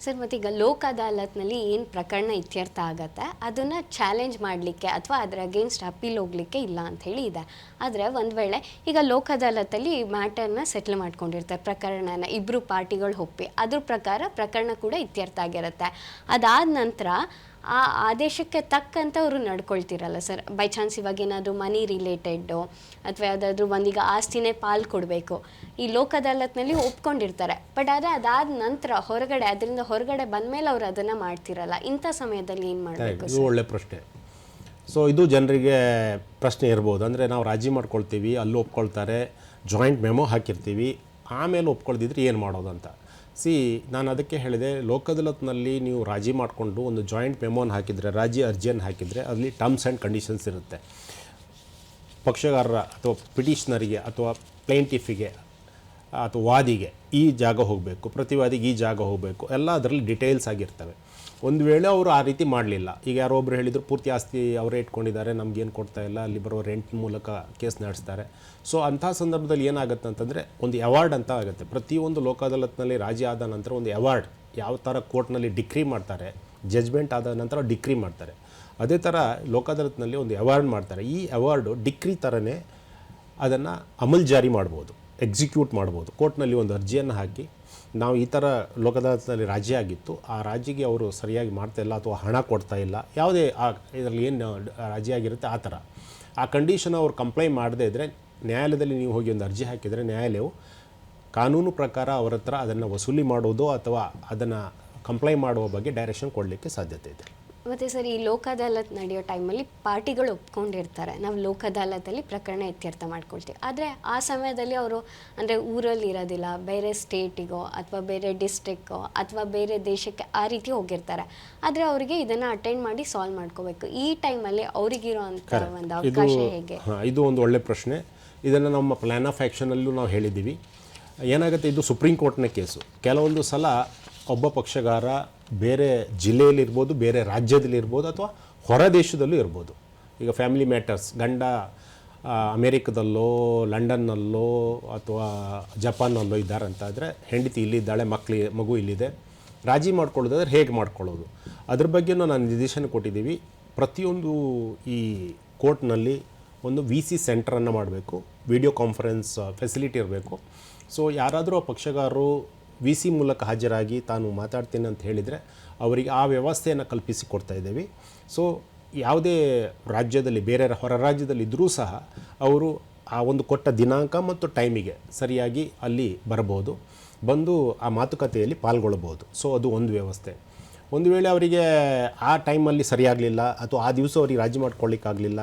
ಸರ್, ಮತ್ತೀಗ ಲೋಕ ಅದಾಲತ್ನಲ್ಲಿ ಏನು ಪ್ರಕರಣ ಇತ್ಯರ್ಥ ಆಗುತ್ತೆ ಅದನ್ನು ಚಾಲೆಂಜ್ ಮಾಡಲಿಕ್ಕೆ ಅಥವಾ ಅದರ ಅಗೇನ್ಸ್ಟ್ ಅಪೀಲ್ ಹೋಗಲಿಕ್ಕೆ ಇಲ್ಲ ಅಂಥೇಳಿ ಇದೆ. ಆದರೆ ಒಂದು ವೇಳೆ ಈಗ ಲೋಕ ಅದಾಲತಲ್ಲಿ ಮ್ಯಾಟರ್ನ ಸೆಟ್ಲ್ ಮಾಡ್ಕೊಂಡಿರ್ತಾರೆ, ಪ್ರಕರಣನ ಇಬ್ಬರು ಪಾರ್ಟಿಗಳು ಒಪ್ಪಿ ಅದ್ರ ಪ್ರಕಾರ ಪ್ರಕರಣ ಕೂಡ ಇತ್ಯರ್ಥ ಆಗಿರುತ್ತೆ. ಅದಾದ ನಂತರ ಆ ಆದೇಶಕ್ಕೆ ತಕ್ಕಂತ ಅವರು ನಡ್ಕೊಳ್ತಿರಲ್ಲ ಸರ್. ಬೈ ಚಾನ್ಸ್ ಇವಾಗ ಏನಾದರೂ ಮನಿ ರಿಲೇಟೆಡ್ಡು ಅಥವಾ ಯಾವುದಾದ್ರೂ ಒಂದೀಗ ಆಸ್ತಿನೇ ಪಾಲು ಕೊಡಬೇಕು, ಈ ಲೋಕ ಅದಾಲತ್ನಲ್ಲಿ ಒಪ್ಕೊಂಡಿರ್ತಾರೆ. ಬಟ್ ಆದರೆ ಅದಾದ ನಂತರ ಅದರಿಂದ ಹೊರಗಡೆ ಬಂದಮೇಲೆ ಅವ್ರು ಅದನ್ನು ಮಾಡ್ತಿರಲ್ಲ. ಇಂಥ ಸಮಯದಲ್ಲಿ ಏನು ಮಾಡಬೇಕು? ಇದು ಒಳ್ಳೆ ಪ್ರಶ್ನೆ. ಸೊ ಇದು ಜನರಿಗೆ ಪ್ರಶ್ನೆ ಇರ್ಬೋದು. ಅಂದರೆ ನಾವು ರಾಜಿ ಮಾಡ್ಕೊಳ್ತೀವಿ, ಅಲ್ಲಿ ಒಪ್ಕೊಳ್ತಾರೆ, ಜಾಯಿಂಟ್ ಮೆಮೊ ಹಾಕಿರ್ತೀವಿ, ಆಮೇಲೆ ಒಪ್ಕೊಳ್ದಿದ್ರೆ ಏನು ಮಾಡೋದು ಅಂತ. ನಾನು ಅದಕ್ಕೆ ಹೇಳಿದೆ, ಲೋಕ ಅದಾಲತ್ನಲ್ಲಿ ನೀವು ರಾಜಿ ಮಾಡಿಕೊಂಡು ಒಂದು ಜಾಯಿಂಟ್ ಮೆಮೋನ ಹಾಕಿದರೆ, ರಾಜಿ ಅರ್ಜಿಯನ್ನು ಹಾಕಿದರೆ ಅಲ್ಲಿ ಟರ್ಮ್ಸ್ ಆ್ಯಂಡ್ ಕಂಡೀಷನ್ಸ್ ಇರುತ್ತೆ. ಪಕ್ಷಗಾರರ ಅಥವಾ ಪಿಟಿಷನರಿಗೆ ಅಥವಾ ಪ್ಲೇಂಟಿಫಿಗೆ ಅಥವಾ ವಾದಿಗೆ ಈ ಜಾಗ ಹೋಗಬೇಕು, ಪ್ರತಿವಾದಿಗೆ ಈ ಜಾಗ ಹೋಗಬೇಕು, ಎಲ್ಲ ಅದರಲ್ಲಿ ಡೀಟೇಲ್ಸ್ ಆಗಿರ್ತವೆ. ಒಂದು ವೇಳೆ ಅವರು ಆ ರೀತಿ ಮಾಡಲಿಲ್ಲ, ಈಗ ಯಾರೋ ಒಬ್ಬರು ಹೇಳಿದರು ಪೂರ್ತಿ ಆಸ್ತಿ ಅವರೇ ಇಟ್ಕೊಂಡಿದ್ದಾರೆ, ನಮಗೇನು ಕೊಡ್ತಾ ಇಲ್ಲ, ಅಲ್ಲಿ ಬರೋ ರೆಂಟ್ ಮೂಲಕ ಕೇಸ್ ನಡೆಸ್ತಾರೆ. ಸೊ ಅಂಥ ಸಂದರ್ಭದಲ್ಲಿ ಏನಾಗುತ್ತೆ ಅಂತಂದರೆ ಒಂದು ಅವಾರ್ಡ್ ಅಂತ ಆಗುತ್ತೆ. ಪ್ರತಿಯೊಂದು ಲೋಕ ಅದಾಲತ್ನಲ್ಲಿ ರಾಜಿ ಆದ ನಂತರ ಒಂದು ಅವಾರ್ಡ್ ಯಾವ ಥರ ಕೋರ್ಟ್ನಲ್ಲಿ ಡಿಕ್ರಿ ಮಾಡ್ತಾರೆ, ಜಜ್ಮೆಂಟ್ ಆದ ನಂತರ ಡಿಕ್ರಿ ಮಾಡ್ತಾರೆ, ಅದೇ ಥರ ಲೋಕ ಅದಾಲತ್ನಲ್ಲಿ ಒಂದು ಅವಾರ್ಡ್ ಮಾಡ್ತಾರೆ. ಈ ಅವಾರ್ಡು ಡಿಕ್ರಿ ಥರನೇ ಅದನ್ನು ಅಮಲ್ ಜಾರಿ ಮಾಡ್ಬೋದು, ಎಕ್ಸಿಕ್ಯೂಟ್ ಮಾಡ್ಬೋದು. ಕೋರ್ಟ್ನಲ್ಲಿ ಒಂದು ಅರ್ಜಿಯನ್ನು ಹಾಕಿ ನಾವು ಈ ಥರ ಲೋಕ ಅದಾಲತ್ನಲ್ಲಿ ರಾಜಿ ಆಗಿತ್ತು, ಆ ರಾಜಿಗೆ ಅವರು ಸರಿಯಾಗಿ ಮಾಡ್ತಾಯಿಲ್ಲ ಅಥವಾ ಹಣ ಕೊಡ್ತಾ ಇಲ್ಲ, ಯಾವುದೇ ಇದರಲ್ಲಿ ಏನು ರಾಜಿ ಆಗಿರುತ್ತೆ ಆ ಥರ ಆ ಕಂಡೀಷನ್ ಅವ್ರು ಕಂಪ್ಲೈ ಮಾಡದೇ ಇದ್ದರೆ ನ್ಯಾಯಾಲಯದಲ್ಲಿ ನೀವು ಹೋಗಿ ಒಂದು ಅರ್ಜಿ ಹಾಕಿದರೆ ನ್ಯಾಯಾಲಯವು ಕಾನೂನು ಪ್ರಕಾರ ಅವರ ಹತ್ರ ಅದನ್ನು ವಸೂಲಿ ಮಾಡೋದು ಅಥವಾ ಅದನ್ನು ಕಂಪ್ಲೈ ಮಾಡುವ ಬಗ್ಗೆ ಡೈರೆಕ್ಷನ್ ಕೊಡಲಿಕ್ಕೆ ಸಾಧ್ಯತೆ ಇದೆ. ಮತ್ತು ಸರ್, ಈ ಲೋಕ ಅದಾಲತ್ ನಡೆಯೋ ಟೈಮಲ್ಲಿ ಪಾರ್ಟಿಗಳು ಒಪ್ಕೊಂಡಿರ್ತಾರೆ, ನಾವು ಲೋಕ ಅದಾಲತಲ್ಲಿ ಪ್ರಕರಣ ಇತ್ಯರ್ಥ ಮಾಡ್ಕೊಳ್ತೀವಿ. ಆದರೆ ಆ ಸಮಯದಲ್ಲಿ ಅವರು ಅಂದರೆ ಊರಲ್ಲಿ ಇರೋದಿಲ್ಲ, ಬೇರೆ ಸ್ಟೇಟಿಗೋ ಅಥವಾ ಬೇರೆ ಡಿಸ್ಟ್ರಿಕ್ಕೋ ಅಥವಾ ಬೇರೆ ದೇಶಕ್ಕೆ ಆ ರೀತಿ ಹೋಗಿರ್ತಾರೆ. ಆದರೆ ಅವರಿಗೆ ಇದನ್ನು ಅಟೆಂಡ್ ಮಾಡಿ ಸಾಲ್ವ್ ಮಾಡ್ಕೋಬೇಕು. ಈ ಟೈಮಲ್ಲಿ ಅವರಿಗಿರೋ ಅಂಥ ಒಂದು ಅವಕಾಶ ಹೇಗೆ? ಇದು ಒಂದು ಒಳ್ಳೆ ಪ್ರಶ್ನೆ. ಇದನ್ನು ನಮ್ಮ ಪ್ಲ್ಯಾನ್ ಆಫ್ ಆ್ಯಕ್ಷನಲ್ಲೂ ನಾವು ಹೇಳಿದ್ದೀವಿ. ಏನಾಗುತ್ತೆ, ಇದು ಸುಪ್ರೀಂ ಕೋರ್ಟ್ನ ಕೇಸು. ಕೆಲವೊಂದು ಸಲ ಒಬ್ಬ ಪಕ್ಷಗಾರ ಬೇರೆ ಜಿಲ್ಲೆಯಲ್ಲಿರ್ಬೋದು, ಬೇರೆ ರಾಜ್ಯದಲ್ಲಿರ್ಬೋದು ಅಥವಾ ಹೊರ ದೇಶದಲ್ಲೂ ಇರ್ಬೋದು. ಈಗ ಫ್ಯಾಮಿಲಿ ಮ್ಯಾಟರ್ಸ್, ಗಂಡ ಅಮೇರಿಕದಲ್ಲೋ ಲಂಡನ್ನಲ್ಲೋ ಅಥವಾ ಜಪಾನ್ನಲ್ಲೋ ಇದ್ದಾರೆ ಅಂತಾದರೆ, ಹೆಂಡತಿ ಇಲ್ಲಿದ್ದಾಳೆ, ಮಗು ಇಲ್ಲಿದೆ, ರಾಜಿ ಮಾಡ್ಕೊಳ್ಳೋದಾದ್ರೆ ಹೇಗೆ ಮಾಡ್ಕೊಳ್ಳೋದು ಅದ್ರ ಬಗ್ಗೆನೂ ನಾನು ನಿರ್ದೇಶನ ಕೊಟ್ಟಿದ್ದೀವಿ. ಪ್ರತಿಯೊಂದು ಈ ಕೋರ್ಟ್ನಲ್ಲಿ ಒಂದು VC ಸೆಂಟ್ರನ್ನು ಮಾಡಬೇಕು, ವಿಡಿಯೋ ಕಾನ್ಫರೆನ್ಸ್ ಫೆಸಿಲಿಟಿ ಇರಬೇಕು. ಸೊ ಯಾರಾದರೂ ಆ ಪಕ್ಷಗಾರರು VC ಮೂಲಕ ಹಾಜರಾಗಿ ತಾನು ಮಾತಾಡ್ತೇನೆ ಅಂತ ಹೇಳಿದರೆ ಅವರಿಗೆ ಆ ವ್ಯವಸ್ಥೆಯನ್ನು ಕಲ್ಪಿಸಿ ಕೊಡ್ತಾ ಇದ್ದೇವೆ. ಸೊ ಯಾವುದೇ ರಾಜ್ಯದಲ್ಲಿ, ಬೇರೆ ಹೊರ ರಾಜ್ಯದಲ್ಲಿ ಇದ್ದರೂ ಸಹ ಅವರು ಆ ಒಂದು ಕೊಟ್ಟ ದಿನಾಂಕ ಮತ್ತು ಟೈಮಿಗೆ ಸರಿಯಾಗಿ ಅಲ್ಲಿ ಬರಬಹುದು, ಬಂದು ಆ ಮಾತುಕತೆಯಲ್ಲಿ ಪಾಲ್ಗೊಳ್ಬೋದು. ಸೊ ಅದು ಒಂದು ವ್ಯವಸ್ಥೆ. ಒಂದು ವೇಳೆ ಅವರಿಗೆ ಆ ಟೈಮಲ್ಲಿ ಸರಿಯಾಗಲಿಲ್ಲ ಅಥವಾ ಆ ದಿವಸ ಅವರಿಗೆ ರಾಜಿ ಮಾಡ್ಕೊಳ್ಳಿಕ್ಕಾಗಲಿಲ್ಲ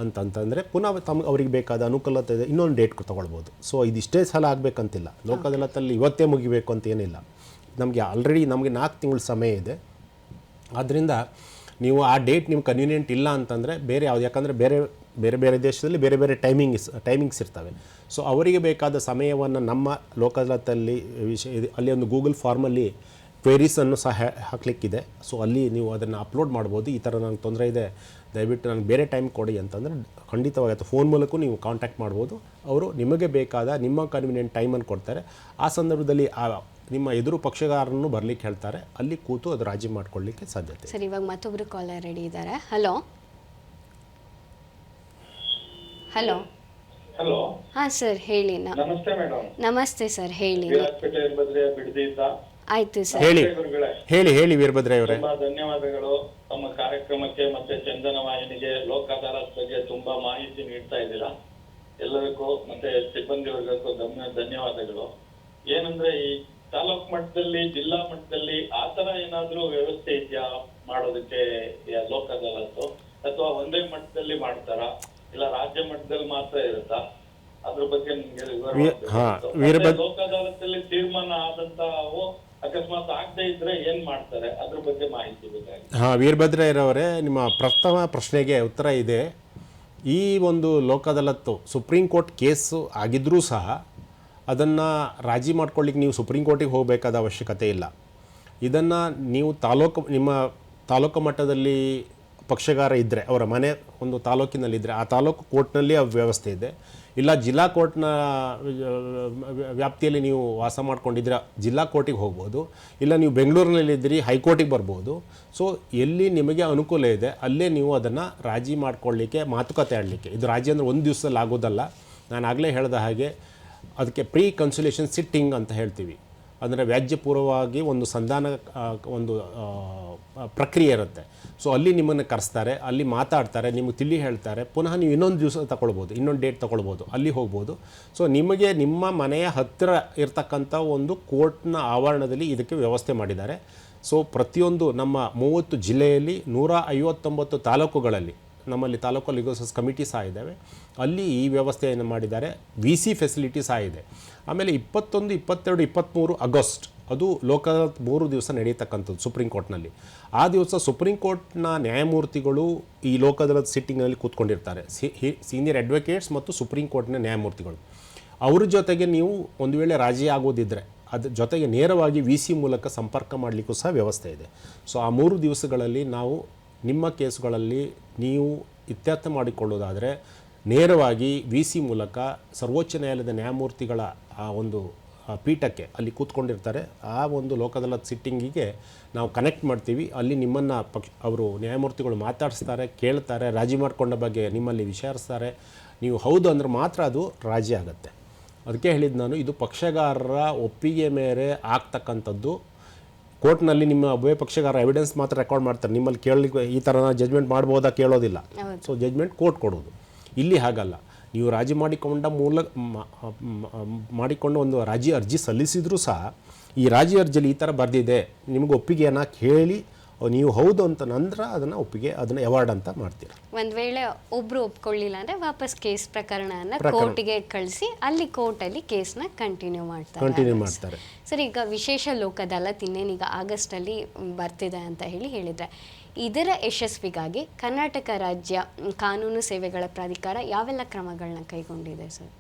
ಅಂತಂತಂದರೆ ಪುನಃ ಅವ್ರಿಗೆ ಬೇಕಾದ ಅನುಕೂಲತೆ ಇದೆ, ಇನ್ನೊಂದು ಡೇಟ್ ತೊಗೊಳ್ಬೋದು. ಸೊ ಇದಿಷ್ಟೇ ಸಲ ಆಗಬೇಕಂತಿಲ್ಲ. ಲೋಕ ಅದಾಲತಲ್ಲಿ ಇವತ್ತೇ ಮುಗಿಬೇಕು ಅಂತ ಏನಿಲ್ಲ. ನಮಗೆ ಆಲ್ರೆಡಿ 4 ತಿಂಗಳ ಸಮಯ ಇದೆ. ಆದ್ದರಿಂದ ನೀವು ಆ ಡೇಟ್ ನಿಮ್ಗೆ ಕನ್ವೀನಿಯೆಂಟ್ ಇಲ್ಲ ಅಂತಂದರೆ ಬೇರೆ ಯಾವುದು, ಯಾಕಂದರೆ ಬೇರೆ ಬೇರೆ ದೇಶದಲ್ಲಿ ಬೇರೆ ಬೇರೆ ಟೈಮಿಂಗ್ಸ್ ಇರ್ತವೆ. ಸೊ ಅವರಿಗೆ ಬೇಕಾದ ಸಮಯವನ್ನು ನಮ್ಮ ಲೋಕ ಅದಾಲತಲ್ಲಿ ಅಲ್ಲಿ ಒಂದು ಗೂಗಲ್ ಫಾರ್ಮಲ್ಲಿ ಕ್ವೆರೀಸನ್ನು ಸಹ ಹಾಕಲಿಕ್ಕಿದೆ. ಸೊ ಅಲ್ಲಿ ನೀವು ಅದನ್ನು ಅಪ್ಲೋಡ್ ಮಾಡ್ಬೋದು. ಈ ಥರ ನನಗೆ ತೊಂದರೆ ಇದೆ, ದಯವಿಟ್ಟು ನನಗೆ ಬೇರೆ ಟೈಮ್ ಕೊಡಿ ಅಂತಂದರೆ ಖಂಡಿತವಾಗಿ ಅಥವಾ ಫೋನ್ ಮೂಲಕ ನೀವು ಕಾಂಟ್ಯಾಕ್ಟ್ ಮಾಡ್ಬೋದು. ಅವರು ನಿಮಗೆ ಬೇಕಾದ ನಿಮ್ಮ ಕನ್ವಿನಿಯೆಂಟ್ ಟೈಮನ್ನು ಕೊಡ್ತಾರೆ. ಆ ಸಂದರ್ಭದಲ್ಲಿ ನಿಮ್ಮ ಎದುರು ಪಕ್ಷಗಾರನ್ನು ಬರಲಿಕ್ಕೆ ಹೇಳ್ತಾರೆ. ಅಲ್ಲಿ ಕೂತು ಅದು ರಾಜಿ ಮಾಡ್ಕೊಳ್ಳಿಕ್ಕೆ ಸಾಧ್ಯತೆ. ಸರ್, ಇವಾಗ ಮತ್ತೊಬ್ಬರು ಕಾಲರ್ ರೆಡಿ ಇದ್ದಾರೆ. Hello hello hello. ಹಾಂ ಸರ್, ಹೇಳಿ. ನಮಸ್ತೆ ಮೇಡಮ್. ನಮಸ್ತೆ ಸರ್, ಹೇಳಿ. ಬಿಡದಿದ್ದ ಆಯ್ತು ಸರ್, ಹೇಳಿ ವೀರಭದ್ರ ಅವರೇ. ತುಂಬಾ ಧನ್ಯವಾದಗಳು ತಮ್ಮ ಕಾರ್ಯಕ್ರಮಕ್ಕೆ ಮತ್ತೆ ಚಂದನ ವಾಹಿನಿಗೆ ಲೋಕ ಅದಾಲತ್ ಬಗ್ಗೆ ತುಂಬಾ ಮಾಹಿತಿ ನೀಡ್ತಾ ಇದ್ದೀರಾ. ಎಲ್ಲರಿಗೂ ಮತ್ತೆ ಸಿಬ್ಬಂದಿ ವರ್ಗಕ್ಕೂ ಧನ್ಯವಾದಗಳು. ಏನಂದ್ರೆ ಈ ತಾಲೂಕ್ ಮಟ್ಟದಲ್ಲಿ, ಜಿಲ್ಲಾ ಮಟ್ಟದಲ್ಲಿ ಆತರ ಏನಾದ್ರೂ ವ್ಯವಸ್ಥೆ ಇದೆಯಾ ಮಾಡೋದಕ್ಕೆ ಲೋಕ ಅದಾಲತ್, ಅಥವಾ ಒಂದೇ ಮಟ್ಟದಲ್ಲಿ ಮಾಡ್ತಾರಾ ಇಲ್ಲ ರಾಜ್ಯ ಮಟ್ಟದಲ್ಲಿ ಮಾತ್ರ ಇರುತ್ತಾ? ಅದ್ರ ಬಗ್ಗೆ ನಿಮ್ಗೆ ಲೋಕ ಅದಾಲತ್ತಲ್ಲಿ ತೀರ್ಮಾನ ಆದಂತವು ಅಕಸ್ಮಾತ್ ಆಗದೆ ಇದ್ರೆ ಏನ್ ಮಾಡ್ತಾರೆ, ಅದ್ರ ಬಗ್ಗೆ ಮಾಹಿತಿ ಬೇಕಾಗಿದೆ. ವೀರಭದ್ರಯ್ಯರವರೇ, ನಿಮ್ಮ ಪ್ರಥಮ ಪ್ರಶ್ನೆಗೆ ಉತ್ತರ ಇದೆ. ಈ ಒಂದು ಲೋಕ ಅದಾಲತ್ತು ಸುಪ್ರೀಂ ಕೋರ್ಟ್ ಕೇಸು ಆಗಿದ್ರೂ ಸಹ ಅದನ್ನು ರಾಜಿ ಮಾಡ್ಕೊಳ್ಳಿಕ್ಕೆ ನೀವು ಸುಪ್ರೀಂ ಕೋರ್ಟಿಗೆ ಹೋಗಬೇಕಾದ ಅವಶ್ಯಕತೆ ಇಲ್ಲ. ಇದನ್ನು ನೀವು ನಿಮ್ಮ ತಾಲೂಕು ಮಟ್ಟದಲ್ಲಿ ಪಕ್ಷಗಾರ ಇದ್ದರೆ, ಅವರ ಮನೆ ಒಂದು ತಾಲೂಕಿನಲ್ಲಿದ್ದರೆ ಆ ತಾಲೂಕು ಕೋರ್ಟ್ನಲ್ಲಿ ಆ ವ್ಯವಸ್ಥೆ ಇದೆ. ಇಲ್ಲ ಜಿಲ್ಲಾ ಕೋರ್ಟ್ನ ವ್ಯಾಪ್ತಿಯಲ್ಲಿ ನೀವು ವಾಸ ಮಾಡ್ಕೊಂಡಿದ್ರೆ ಜಿಲ್ಲಾ ಕೋರ್ಟಿಗೆ ಹೋಗ್ಬೋದು. ಇಲ್ಲ ನೀವು ಬೆಂಗಳೂರಿನಲ್ಲಿದ್ದೀರಿ, ಹೈಕೋರ್ಟಿಗೆ ಬರ್ಬೋದು. ಸೊ ಎಲ್ಲಿ ನಿಮಗೆ ಅನುಕೂಲ ಇದೆ ಅಲ್ಲೇ ನೀವು ಅದನ್ನು ರಾಜಿ ಮಾಡ್ಕೊಳ್ಳಿಕ್ಕೆ, ಮಾತುಕತೆ ಆಡಲಿಕ್ಕೆ. ಇದು ರಾಜಿ ಅಂದರೆ ಒಂದು ದಿವಸದಲ್ಲಿ ಆಗೋದಲ್ಲ. ನಾನು ಆಗಲೇ ಹೇಳಿದ ಹಾಗೆ ಅದಕ್ಕೆ ಪ್ರೀ ಕನ್ಸುಲೇಷನ್ ಸಿಟ್ಟಿಂಗ್ ಅಂತ ಹೇಳ್ತೀವಿ. ಅಂದರೆ ವ್ಯಾಜ್ಯಪೂರ್ವವಾಗಿ ಒಂದು ಸಂಧಾನ ಒಂದು ಪ್ರಕ್ರಿಯೆ ಇರುತ್ತೆ. ಸೊ ಅಲ್ಲಿ ನಿಮ್ಮನ್ನು ಕರೆಸ್ತಾರೆ, ಅಲ್ಲಿ ಮಾತಾಡ್ತಾರೆ, ನಿಮಗೆ ತಿಳಿ ಹೇಳ್ತಾರೆ. ಪುನಃ ನೀವು ಇನ್ನೊಂದು ದಿವಸ ತಗೊಳ್ಬೋದು, ಇನ್ನೊಂದು ಡೇಟ್ ತೊಗೊಳ್ಬೋದು, ಅಲ್ಲಿ ಹೋಗ್ಬೋದು. ಸೊ ನಿಮಗೆ ನಿಮ್ಮ ಮನೆಯ ಹತ್ತಿರ ಇರ್ತಕ್ಕಂಥ ಒಂದು ಕೋರ್ಟ್ನ ಆವರಣದಲ್ಲಿ ಇದಕ್ಕೆ ವ್ಯವಸ್ಥೆ ಮಾಡಿದ್ದಾರೆ. ಸೊ ಪ್ರತಿಯೊಂದು ನಮ್ಮ 30 ಜಿಲ್ಲೆಯಲ್ಲಿ 159 ತಾಲೂಕುಗಳಲ್ಲಿ ನಮ್ಮಲ್ಲಿ ತಾಲೂಕು ಲೀಗಲ್ ಸರ್ವಿಸ್ ಕಮಿಟಿ ಸಹ ಇದ್ದಾವೆ. ಅಲ್ಲಿ ಈ ವ್ಯವಸ್ಥೆಯನ್ನು ಮಾಡಿದ್ದಾರೆ. VC ಫೆಸಿಲಿಟಿ ಸಹ ಇದೆ. ಆಮೇಲೆ 21, 22, 23 ಆಗಸ್ಟ್ ಅದು ಲೋಕ ಅದಾಲತ್ 3 ದಿವಸ ನಡೆಯತಕ್ಕಂಥದ್ದು ಸುಪ್ರೀಂ ಕೋರ್ಟ್ನಲ್ಲಿ. ಆ ದಿವಸ ಸುಪ್ರೀಂ ಕೋರ್ಟ್ನ ನ್ಯಾಯಮೂರ್ತಿಗಳು ಈ ಲೋಕ ಅದಾಲತ್ ಸಿಟ್ಟಿಂಗ್ನಲ್ಲಿ ಕೂತ್ಕೊಂಡಿರ್ತಾರೆ. ಸೀನಿಯರ್ ಅಡ್ವೊಕೇಟ್ಸ್ ಮತ್ತು ಸುಪ್ರೀಂ ಕೋರ್ಟ್ನ ನ್ಯಾಯಮೂರ್ತಿಗಳು. ಅವ್ರ ಜೊತೆಗೆ ನೀವು ಒಂದು ವೇಳೆ ರಾಜಿ ಆಗೋದಿದ್ದರೆ ಅದ್ರ ಜೊತೆಗೆ ನೇರವಾಗಿ VC ಮೂಲಕ ಸಂಪರ್ಕ ಮಾಡಲಿಕ್ಕೂ ಸಹ ವ್ಯವಸ್ಥೆ ಇದೆ. ಸೊ ಆ 3 ದಿವಸಗಳಲ್ಲಿ ನಾವು ನಿಮ್ಮ ಕೇಸುಗಳಲ್ಲಿ ನೀವು ಇತ್ಯರ್ಥ ಮಾಡಿಕೊಳ್ಳೋದಾದರೆ ನೇರವಾಗಿ VC ಮೂಲಕ ಸರ್ವೋಚ್ಚ ನ್ಯಾಯಾಲಯದ ನ್ಯಾಯಮೂರ್ತಿಗಳ ಆ ಒಂದು ಪೀಠಕ್ಕೆ ಅಲ್ಲಿ ಕೂತ್ಕೊಂಡಿರ್ತಾರೆ. ಆ ಒಂದು ಲೋಕ ಅದಾಲತ್ ಸಿಟ್ಟಿಂಗಿಗೆ ನಾವು ಕನೆಕ್ಟ್ ಮಾಡ್ತೀವಿ. ಅಲ್ಲಿ ನಿಮ್ಮನ್ನು ಅವರು ನ್ಯಾಯಮೂರ್ತಿಗಳು ಮಾತಾಡಿಸ್ತಾರೆ, ಕೇಳ್ತಾರೆ, ರಾಜಿ ಮಾಡಿಕೊಂಡ ಬಗ್ಗೆ ನಿಮ್ಮಲ್ಲಿ ವಿಚಾರಿಸ್ತಾರೆ. ನೀವು ಹೌದು ಅಂದ್ರೆ ಮಾತ್ರ ಅದು ರಾಜಿ ಆಗುತ್ತೆ. ಅದಕ್ಕೆ ಹೇಳಿದ್ದು ನಾನು, ಇದು ಪಕ್ಷಗಾರರ ಒಪ್ಪಿಗೆ ಮೇರೆ ಆಗ್ತಕ್ಕಂಥದ್ದು. ಕೋರ್ಟ್ನಲ್ಲಿ ನಿಮ್ಮ ಉಭಯ ಪಕ್ಷಗಾರ ಎವಿಡೆನ್ಸ್ ಮಾತ್ರ ರೆಕಾರ್ಡ್ ಮಾಡ್ತಾರೆ. ನಿಮ್ಮಲ್ಲಿ ಕೇಳಲಿಕ್ಕೆ ಈ ಥರ ಜಜ್ಮೆಂಟ್ ಮಾಡ್ಬೋದಾ ಕೇಳೋದಿಲ್ಲ. ಸೊ ಜಜ್ಮೆಂಟ್ ಕೋರ್ಟ್ ಕೊಡೋದು. ಇಲ್ಲಿ ಹಾಗಲ್ಲ. ನೀವು ರಾಜಿ ಮಾಡಿಕೊಂಡು ಒಂದು ರಾಜಿ ಅರ್ಜಿ ಸಲ್ಲಿಸಿದರೂ ಸಹ ಈ ರಾಜಿ ಅರ್ಜಿಯಲ್ಲಿ ಈ ಥರ ಬರೆದಿದೆ, ನಿಮಗೆ ಒಪ್ಪಿಗೆಯನ್ನು ಕೇಳಿ ನೀವು ಹೌದು ಅಂತ ನಂತರ ಅದನ್ನು ಒಪ್ಪಿಗೆ, ಅದನ್ನು ಅವಾರ್ಡ್ ಅಂತ ಮಾಡ್ತೀರ. ಒಂದು ವೇಳೆ ಒಬ್ಬರು ಒಪ್ಕೊಳ್ಳಿಲ್ಲ ಅಂದರೆ ವಾಪಸ್ ಕೇಸ್ ಪ್ರಕರಣವನ್ನು ಕೋರ್ಟಿಗೆ ಕಳಿಸಿ ಅಲ್ಲಿ ಕೋರ್ಟಲ್ಲಿ ಕೇಸ್ನ ಕಂಟಿನ್ಯೂ ಮಾಡ್ತಾರೆ. ಸರ್, ಈಗ ವಿಶೇಷ ಲೋಕ ಅದಾಲತ್ ಇನ್ನೇನೀಗ ಆಗಸ್ಟಲ್ಲಿ ಬರ್ತಿದೆ ಅಂತ ಹೇಳಿದರೆ, ಇದರ ಯಶಸ್ವಿಗಾಗಿ ಕರ್ನಾಟಕ ರಾಜ್ಯ ಕಾನೂನು ಸೇವೆಗಳ ಪ್ರಾಧಿಕಾರ ಯಾವೆಲ್ಲ ಕ್ರಮಗಳನ್ನ ಕೈಗೊಂಡಿದೆ ಸರ್?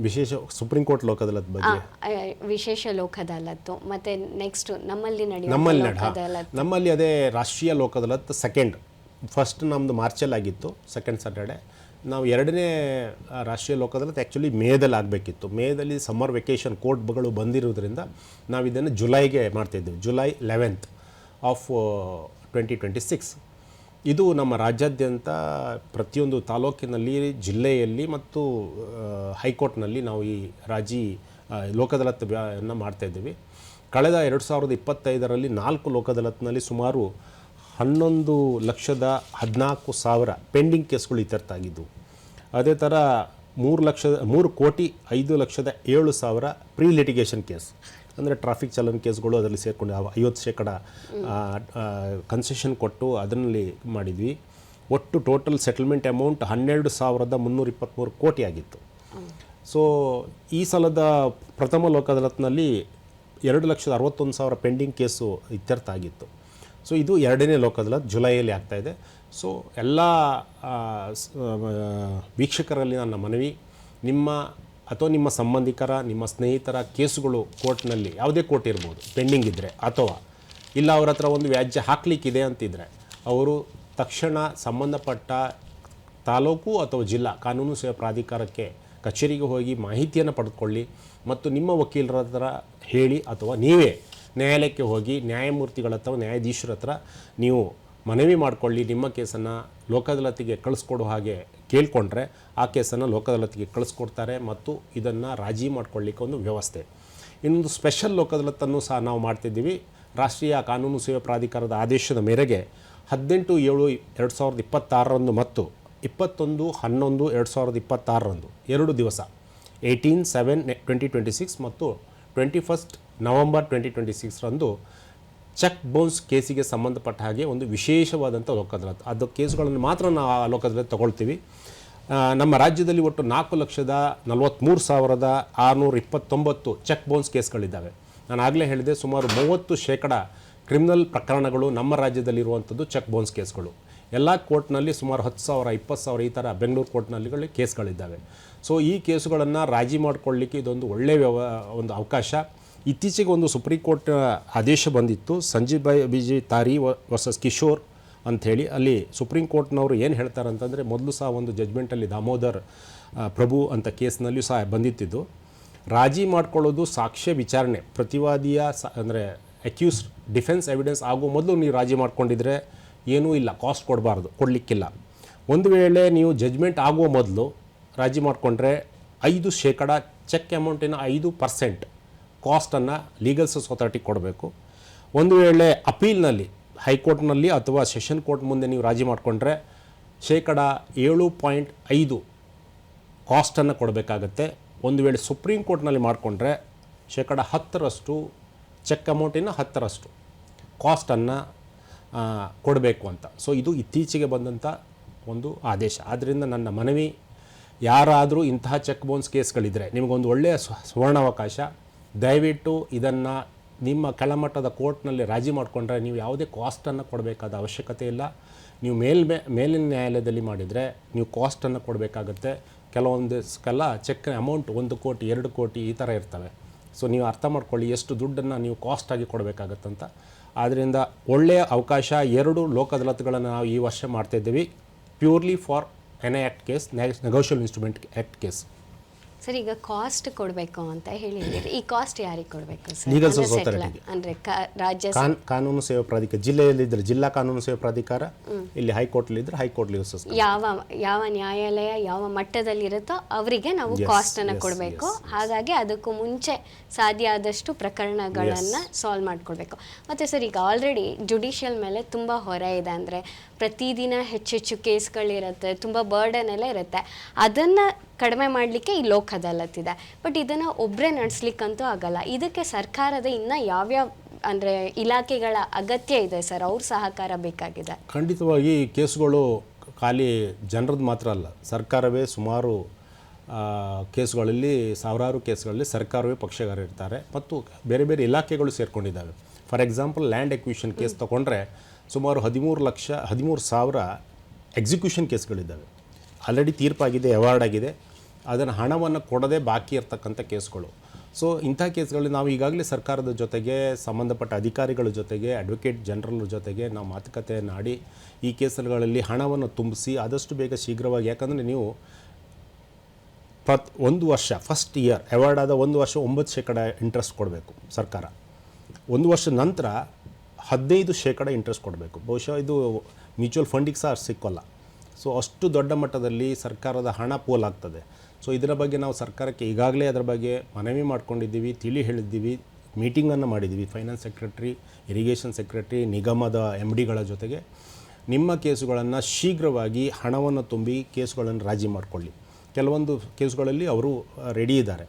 ವಿಶೇಷ ಸುಪ್ರೀಂ ಕೋರ್ಟ್ ಲೋಕ ಅದಾಲತ್ ಬಗ್ಗೆ ವಿಶೇಷ ಲೋಕ ಅದಾಲತ್ತು ಮತ್ತು ನೆಕ್ಸ್ಟ್ ನಮ್ಮಲ್ಲಿ ಅದೇ ರಾಷ್ಟ್ರೀಯ ಲೋಕ ಅದಾಲತ್ ಫಸ್ಟ್ ನಮ್ಮದು ಮಾರ್ಚಲ್ಲಿ ಆಗಿತ್ತು, ಸೆಕೆಂಡ್ ಸ್ಯಾಟರ್ಡೆ. ನಾವು 2ನೇ ರಾಷ್ಟ್ರೀಯ ಲೋಕ ಅದಾಲತ್ ಆ್ಯಕ್ಚುಲಿ ಮೇದಲ್ಲಿ ಆಗಬೇಕಿತ್ತು. ಮೇದಲ್ಲಿ ಸಮ್ಮರ್ ವೆಕೇಷನ್ ಕೋರ್ಟ್ಗಳು ಬಂದಿರೋದ್ರಿಂದ ನಾವು ಇದನ್ನು ಜುಲೈಗೆ ಮಾಡ್ತಾಯಿದ್ದೀವಿ. July 11th of 2026. ಇದು ನಮ್ಮ ರಾಜ್ಯಾದ್ಯಂತ ಪ್ರತಿಯೊಂದು ತಾಲೂಕಿನಲ್ಲಿ, ಜಿಲ್ಲೆಯಲ್ಲಿ ಮತ್ತು ಹೈಕೋರ್ಟ್ನಲ್ಲಿ ನಾವು ಈ ರಾಜಿ ಲೋಕ ಅದಾಲತ್ನ ಮಾಡ್ತಾಯಿದ್ದೀವಿ. ಕಳೆದ 2025ರಲ್ಲಿ 4 ಲೋಕ ಅದಾಲತ್ನಲ್ಲಿ ಸುಮಾರು 11,14,000 ಪೆಂಡಿಂಗ್ ಕೇಸ್ಗಳು ಇತ್ಯರ್ಥ ಆಗಿದ್ದವು. ಅದೇ ಥರ 3,05,07,000 ಪ್ರೀ ಲಿಟಿಗೇಷನ್ ಕೇಸ್, ಅಂದರೆ ಟ್ರಾಫಿಕ್ ಚಲನ್ ಕೇಸ್ಗಳು ಅದರಲ್ಲಿ ಸೇರಿಕೊಂಡು 50% ಕನ್ಸೆಷನ್ ಕೊಟ್ಟು ಅದರಲ್ಲಿ ಮಾಡಿದ್ವಿ. ಒಟ್ಟು ಟೋಟಲ್ ಸೆಟಲ್ಮೆಂಟ್ ಅಮೌಂಟ್ 12,323 ಕೋಟಿ ಆಗಿತ್ತು. ಸೊ ಈ ಸಲದ ಪ್ರಥಮ ಲೋಕ ಅದಾಲತ್ನಲ್ಲಿ 2,61,000 ಪೆಂಡಿಂಗ್ ಕೇಸು ಇತ್ಯರ್ಥ ಆಗಿತ್ತು. ಸೊ ಇದು 2ನೇ ಲೋಕ ಅದಾಲತ್ ಜುಲೈಯಲ್ಲಿ ಆಗ್ತಾಯಿದೆ. ಸೊ ಎಲ್ಲ ವೀಕ್ಷಕರಲ್ಲಿ ನನ್ನ ಮನವಿ, ನಿಮ್ಮ ಅಥವಾ ನಿಮ್ಮ ಸಂಬಂಧಿಕರ ನಿಮ್ಮ ಸ್ನೇಹಿತರ ಕೇಸುಗಳು ಕೋರ್ಟ್ನಲ್ಲಿ ಯಾವುದೇ ಕೋರ್ಟ್ ಇರ್ಬೋದು ಪೆಂಡಿಂಗ್ ಇದ್ದರೆ, ಅಥವಾ ಇಲ್ಲ ಅವ್ರ ಹತ್ರ ಒಂದು ವ್ಯಾಜ್ಯ ಹಾಕಲಿಕ್ಕಿದೆ ಅಂತಿದ್ದರೆ ಅವರು ತಕ್ಷಣ ಸಂಬಂಧಪಟ್ಟ ತಾಲೂಕು ಅಥವಾ ಜಿಲ್ಲಾ ಕಾನೂನು ಸೇವಾ ಪ್ರಾಧಿಕಾರಕ್ಕೆ ಕಚೇರಿಗೆ ಹೋಗಿ ಮಾಹಿತಿಯನ್ನು ಪಡೆದುಕೊಳ್ಳಿ ಮತ್ತು ನಿಮ್ಮ ವಕೀಲರ ಹತ್ರ ಹೇಳಿ ಅಥವಾ ನೀವೇ ನ್ಯಾಯಾಲಯಕ್ಕೆ ಹೋಗಿ ನ್ಯಾಯಮೂರ್ತಿಗಳ ಅಥವಾ ನ್ಯಾಯಾಧೀಶರ ಹತ್ರ ನೀವು ಮನವಿ ಮಾಡಿಕೊಳ್ಳಿ. ನಿಮ್ಮ ಕೇಸನ್ನು ಲೋಕಾದಾಲತಿಗೆ ಕಳಿಸ್ಕೊಡೋ ಹಾಗೆ ಕೇಳಿಕೊಂಡ್ರೆ ಆ ಕೇಸನ್ನು ಲೋಕಾದಾಲತಿಗೆ ಕಳಿಸ್ಕೊಡ್ತಾರೆ ಮತ್ತು ಇದನ್ನು ರಾಜಿ ಮಾಡ್ಕೊಳ್ಳಿಕ್ಕೆ ಒಂದು ವ್ಯವಸ್ಥೆ. ಇನ್ನೊಂದು ಸ್ಪೆಷಲ್ ಲೋಕಾದಾಲತನ್ನು ಸಹ ನಾವು ಮಾಡ್ತಿದ್ದೀವಿ. ರಾಷ್ಟ್ರೀಯ ಕಾನೂನು ಸೇವಾ ಪ್ರಾಧಿಕಾರದ ಆದೇಶದ ಮೇರೆಗೆ 18/7/2026 ಮತ್ತು 21/11/2026 2 ದಿವಸ 18/7/2026 ಮತ್ತು 21 ನವೆಂಬರ್ 2026 ಚೆಕ್ ಬೌನ್ಸ್ ಕೇಸಿಗೆ ಸಂಬಂಧಪಟ್ಟ ಹಾಗೆ ಒಂದು ವಿಶೇಷವಾದಂಥ ಲೋಕಾದಾಲತ್, ಅದು ಕೇಸುಗಳನ್ನು ಮಾತ್ರ ನಾವು ಆ ಲೋಕಾದಾಲತ್ ತಗೊಳ್ತೀವಿ. ನಮ್ಮ ರಾಜ್ಯದಲ್ಲಿ ಒಟ್ಟು 4,43,629 ಚೆಕ್ ಬೌನ್ಸ್ ಕೇಸ್ಗಳಿದ್ದಾವೆ. ನಾನು ಆಗಲೇ ಹೇಳಿದೆ, ಸುಮಾರು 30% ಕ್ರಿಮಿನಲ್ ಪ್ರಕರಣಗಳು ನಮ್ಮ ರಾಜ್ಯದಲ್ಲಿರುವಂಥದ್ದು ಚೆಕ್ ಬೌನ್ಸ್ ಕೇಸ್ಗಳು. ಎಲ್ಲ ಕೋರ್ಟ್ನಲ್ಲಿ ಸುಮಾರು 10,000 20,000 ಈ ಥರ ಬೆಂಗಳೂರು ಕೋರ್ಟ್ನಲ್ಲಿ ಕೇಸ್ಗಳಿದ್ದಾವೆ. ಸೊ ಈ ಕೇಸುಗಳನ್ನು ರಾಜಿ ಮಾಡಿಕೊಳ್ಳಿಕ್ಕೆ ಇದೊಂದು ಒಳ್ಳೆಯ ಒಂದು ಅವಕಾಶ. ಇತ್ತೀಚೆಗೆ ಒಂದು ಸುಪ್ರೀಂ ಕೋರ್ಟ್ ಆದೇಶ ಬಂದಿತ್ತು, ಸಂಜೀವ್ ಬಿಜಿ ತಾರಿ ವರ್ಸಸ್ ಕಿಶೋರ್ ಅಂಥೇಳಿ. ಅಲ್ಲಿ ಸುಪ್ರೀಂ ಕೋರ್ಟ್ನವರು ಏನು ಹೇಳ್ತಾರೆ ಅಂತಂದರೆ, ಮೊದಲು ಸಹ ಒಂದು ಜಡ್ಜ್ಮೆಂಟಲ್ಲಿ ದಾಮೋದರ್ ಪ್ರಭು ಅಂತ ಕೇಸ್ನಲ್ಲಿಯೂ ಸಹ ಬಂದಿತ್ತಿದ್ದು, ರಾಜಿ ಮಾಡಿಕೊಳ್ಳೋದು ಸಾಕ್ಷ್ಯ ವಿಚಾರಣೆ ಪ್ರತಿವಾದಿಯ ಅಂದರೆ ಅಕ್ಯೂಸ್ಡ್ ಡಿಫೆನ್ಸ್ ಎವಿಡೆನ್ಸ್ ಆಗೋ ಮೊದಲು ನೀವು ರಾಜಿ ಮಾಡ್ಕೊಂಡಿದ್ರೆ ಏನೂ ಇಲ್ಲ, ಕಾಸ್ಟ್ ಕೊಡಲಿಕ್ಕಿಲ್ಲ. ಒಂದು ವೇಳೆ ನೀವು ಜಡ್ಜ್ಮೆಂಟ್ ಆಗುವ ಮೊದಲು ರಾಜಿ ಮಾಡಿಕೊಂಡ್ರೆ 5% ಚೆಕ್ ಅಮೌಂಟಿನ 5% ಕಾಸ್ಟನ್ನು ಲೀಗಲ್ ಸರ್ವಿಸ್ ಅಥಾರಿಟಿಗೆ ಕೊಡಬೇಕು. ಒಂದು ವೇಳೆ ಅಪೀಲ್ನಲ್ಲಿ ಹೈಕೋರ್ಟ್ನಲ್ಲಿ ಅಥವಾ ಸೆಷನ್ ಕೋರ್ಟ್ ಮುಂದೆ ನೀವು ರಾಜಿ ಮಾಡಿಕೊಂಡ್ರೆ 7.5% ಕಾಸ್ಟನ್ನು ಕೊಡಬೇಕಾಗತ್ತೆ. ಒಂದು ವೇಳೆ ಸುಪ್ರೀಂ ಕೋರ್ಟ್ನಲ್ಲಿ ಮಾಡಿಕೊಂಡ್ರೆ 10% ಚೆಕ್ ಅಮೌಂಟಿನ 10% ಕಾಸ್ಟನ್ನು ಕೊಡಬೇಕು ಅಂತ. ಸೊ ಇದು ಇತ್ತೀಚೆಗೆ ಬಂದಂಥ ಒಂದು ಆದೇಶ. ಆದ್ದರಿಂದ ನನ್ನ ಮನವಿ, ಯಾರಾದರೂ ಇಂತಹ ಚೆಕ್ ಬೌನ್ಸ್ ಕೇಸ್ಗಳಿದ್ದರೆ ನಿಮಗೊಂದು ಒಳ್ಳೆಯ ಸುವರ್ಣಾವಕಾಶ. ದಯವಿಟ್ಟು ಇದನ್ನು ನಿಮ್ಮ ಕೆಳಮಟ್ಟದ ಕೋರ್ಟ್ನಲ್ಲಿ ರಾಜಿ ಮಾಡಿಕೊಂಡ್ರೆ ನೀವು ಯಾವುದೇ ಕಾಸ್ಟನ್ನು ಕೊಡಬೇಕಾದ ಅವಶ್ಯಕತೆ ಇಲ್ಲ. ನೀವು ಮೇಲಿನ ನ್ಯಾಯಾಲಯದಲ್ಲಿ ಮಾಡಿದರೆ ನೀವು ಕಾಸ್ಟನ್ನು ಕೊಡಬೇಕಾಗತ್ತೆ. ಕೆಲವೊಂದಕ್ಕೆಲ್ಲ ಚೆಕ್ ಅಮೌಂಟ್ 1 ಕೋಟಿ 2 ಕೋಟಿ ಈ ಥರ ಇರ್ತವೆ. ಸೊ ನೀವು ಅರ್ಥ ಮಾಡ್ಕೊಳ್ಳಿ ಎಷ್ಟು ದುಡ್ಡನ್ನು ನೀವು ಕಾಸ್ಟಾಗಿ ಕೊಡಬೇಕಾಗತ್ತಂತ. ಆದ್ದರಿಂದ ಒಳ್ಳೆಯ ಅವಕಾಶ. 2 ಲೋಕ ಅದಾಲತ್ಗಳನ್ನು ನಾವು ಈ ವರ್ಷ ಮಾಡ್ತಾಯಿದ್ದೀವಿ, purely for NI act case, negotiable instrument act case. Sir, ಈಗ ಕಾಸ್ಟ್ ಕೊಡಬೇಕು ಅಂತ ಹೇಳಿದ್ದೀರಿ, ಈ ಕಾಸ್ಟ್ ಯಾರಿಗೆ ಕೊಡಬೇಕು ಸರ್? ಲೀಗಲ್ ಸರ್ವಿಸ್ ಅಥಾರಿಟಿಗೆ, ಅಂದರೆ ರಾಜ್ಯ ಕಾನೂನು ಸೇವಾ ಪ್ರಾಧಿಕಾರ. ಜಿಲ್ಲೆಯಲ್ಲಿದ್ದರೆ ಜಿಲ್ಲಾ ಕಾನೂನು ಸೇವಾ ಪ್ರಾಧಿಕಾರ, ಇಲ್ಲಿ ಹೈಕೋರ್ಟ್ಲಿದ್ದರೆ ಹೈಕೋರ್ಟ್ ಲೀಗಲ್ ಸರ್ವಿಸ್. ಯಾವ ನ್ಯಾಯಾಲಯ ಯಾವ ಮಟ್ಟದಲ್ಲಿರುತ್ತೋ ಅವರಿಗೆ ನಾವು ಕಾಸ್ಟನ್ನು ಕೊಡಬೇಕು. ಹಾಗಾಗಿ ಅದಕ್ಕೂ ಮುಂಚೆ ಸಾಧ್ಯ ಆದಷ್ಟು ಪ್ರಕರಣಗಳನ್ನು ಸಾಲ್ವ್ ಮಾಡಿಕೊಡ್ಬೇಕು. ಮತ್ತು ಸರ್, ಈಗ ಆಲ್ರೆಡಿ ಜುಡಿಷಿಯಲ್ ಮೇಲೆ ತುಂಬ ಹೊರೆ ಇದೆ. ಅಂದರೆ ಪ್ರತಿದಿನ ಹೆಚ್ಚೆಚ್ಚು ಕೇಸ್ಗಳಿರುತ್ತೆ, ತುಂಬ ಬರ್ಡನ್ ಎಲ್ಲ ಇರುತ್ತೆ. ಅದನ್ನು ಕಡಿಮೆ ಮಾಡಲಿಕ್ಕೆ ಈ ಲೋಕ ಅದಾಲತ್ ಇದೆ. ಬಟ್ ಇದನ್ನು ಒಬ್ಬರೇ ನಡೆಸ್ಲಿಕ್ಕಂತೂ ಆಗಲ್ಲ. ಇದಕ್ಕೆ ಸರ್ಕಾರದ ಇನ್ನು ಯಾವ್ಯಾವ ಅಂದರೆ ಇಲಾಖೆಗಳ ಅಗತ್ಯ ಇದೆ ಸರ್? ಅವ್ರ ಸಹಕಾರ ಬೇಕಾಗಿದೆ. ಖಂಡಿತವಾಗಿ ಕೇಸುಗಳು ಖಾಲಿ ಜನರದ್ದು ಮಾತ್ರ ಅಲ್ಲ, ಸರ್ಕಾರವೇ ಸುಮಾರು ಕೇಸುಗಳಲ್ಲಿ, ಸಾವಿರಾರು ಕೇಸುಗಳಲ್ಲಿ ಸರ್ಕಾರವೇ ಪಕ್ಷಗಾರ ಇರ್ತಾರೆ ಮತ್ತು ಬೇರೆ ಬೇರೆ ಇಲಾಖೆಗಳು ಸೇರಿಕೊಂಡಿದ್ದಾವೆ. For example, land acquisition case ತೊಗೊಂಡ್ರೆ ಸುಮಾರು 13,000 ಎಕ್ಸಿಕ್ಯೂಷನ್ ಕೇಸ್ಗಳಿದ್ದಾವೆ. ಆಲ್ರೆಡಿ ತೀರ್ಪಾಗಿದೆ, ಅವಾರ್ಡ್ ಆಗಿದೆ, ಅದನ್ನು ಹಣವನ್ನು ಕೊಡದೆ ಬಾಕಿ ಇರ್ತಕ್ಕಂಥ ಕೇಸ್ಗಳು. ಸೊ ಇಂಥ ಕೇಸ್ಗಳಲ್ಲಿ ನಾವು ಈಗಾಗಲೇ ಸರ್ಕಾರದ ಜೊತೆಗೆ, ಸಂಬಂಧಪಟ್ಟ ಅಧಿಕಾರಿಗಳ ಜೊತೆಗೆ, ಅಡ್ವೊಕೇಟ್ ಜನರಲ್ ಜೊತೆಗೆ ನಾವು ಮಾತುಕತೆಯನ್ನು ಆಡಿ ಈ ಕೇಸುಗಳಲ್ಲಿ ಹಣವನ್ನು ತುಂಬಿಸಿ ಆದಷ್ಟು ಬೇಗ ಶೀಘ್ರವಾಗಿ, ಯಾಕಂದರೆ ನೀವು 1 ವರ್ಷ ಫಸ್ಟ್ ಇಯರ್ ಅವಾರ್ಡ್ ಆದ 1 ವರ್ಷ 9% ಇಂಟ್ರೆಸ್ಟ್ ಕೊಡಬೇಕು ಸರ್ಕಾರ. 1 ವರ್ಷ ನಂತರ 15% ಇಂಟ್ರೆಸ್ಟ್ ಕೊಡಬೇಕು. ಬಹುಶಃ ಇದು ಮ್ಯೂಚುವಲ್ ಫಂಡಿಗೆ ಸಹ ಸಿಕ್ಕೋಲ್ಲ. ಸೊ ಅಷ್ಟು ದೊಡ್ಡ ಮಟ್ಟದಲ್ಲಿ ಸರ್ಕಾರದ ಹಣ ಪೋಲಾಗ್ತದೆ. ಸೊ ಇದರ ಬಗ್ಗೆ ನಾವು ಸರ್ಕಾರಕ್ಕೆ ಈಗಾಗಲೇ ಅದರ ಬಗ್ಗೆ ಮನವಿ ಮಾಡ್ಕೊಂಡಿದ್ದೀವಿ, ತಿಳಿ ಹೇಳಿದ್ದೀವಿ, ಮೀಟಿಂಗನ್ನು ಮಾಡಿದ್ದೀವಿ. ಫೈನಾನ್ಸ್ ಸೆಕ್ರೆಟರಿ, ಇರಿಗೇಷನ್ ಸೆಕ್ರೆಟರಿ, ನಿಗಮದ MDಗಳ ಜೊತೆಗೆ ನಿಮ್ಮ ಕೇಸುಗಳನ್ನು ಶೀಘ್ರವಾಗಿ ಹಣವನ್ನು ತುಂಬಿ ಕೇಸುಗಳನ್ನು ರಾಜಿ ಮಾಡಿಕೊಳ್ಳಿ. ಕೆಲವೊಂದು ಕೇಸುಗಳಲ್ಲಿ ಅವರು ರೆಡಿ ಇದ್ದಾರೆ.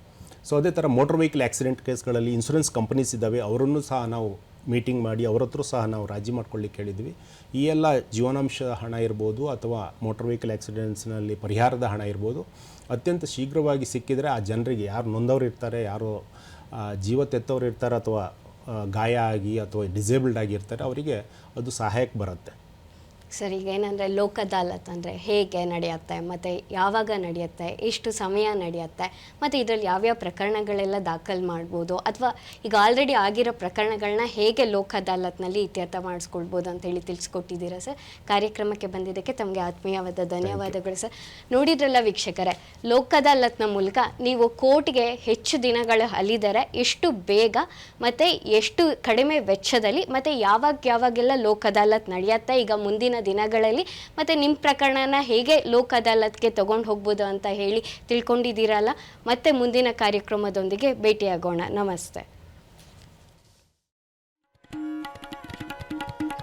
ಸೊ ಅದೇ ಥರ ಮೋಟರ್ ವೆಹಿಕಲ್ ಆಕ್ಸಿಡೆಂಟ್ ಕೇಸ್ಗಳಲ್ಲಿ ಇನ್ಶೂರೆನ್ಸ್ ಕಂಪನೀಸ್ ಇದ್ದಾವೆ, ಅವರನ್ನು ಸಹ ನಾವು ಮೀಟಿಂಗ್ ಮಾಡಿ ಅವರ ಹತ್ರ ಸಹ ನಾವು ರಾಜಿ ಮಾಡ್ಕೊಳ್ಳಿಕ್ಕೆ ಹೇಳಿದ್ವಿ. ಈ ಎಲ್ಲ ಜೀವನಾಂಶ ಹಣ ಇರ್ಬೋದು ಅಥವಾ ಮೋಟರ್ ವೆಹಿಕಲ್ ಆಕ್ಸಿಡೆಂಟ್ಸ್ನಲ್ಲಿ ಪರಿಹಾರದ ಹಣ ಇರ್ಬೋದು, ಅತ್ಯಂತ ಶೀಘ್ರವಾಗಿ ಸಿಕ್ಕಿದರೆ ಆ ಜನರಿಗೆ, ಯಾರು ನೊಂದವರು ಇರ್ತಾರೆ, ಯಾರು ಜೀವ ತೆತ್ತವರು ಇರ್ತಾರೆ ಅಥವಾ ಗಾಯ ಆಗಿ ಅಥವಾ ಡಿಸೇಬಲ್ಡ್ ಆಗಿರ್ತಾರೆ, ಅವರಿಗೆ ಅದು ಸಹಾಯಕ್ಕೆ ಬರುತ್ತೆ. ಸರ್ ಈಗ ಏನಂದರೆ ಲೋಕ್ ಅದಾಲತ್ ಅಂದರೆ ಹೇಗೆ ನಡೆಯುತ್ತೆ ಮತ್ತು ಯಾವಾಗ ನಡೆಯುತ್ತೆ, ಎಷ್ಟು ಸಮಯ ನಡೆಯುತ್ತೆ, ಮತ್ತು ಇದರಲ್ಲಿ ಯಾವ್ಯಾವ ಪ್ರಕರಣಗಳೆಲ್ಲ ದಾಖಲು ಮಾಡ್ಬೋದು, ಅಥವಾ ಈಗ ಆಲ್ರೆಡಿ ಆಗಿರೋ ಪ್ರಕರಣಗಳನ್ನ ಹೇಗೆ ಲೋಕ್ ಅದಾಲತ್ನಲ್ಲಿ ಇತ್ಯರ್ಥ ಮಾಡಿಸ್ಕೊಳ್ಬೋದು ಅಂತೇಳಿ ತಿಳಿಸ್ಕೊಟ್ಟಿದ್ದೀರಾ ಸರ್. ಕಾರ್ಯಕ್ರಮಕ್ಕೆ ಬಂದಿದ್ದಕ್ಕೆ ತಮಗೆ ಆತ್ಮೀಯವಾದ ಧನ್ಯವಾದಗಳು ಸರ್. ನೋಡಿದ್ರಲ್ಲ ವೀಕ್ಷಕರೇ, ಲೋಕ್ ಅದಾಲತ್ನ ಮೂಲಕ ನೀವು ಕೋರ್ಟ್ಗೆ ಹೆಚ್ಚು ದಿನಗಳು ಅಲಿದರೆ ಎಷ್ಟು ಬೇಗ ಮತ್ತು ಎಷ್ಟು ಕಡಿಮೆ ವೆಚ್ಚದಲ್ಲಿ ಮತ್ತು ಯಾವಾಗೆಲ್ಲ ಲೋಕ್ ಅದಾಲತ್ ನಡೆಯುತ್ತೆ ಈಗ ಮುಂದಿನ ದಿನಗಳಲ್ಲಿ, ಮತ್ತು ನಿಮ್ಮ ಪ್ರಕರಣನ ಹೇಗೆ ಲೋಕ್ ಅದಾಲತ್ಗೆ ತೊಗೊಂಡು ಹೋಗ್ಬೋದು ಅಂತ ಹೇಳಿ ತಿಳ್ಕೊಂಡಿದ್ದೀರಲ್ಲ. ಮತ್ತೆ ಮುಂದಿನ ಕಾರ್ಯಕ್ರಮದೊಂದಿಗೆ ಭೇಟಿಯಾಗೋಣ. ನಮಸ್ತೆ.